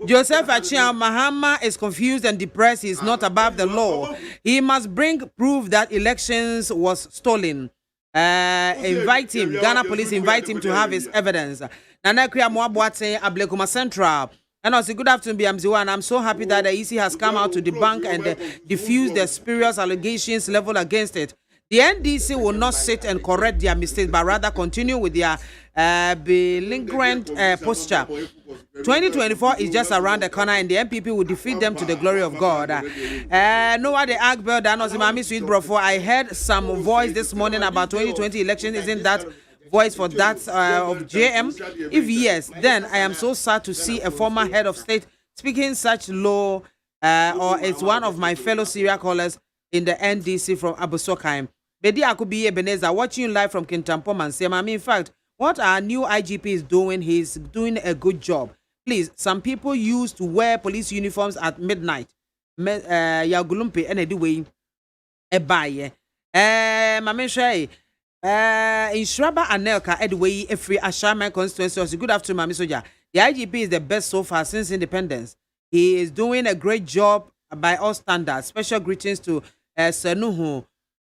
Joseph Achia MAAME is confused and depressed. He is not above the law. He must bring proof that elections was stolen. Invite him. Ghana police invite him to have his evidence. Nana Kriya Mwabwate Ablekuma Central. And also, good afternoon, BMZ1. And I'm so happy that the EC has come out to debunk and diffuse the spurious allegations leveled against it. The NDC will not sit and correct their mistakes, but rather continue with their belligerent posture. 2024 is just around the corner, and the MPP will defeat them to the glory of God. No one the act bell that was Mami Sweet Brofo. I heard some voice this morning about 2020 election. Isn't that voice for that of JM? If yes, then I am so sad to see a former head of state speaking such low, or it's one of my fellow serial callers in the NDC from Abusokaim. Bedi Akubi Ebenezer, watching you live from Kintampo Mansema. In fact, what our new IGP is doing, he's doing a good job. Please, some people used to wear police uniforms at midnight. Yagulumpe, and anyway, a buy. Mame Shay. In Shraba Anelka, Edway, a free Ashaman constituency. Good afternoon, Mami Soja. The IGP is the best so far since independence. He is doing a great job by all standards. Special greetings to Senuhu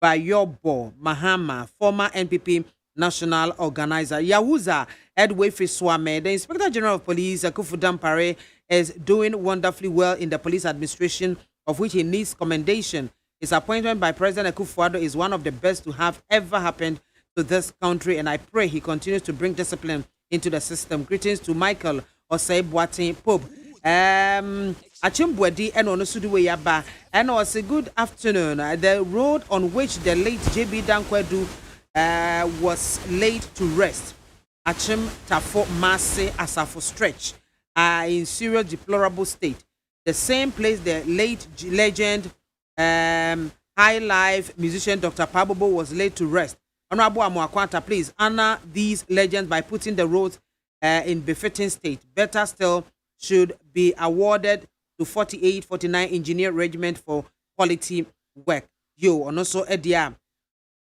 Bayobo Mahama, former NPP national organizer. Yahuza Edway Fiswame, the Inspector General of Police, Akufu Dampare, is doing wonderfully well in the police administration, of which he needs commendation. His appointment by President Akufo-Addo is one of the best to have ever happened to this country, and I pray he continues to bring discipline into the system. Greetings to Michael Osei Boateng Pope. Achimbwedi and Onosuduwe Yaba. And also good afternoon. The road on which the late JB Dankwedu was laid to rest, Achim Tafo Mase Asafo stretch, in serious deplorable state. The same place the late legend high life musician Dr. Pabobo was laid to rest. Honorable Amuakwanta, please honor these legends by putting the roads in befitting state. Better still, should be awarded to 49 Engineer Regiment for quality work. Yo, and also Edia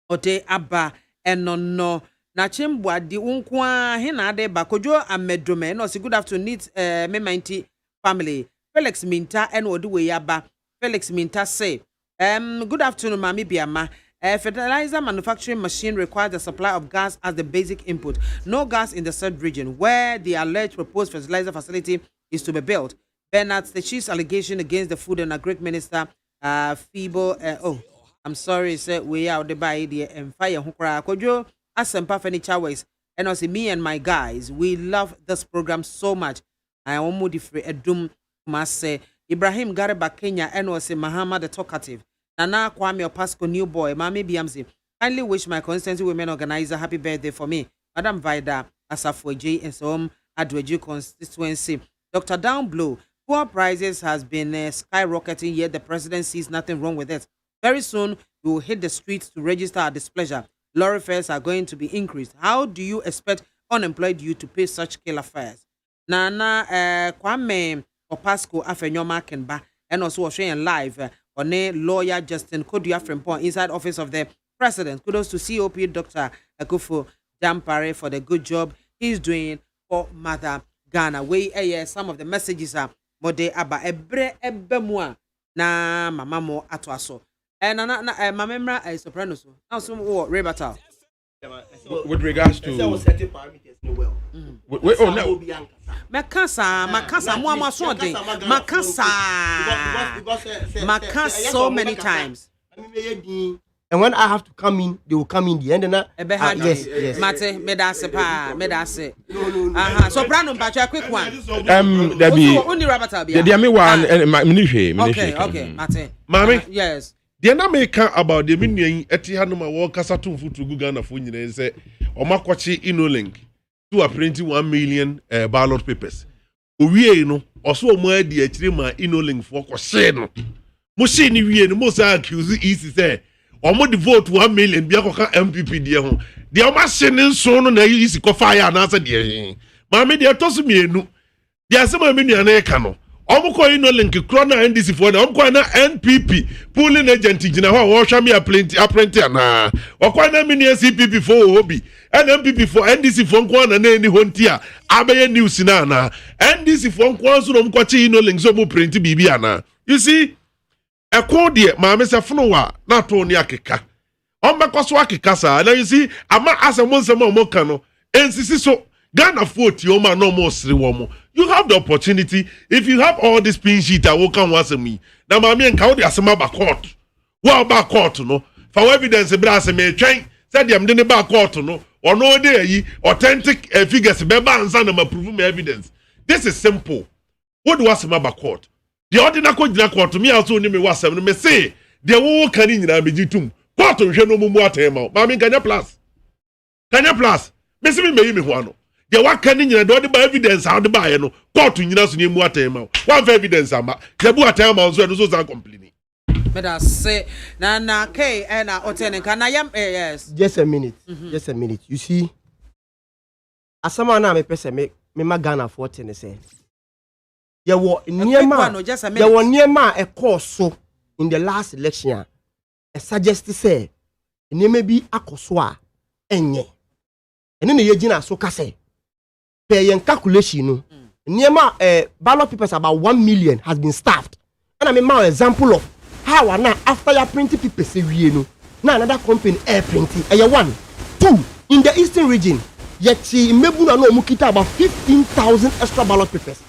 Ote Abba and no Nachimbwa di unkwa hinade bakojo amedome. No, good afternoon, needs me family. Felix Minta and Oduwe Yaba. Felix Minta say, good afternoon, Mami BIAMAH. Fertilizer manufacturing machine requires the supply of gas as the basic input. No gas in the said region where the alleged proposed fertilizer facility is to be built. Bernard Stechis allegation against the Food and Agri Minister, I'm sorry, sir, we are the by the fire hukra kojo asempa furniture waste. And also me and my guys, we love this program so much. I almost free edum must say Ibrahim Gareba Kenya and also Mahama the talkative. Nana Kwame Opasco new boy, Mami BMZ. Kindly wish my constituency women organizer happy birthday for me. Madam Vida Asafo J and so Adweju constituency. Dr. Downblow, poor prices has been skyrocketing, yet the president sees nothing wrong with it. Very soon, we will hit the streets to register our displeasure. Lorry fares are going to be increased. How do you expect unemployed youth to pay such killer fares? Nana Kwame Opasco Afenyoma Kenba and also showing live on a lawyer Justin Kodua Frimpong inside office of the president. Kudos to COP Dr. AKWAFO Dampare for the good job he's doing for Mother Ghana. Some of the messages are mode aba ebre ebemua na mama mo atwaso. My memory is soprano so. Now some rebuttal. With regards to Makasa so many times. And when I have to come in, they will come in the end. And yes. Mate, medase. Soprano, but a quick one. There be only rebuttal. There me one Okay, Mate. Mommy? Yes. The American about the minion Etihanuma walk Kasatu food to Gugana Funny and say, Omakwachi Inolink to a printing 1 million ballot papers. We no, also more the Etrima Inolink for Coseno. Mushini, we and most accused easy say, or more devote 1 million Biakoka MPP dear home. The Omasin son on the easy fire and answer dear. Mammy, they are tossing me no. There are some million cano. Omko Inolink Crona NDC for the Omkwana NPP pulling agent in our Washami apprentice na Okwana mini CPP for Obi and MPP for NDC for Kwana and any Hontia Abe News na NDC for Kwansu Omkwachi Inolink Zomo print Bibiana. You see, a cordier, Mamma Safnoa, not only Akika. Omakoswaki Kasa, now you see, Ama as a Monsamo Mokano, NCC so Ghana 40 Oma no more Sriwomo. You have the opportunity. If you have all this pin sheet, I will come once a me. Now, Mammy and County Asama back court. Well, back court, no. For evidence, a brass may train, said I'm doing back court, no. Or no day, authentic figures, Beba and Son of approving evidence. This is simple. What do Asama back court? The ordinary court to me also name me was seven. Me say, they will can in the Abijitum. Court to show no more time out. Mammy, can you plus? Can you plus? Miss me, one. The work can in the evidence how the buyer no court to us in more time. One evidence, ama. The boy time also those are complaining. But I say, Nana K and Oten can I am yes. Just a minute. Just a minute. You see, as someone I'm a person make me Ghana 14 say. There were near a course so in the last election. I suggest to say, it may be a coswa enye. And then the Yajina so kase. Pay calculation near ballot papers about 1 million has been staffed. And I mean my example of how are now after your printing people say we know now another company air printing. 1, 2 in the eastern region. Yet Mebuna no mukita about 15,000 extra ballot papers.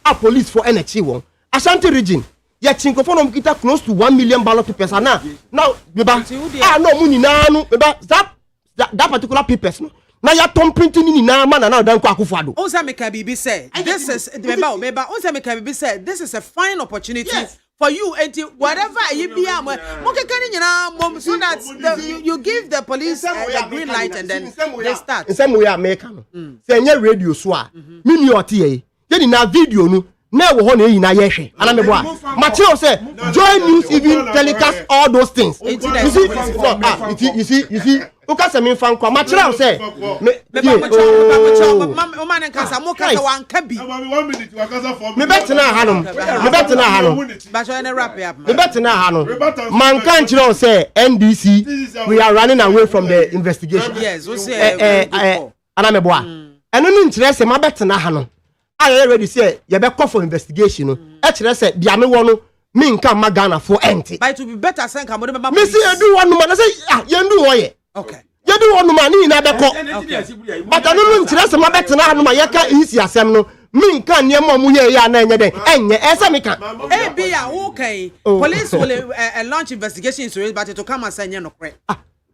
A police for NHC one. Ashanti region. Yet Chinkofon mukita close to 1 million ballot papers. And now no money now that particular papers. Now you're tom printing in now man and now don't AKWAFO. Onsa Mekabibi said this is Meba Onsa Mekabibi said this is a fine opportunity for you and whatever you be so that you give the police the green light and then they start. In some way American. Say radio swa. Mini otie. Then na video no na wo ho na yi na yehwe. Ana me boa. Mateo say joy news even telecast all those things. You see Uka se min fan kwa matira say me man kan sa mo ka se wan ka bi me betena hanom but you wrap up me betena hanom man kan chiro say NDC we are running away from the investigation. Yes we say ana me boa eno no nchire se ma betena hanom I already say you be call for investigation no e chire say dia me wo no me nka ma Ghana for enti but to be better say nka mo de me say you do one no man say you do wo okay. You do one man in Abeko. But I don't know to my better now. My yaka easy as no. Min can your mom ya na nyede. Enye esamika. Be okay. Police will launch investigation into it, but to come and say no correct.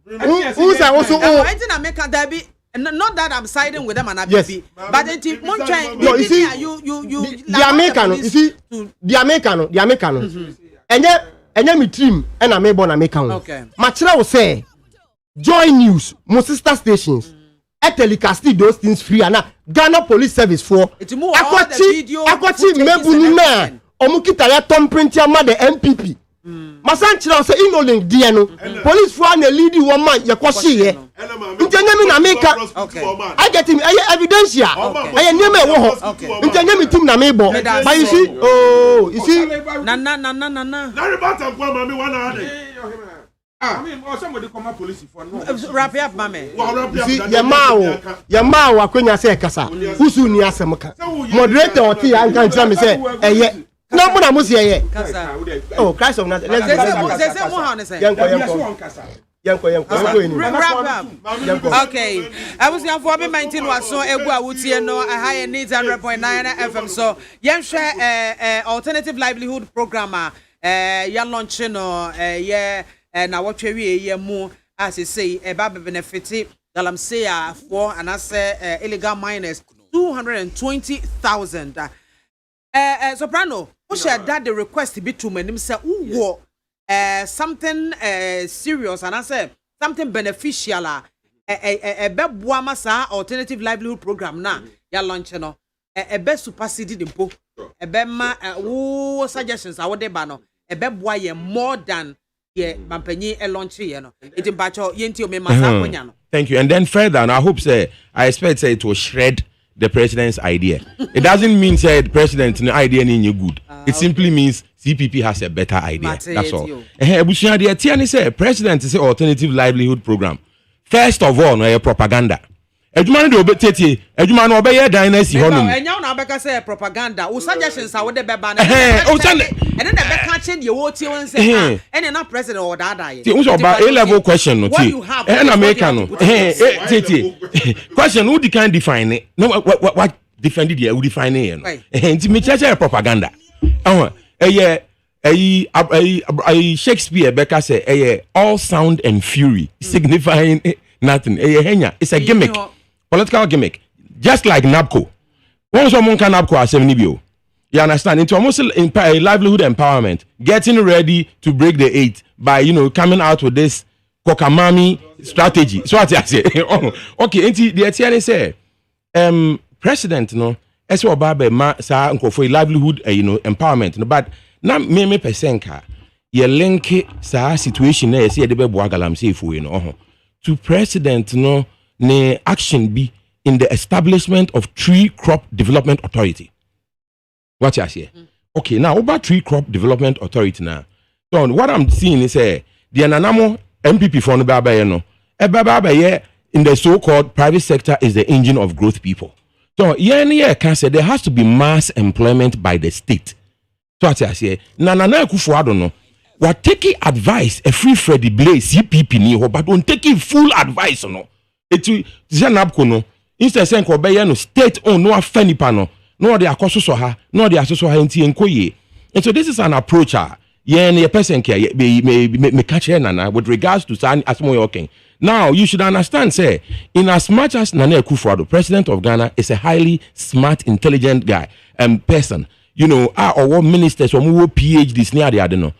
Who's also I make a Debbie. Not that I'm siding with them and Abby, but if no, you see, the American, you see, the American, and me team, and I may born American. Okay. Machira will say. Joy News, most sister stations, telecast those things free and Ghana Police Service for Akwati Mebunina, Omukita ya Tom Printia ma the MPP. Masanchira say Inolink diano. Police for an lead woman yakwashi ye. Intanyami na America. I get him evidence ya. I name wo. Intanyami team na mebo. But you see, na. Na rebata kwa mami wana ade. I mean, or somebody come up police for no. Wrap up, mame. See, Yamao, Aquina say Casa, who's soon Yasamaka. Moderator or tea, I can tell me say, no more, I must say, oh, Christ of Nazareth. Okay, I was young for 19 was so I would see no a higher needs 100.9 FM. So, young share alternative livelihood programmer, young launching or now what we more as you say a baby benefit. Dalam say for and I say illegal miners 220,000. Soprano, who shared that the request to be to me, say, who something serious and I say something beneficial a bebuama sa alternative livelihood program na ya launch no be supersede the po ma wo suggestions a wo de ba no beboa ye more than ye mampanyi launch ye no it bacho yenti o me masa akonya no. Thank you. And then further, and I expect say it will shred the president's idea. It doesn't mean say the president's idea any good. It simply means CPP has a better idea. That's all. The Tiani say president say alternative livelihood program. First of all, no propaganda. Ejuma no be tete, ejuma no be dynasty honum. Enya na be ka say propaganda. O suggestions are we dey beba na. And then the be catching the whole tea one say and na president or that die. See, about A-level question no tea. And American no. Question who can define it? No what defended here who define it no. Nti me church propaganda. Shakespeare Becca say all sound and fury signifying nothing. It's a gimmick. Political gimmick, just like NABCO. Once someone can NABCO as you understand, into almost livelihood empowerment, getting ready to break the 8 by coming out with this kokamami strategy. So what I say, okay. Into the Etienne say, president as well babe sa for livelihood empowerment, but na me percentka ye link sa situation na say de be boa galam say fu to president ne action be in the establishment of Tree Crop Development Authority. What you say? Okay, now about Tree Crop Development Authority now. So what I'm seeing is the Ananamo MPP for no baba in the so-called private sector is the engine of growth people. So can say there has to be mass employment by the state. So what I say, Nana Akufo-Addo no. We're taking advice a free Freddie Blaze CPP ni ho but don't taking full advice no etu zanabko no instead say ko be no state own no afani pa no de akososo ha no de asoso ha nti enkoye. And so this is an approach ye person care me catch Nana with regards to San Asmo Yoking. Now you should understand say in as much as Nana Akufo-Addo, president of Ghana, is a highly smart intelligent guy and person, or what ministers or more PhDs near the other no.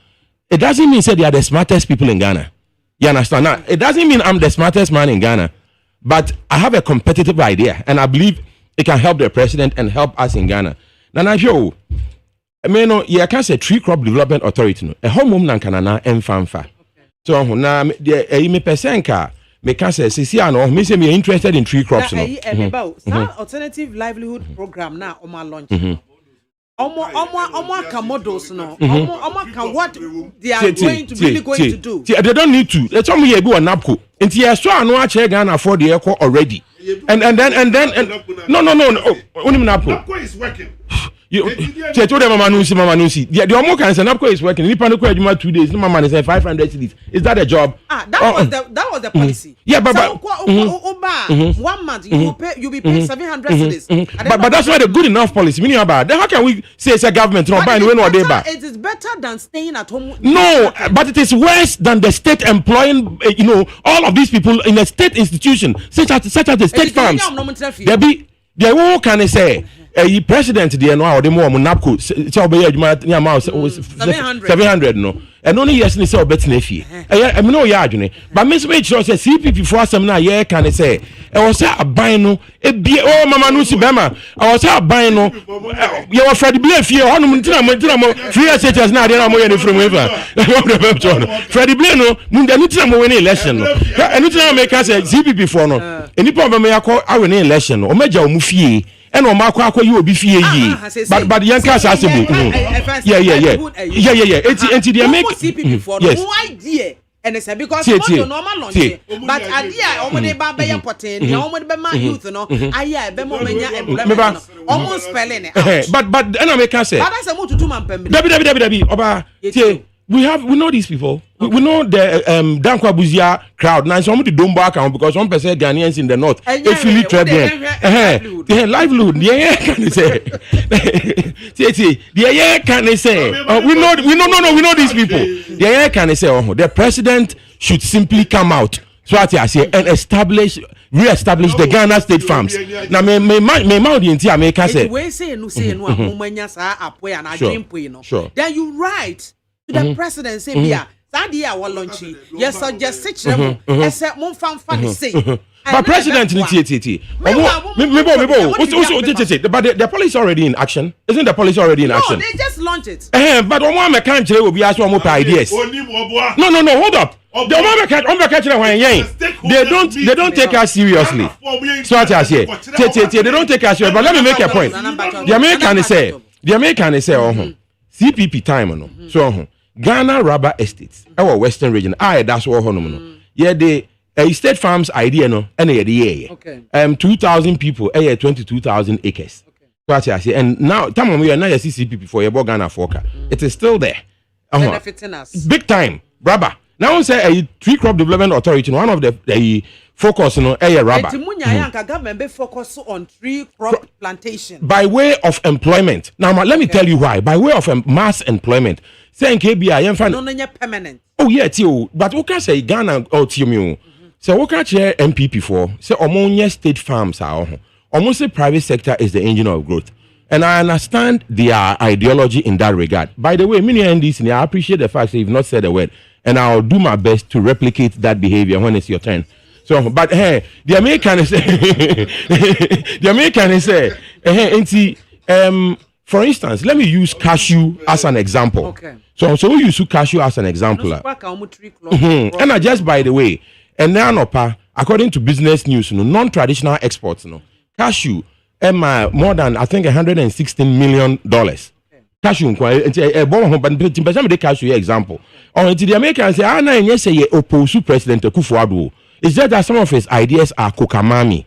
It doesn't mean say they are the smartest people in Ghana. You understand? Now, it doesn't mean I'm the smartest man in Ghana, but I have a competitive idea, and I believe it can help the president and help us in Ghana. Now, I show, I can say Tree Crop Development Authority. No, a home nan kanana enfanfa. So now, me percentka me can say, me say me interested in tree crops. Alternative livelihood program now on my launch. Models no. What they are going to do. They don't need to. Let's tell me you go on NABCO. And you saw no actually Ghana for the echo already. And no. Only NABCO is working. You told them Mama Nusi. The Omo can say NABCO is working. If you do 2 days, no man say 500 cities. Is that a job? That was the policy. Yeah, but 1 month you'll be paying 700 cities. But that's not a good enough policy. Meaning about then how can we say it's a government not buying when or they buy? It is better than staying at home. No, but it is worse than the state employing all of these people in a state institution such as the state farms. They all can say president there no the more NABCO say obey adwuma ni amount 700 no and only yes ni say obetena fie I mean no ya adwene but me make sure say CPP for asem na ye can say e was say aban no ebie mama no si bema I was say aban no ye was Fred Blay fie honum ntina mo free SHS na dey na mo ye ni from ever Fred Blay no mu dey ntina mo win election no and ntina make say CPP for no enipa be me yakọ awe ni election no o meja o mu fie and on Marco, you will be fear ye. But the young cast yeah. It's the make CPP for no idea. And it's because no normal launch. But idea already baba potent, the only be my youth no. Aya be mo menya employment. Almost spelling it. But and I make say. But that's a mo to do man pembe. Dabi oba. We know these people. We know the Dankwa Buzia crowd. Now some of the Domba account because 1% Ghanaians in the north. If you live trade livelihood. Yeah, can say. Yeah, can say. We know these people. Yeah, can say. The president should simply come out. So what I say and re-establish the Ghana state farms. Now me the entire America say. We say no amanya sa apoy and dream po no. Then you write to the president say bia sadia our launchy. Yes suggest such them say mon fan say. But president but the police already in action. Isn't the police already in action? No, they just launched it. But one me can't will be asked one ideas. No, hold up. The they don't take us seriously. So what I say, they don't take us seriously. But let me make a point. The American say, CPP time no. So Ghana rubber estates, our western region. That's what no. Yeah, the state farms idea no, and okay. 2,000 people, 22,000 acres. Okay. So what I say, and now time we are now CPP for your Ghana forecast. It is still there. Benefiting us big time, rubber. Now say a tree crop development authority, one of the focus on rubber. Government be focus on tree crop plantation by way of employment. Now let me tell you why. By way of mass employment. Saying KBI no permanent. Oh yeah, too. But we can say Ghana or TMU. So we can share MPP for say ammonia state farms are almost the private sector is the engine of growth. And I understand their ideology in that regard. By the way, many NDs, I appreciate the fact that you've not said a word. And I'll do my best to replicate that behavior when it's your turn. So, but hey, the American is for instance, let me use cashew as an example. Okay. So we use cashew as an example. And I just by the way, and now according to business news, non-traditional exports, cashew more than I think $116 million. Cashew, cashew example. Until the Americans say, yes, say oppose President Akufo-Addo. It's just that some of his ideas are kokamami.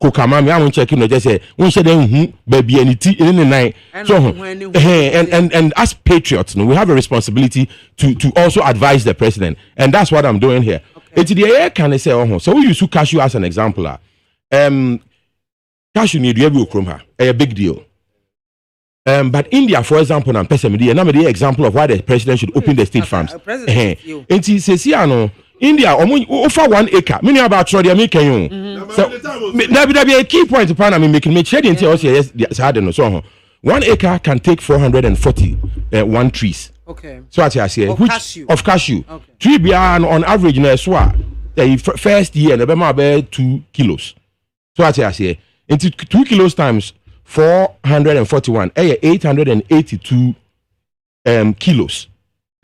I won't check just say, we should baby in the night. So, and as patriots, we have a responsibility to also advise the president, and that's what I'm doing here. It's the air can say, so we use cashew as an example. Cashew need a big deal. But India, for example, and another example of why the president should open the state farms. And he says, India, offer 1 acre. Many about Trodia making so that be a key point to plan. I mean, making sure the so 1 acre can take 441 trees. Okay. So what I say, of cashew. Okay. Tree beyond on average in the first year, about 2 kilos. So what I say, into 2 kilos times 441, 882 kilos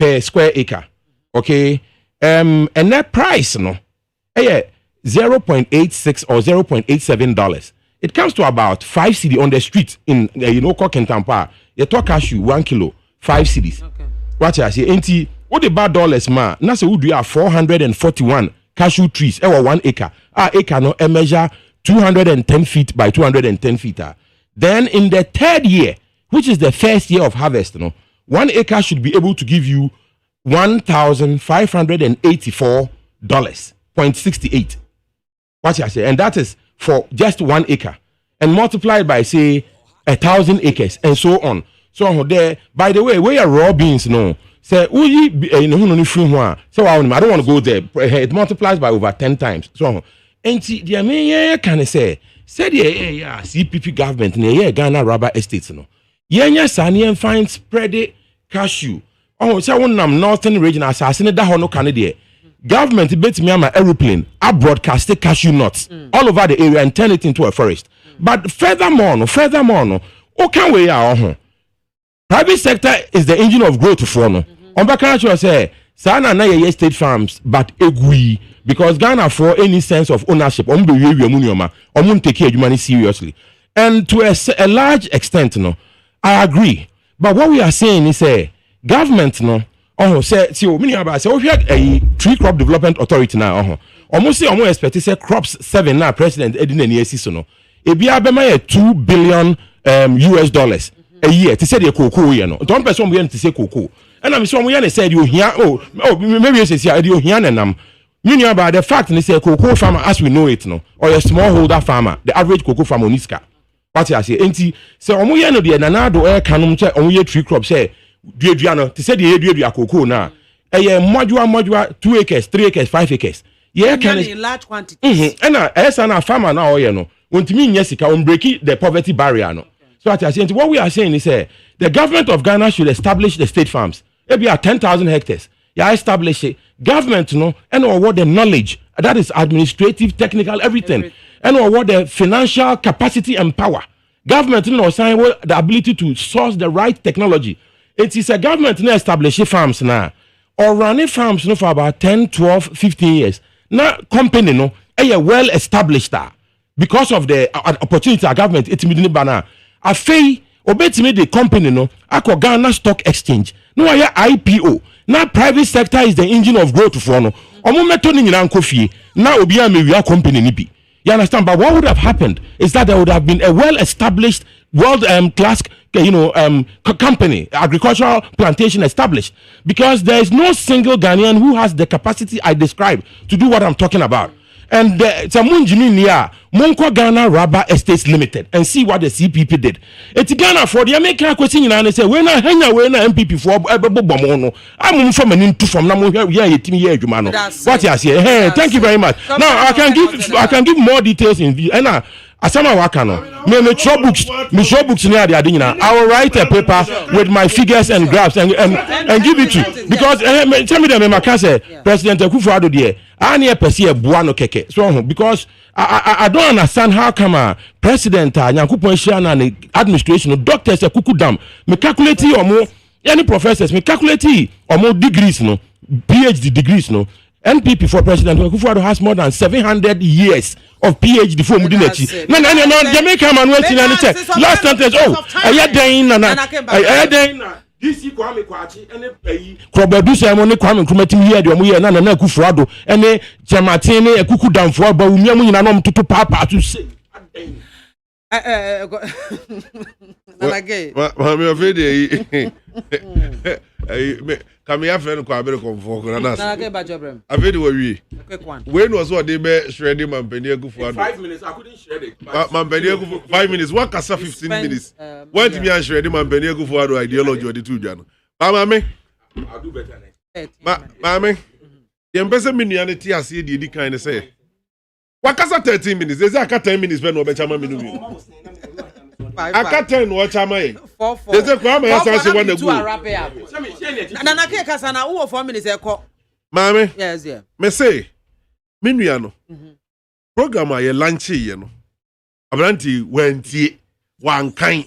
per square acre. Okay. And that price, 0.86 or $0.87. It comes to about 5 cedi on the street in Kokentampa. You talk cashew 1 kilo, 5 cedis. Okay. What I say, what the bad dollars ma? Nasa would you have 441 cashew trees, 1 acre. Acre no measure 210 feet by 210 feet. Then in the third year, which is the first year of harvest, 1 acre should be able to give you $1,584.68. What I say, and that is for just 1 acre, and multiplied by say 1,000 acres, and so on. So there, by the way, where are raw beans? Say, so I don't want to go there. It multiplies by over 10 times. So, and see, the American can say the CPP government near Ghana rubber estates. Yes, and find spread cashew. So one northern region assassin that hono Canada. Government bet me my aeroplane. I broadcast cashew nuts all over the area and turn it into a forest. But furthermore, okay we are private sector is the engine of growth for no. On back say sana na ye state farms but egui because Ghana for any sense of ownership take your seriously. And to a large extent I agree. But what we are saying is government Oh, say many about say we have a tree crop development authority now. Almost say almost expect say crops 7 now president edin any season no. E bia be my $2 billion US dollars a year to say the cocoa you know. Don't person we to say cocoa. And I'm so we say you here maybe you say you here nam. Many about the fact they say cocoa farmer as we know it no or a smallholder farmer the average cocoa farmer oniska. What I say enti say omo ye no de na do e kanum che omo ye tree crop say dua no te say the dua cocoa na eh modua 2 acres 3 acres 5 acres yeah can in large quantities and na farmer na oye no wontimi nya sika on break the poverty barrier no so what I say what we are saying is the government of Ghana should establish the state farms maybe at 10,000 hectares yeah establish it government no and award the knowledge that is administrative technical everything. And award the financial capacity and power government no sign the ability to source the right technology. It is a government now establish farms now or running farms no for about 10, 12, 15 years. Now company no well established because of the opportunity our government it me bana. A fee obetime the company no akọ Ghana Stock Exchange. No IPO. Now private sector is the engine of growth for no. Omo meto ni nyina nkofie. Na obi a me company ni bi. You understand? But what would have happened is that there would have been a well-established world class, company, agricultural plantation established, because there is no single Ghanaian who has the capacity I described to do what I'm talking about. And Samunjimi Nia, Monko Ghana Rubber Estates Limited, and see what the CPP did. It's Ghana for the American question and say, when I hang away MPP for Bomono, I'm from an into from Namu here, Jumano. What you say? Hey, thank you very much. Now I can give more details in the Asama Wakano. Me show books near the Adina. I will write a paper with my figures and graphs and give it to you. Because tell me the Makase, President Akufo-Addo there. I near perceive buano keke. So because I don't understand how come President Nyankopon Shiana and administration doctors a kuku dam me calculate or more any professors me calculate or more degrees no PhD degrees no. NPP for President Akufo-Addo has more than 700 years of PhD for Mudinechi. No, Jamaica man waiting and say last sentence. Oh, I had DC Kwame Kwachi and Krobedu Simon Kwame Kumetim here, the Omuya Nana Akufo-Addo, and Jamatine, a cuckoo down for but we know to papa to say. I'm afraid come here, friend, quite a bit of comfort. I've heard we. When was what they be shredding Mampenia 5 minutes? I couldn't shred it. Mampenia 5 minutes. What can 15 minutes? What do you shredding Mampenia for ideology or the two Jan? Mamma, I'll do better next. Mamma, the ambassador minianity I see the kind of say. What can 13 minutes? There's a 10 minutes when no better minu. I can't tell what am I. There's a crime I say one to Nana Kasana, who 4 minutes ago. Mammy, yes, yeah. Me say, Minuano. Program I lunch, you know. Abranti went one kind.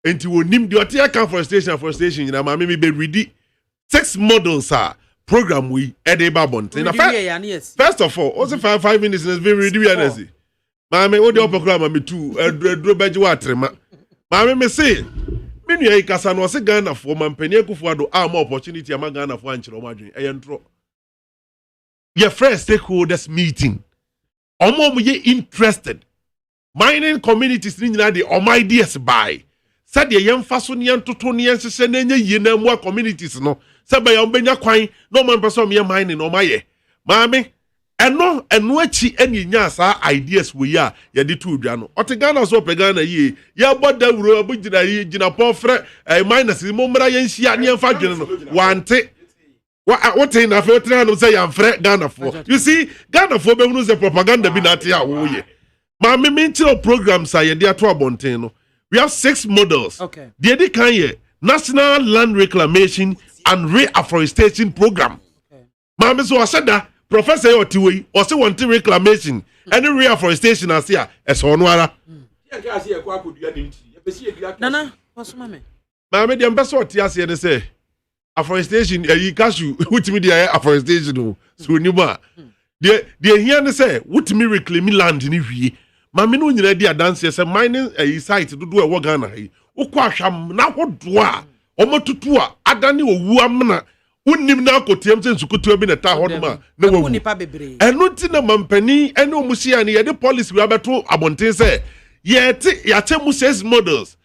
And you will name the Otia come for station, you know, mammy be ready. 6 models are program we Edeba Bonte. First of all, also 5 minutes has been ready. Mammy, what the upper grammar me too, drew water. Mammy, me say, Minu Kasan was a Ghana for Mampenia Akufo-Addo, more opportunity among Ghana for Anchor Margin. I intro your first stakeholders meeting. Omo ye interested. Mining communities in the ideas by. Said the young Fasonian to Tonian Senania Yena more communities no. Said by Ombenia Quine, no man person me mining or my Mammy. And wachi any nyasa ideas we are ya di two jano. Otegana so pegana ye ya boda wuro abujina ye jina pofre minus momra yen hia ne fa dwene no wante what in na fe tena no say ya mfre Ghana for. You see Ghana for be no say propaganda bi na ate a wo ye. Ma me mental programs are ye dey ato abonten no. We have 6 models. Okay. The edi kan ye National Land Reclamation and Reforestation Program. Okay. Ma me so said that Professor Otiwe, also want reclamation, any reforestation as here, as Onwara. Nana, what's mammy? Mammy, the ambassador Tiasi and say, afforestation, you cash you, which me the afforestation, so Numa. The here and say, what me reclaiming land in Ivi. Mammy, no, you idea dancers and mining a site to do a Wagana. Uquasham, now what dwa, Omotutua, Adani or Wuamana. Unim na kotiam se nsukutu bi na ta hodoma na wawu. Eno ti na mampani ene omusia ne ye de policy we abeto abonten se ye mu 6 models.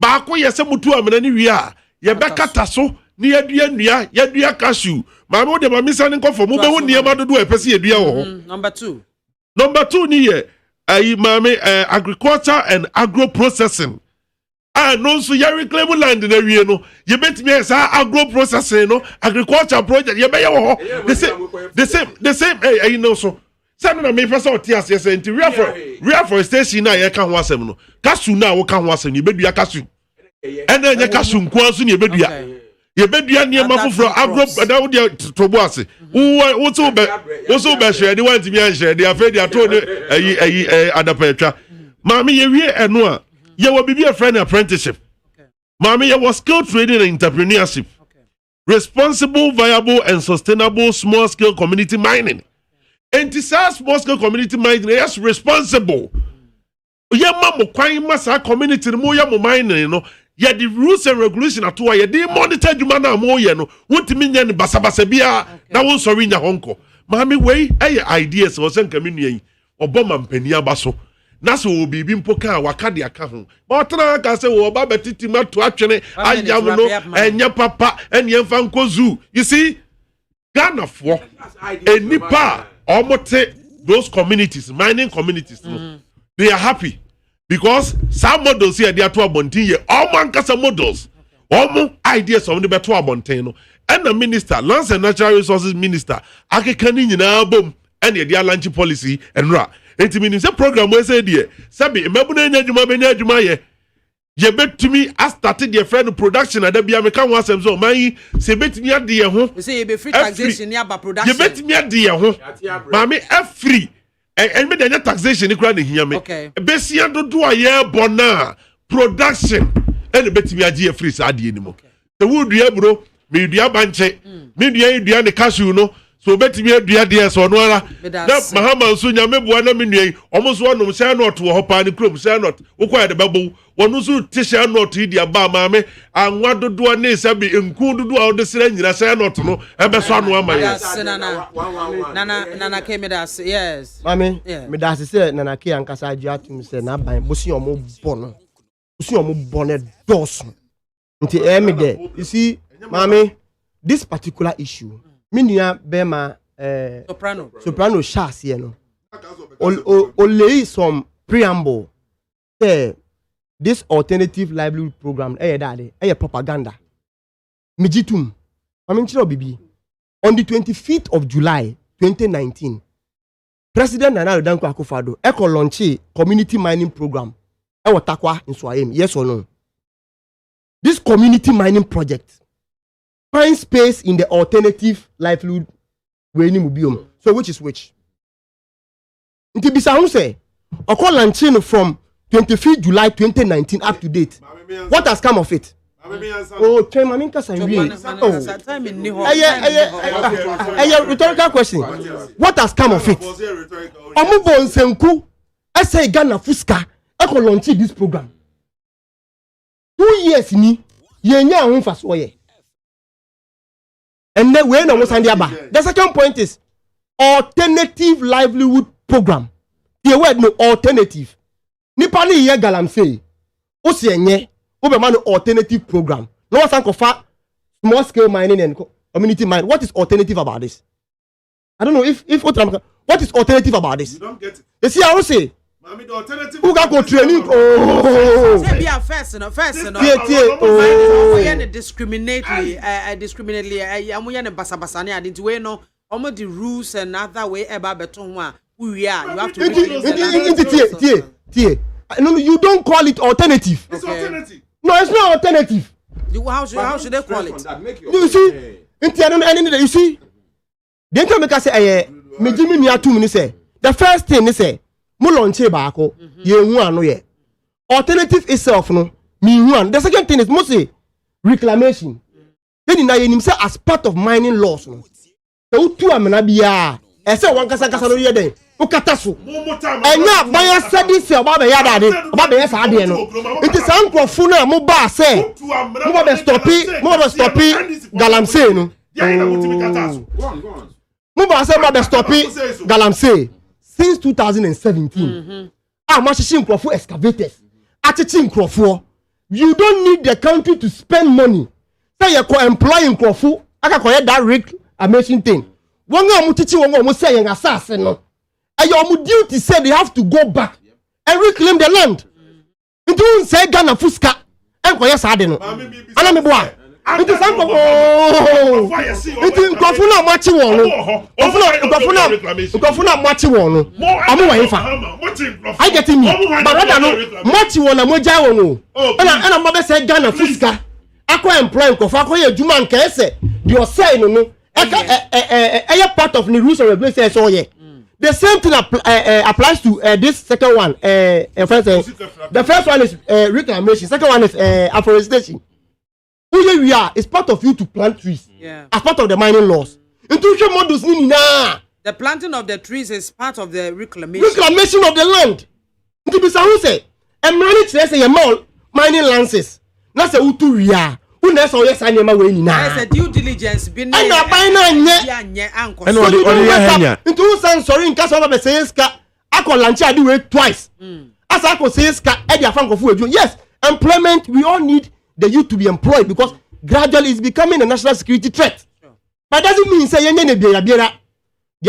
Ba ko ye se mutu amena ni wi a ye bekata so ni yadua nua yadua cashew. Ma me de ma misa ne nkofo mo be hu niema dodo e pese yadua wo ho. Number 2 ni ye MAAME agriculture and agro processing. No so you reclaim land na wie no you bet me say agro processing no agriculture project you be wo the same you know so say na me person otias yes real forestation na ye ka ho asem no kasu na wo ka ho asem you bedua kasu ena nya kasu nko so ne ye bedua ne ma foforo agro na wo de tobo ase wo so be share de want me an share de afedi ato ne adapetwa maami ye wie eno a ye will be a friend apprenticeship. Mami, ye was skill training and entrepreneurship. Responsible, viable, and sustainable small scale community mining. And this small scale community mining is responsible. Ye mamo kwai masa community mo ya mo mining no. Ye the rules and regulations at why ye dey monitor juma na mo ye no. Wotimi nya ni basabasa bia na won sori nya honko. Mami wey ideas o sen kaminu oboma mpani abaso. Naso obibi mpoka waka de aka ho ba otena ka se wo ba betiti mato atwene ayam no enya papa enya mfa nkozu you see Ghana for enipa omote those communities mining communities no they are happy because some models here they are to abontin ye omo ankasa models omo ideas of the beto abontin no and the minister lands and natural resources minister akekani nyina bom and ye dia launch policy enra enti meaning say program we say there sabi mebu na nya adwuma be nya adwuma ye betumi a started the friend production ada bia me kan ho asem so man se betumi ade ye ho say ye be free taxation ni aba production ye betumi ade ye ho ma me free and me dey taxation ni kura na hia me be sia dodo a ye bona production and betumi age ye free sa ade ni mo the wood dua bro me dua banche me dua ne cashew no so betimi adua de so no ara na mahama nso nya mebua na menui omo so onom sha not wo hopa ne krom sha not wo kwa de babo wonu so ti sha not idi aba maame anwa dodo ne sabi enku dodo a de sira nyina sha not no ebe so anu ama ye nana ke me das yes mame me das se nana ke ankasa agya atum se na ban bosi omo bono bosi omo bone dos nti me de you see mame this particular issue Minia Bema soprano shas here no. Lay some preamble. Say this alternative livelihood program propaganda. Mijitum. Bibi. On the 25th of July 2019, President Nana AKWAFO launch community mining program. Takwa in Swahili. Yes or no? This community mining project find space in the alternative livelihood way ni mubium. So which is which? Nti bisa hu say oko launching from 25th July 2019 up to date. What has come of it? Oh, tell me kasa wie. Oh. Rhetorical question. What has come of it? Omo bo nsenku say Ghana fuska eko launch this program. 2 years ni yenya hu faso ye. And then when the second point is alternative livelihood program. The word no alternative. Nipani ye galam say. Osienye. Obemano alternative program. No one think of small scale mining and community mining. What is alternative about this? I don't know if what is alternative about this? You don't get it. You see, I will say. Mami, the alternative. Who got go training? Oh. Say be a first, no. Oh. We are discriminately. I'm we are basabasani. I didn't we know. Almost the rules and other way about beton one. Who we are? You have to. No, you don't call it alternative. It's alternative. No, it's not alternative. How should they call it? You see, you see. Then come make us say, me Jimmy near 2 minutes say. The first thing they say. Mulonche baako ye hu ano ye alternative itself no me hu an. The second thing is mostly reclamation. Then na ye nim say as part of mining laws no e utu amena bia e say wan kasa no ye den o kata so enya baya study say oba be ya dade oba be sa ade no it is ankrofo na mo ba say mo be stop galamsey no Go on. Move on, say my stop it. Galamsey since 2017. Machine crop excavators. Attaching crop. You don't need the country to spend money. Say you employing crop. I can call that reclamation thing. One guy teach you one say an assassin. And your duty said they have to go back and reclaim the land. You don't say Ghana Fuska and Koya Sadeno. Anamibwa. It is uncle. It is Gofuna Machi Wono. Gofuna Machi Wono. I'm away for. I get in me. But rather no Machi Wono Moja Wono. And I'm mother said Ghana Fuska. Aqua employing Kofakoya Juman Kese. You're saying no. A part of the rules and regulations. Oh yeah. The same thing applies to this second one. The first one is reclamation. Second one is afforestation. Who we are is part of you to plant trees. Yeah. As part of the mining laws. The planting of the trees is part of the reclamation. Reclamation of the land. Who say? And mining lands. That's a utu we are. Who knows how yes I never win now. There's a due diligence. And I buy into sorry in case of a sales car. I call lunch I do it twice. As I could say, yes, employment, we all need the youth to be employed because gradually it's becoming a national security threat. But doesn't mean say the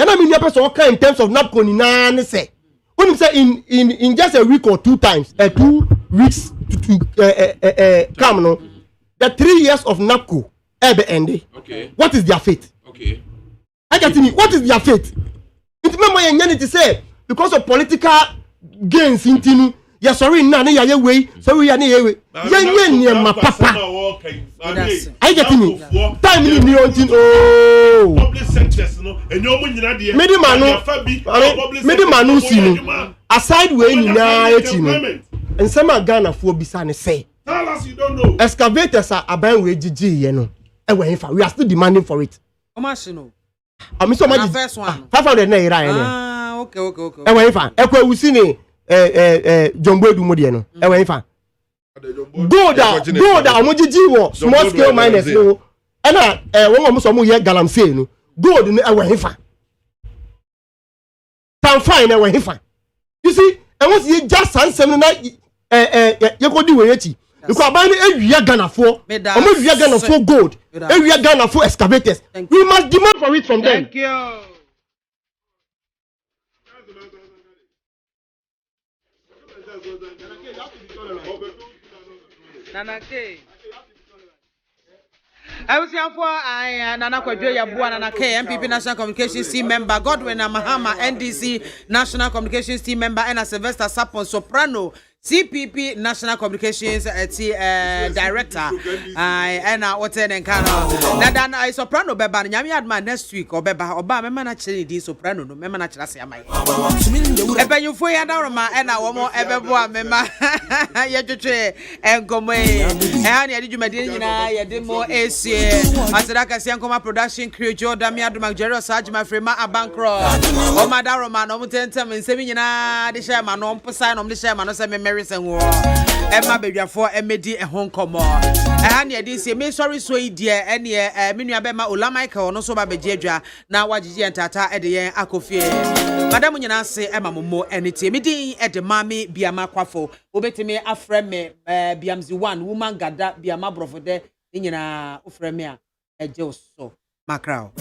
other mean person in terms of NAPCO say. When you say in just a week or 2 times, 2 weeks to come no. The 3 years of NAPCO ever ended. Okay. What is their fate? Okay. I get me. What is their fate? It's remember to say because of political gains in Tinu. Yeah, sorry, none of your way. Sorry, I need my papa. I get me. Time in the oh. Public sectors, no, and your money, Medimanu, aside way in and some are Ghana for Bisane say. Tell us you don't know. Excavators are buying with GG, you know. And we are still demanding for it. How much you know? I'm so much. First one. 500 naira. Okay. And we we see Jumbo do Modiano. And we go down, small scale miners. And one of them here Galamsey, no. Go to our Town fine, and we you see, and what's you just answer you go do it. You can buy every Ghana for gold, every Ghana for excavators. We must demand for it from them. Thank you. Nanake. I was here for Nana Kwajoya Buana MPP National Communications Team member, Godwin Mahama NDC National Communications Team member, and a Sylvester Sapon Soprano. CPP National Communications Director. And what's in Encano. Nadan I soprano beba nyami adma next week or beba oba mema na chiri di soprano no mema na chira se amai. Ebe you fo ya daroma and a womo ebebo mema ye twetwe enkomo e ani adi dwumadi nyina ye de mo esie asira kasi enkoma production crew Jordan Miaduma Jerry Sajima Frema Abankro o madaroma no mutentem nsemi nyina de share ma no mposa no de share ma no se Emma Bebiafo Emedi Honkomo. And ye did say, me sorry, so dear, and ye, Minuabema Ola Michael, no so babejedra, now what you and Tata at the end, Akofie. Madame Yana say, Emma Momo, and it's me at the MAAME BIAMAH AKWAFO. Obeti me a friend me, Biamzi one woman gada BIAMAH brofo de, in yana, Ufremia, a Joe so, Macrow.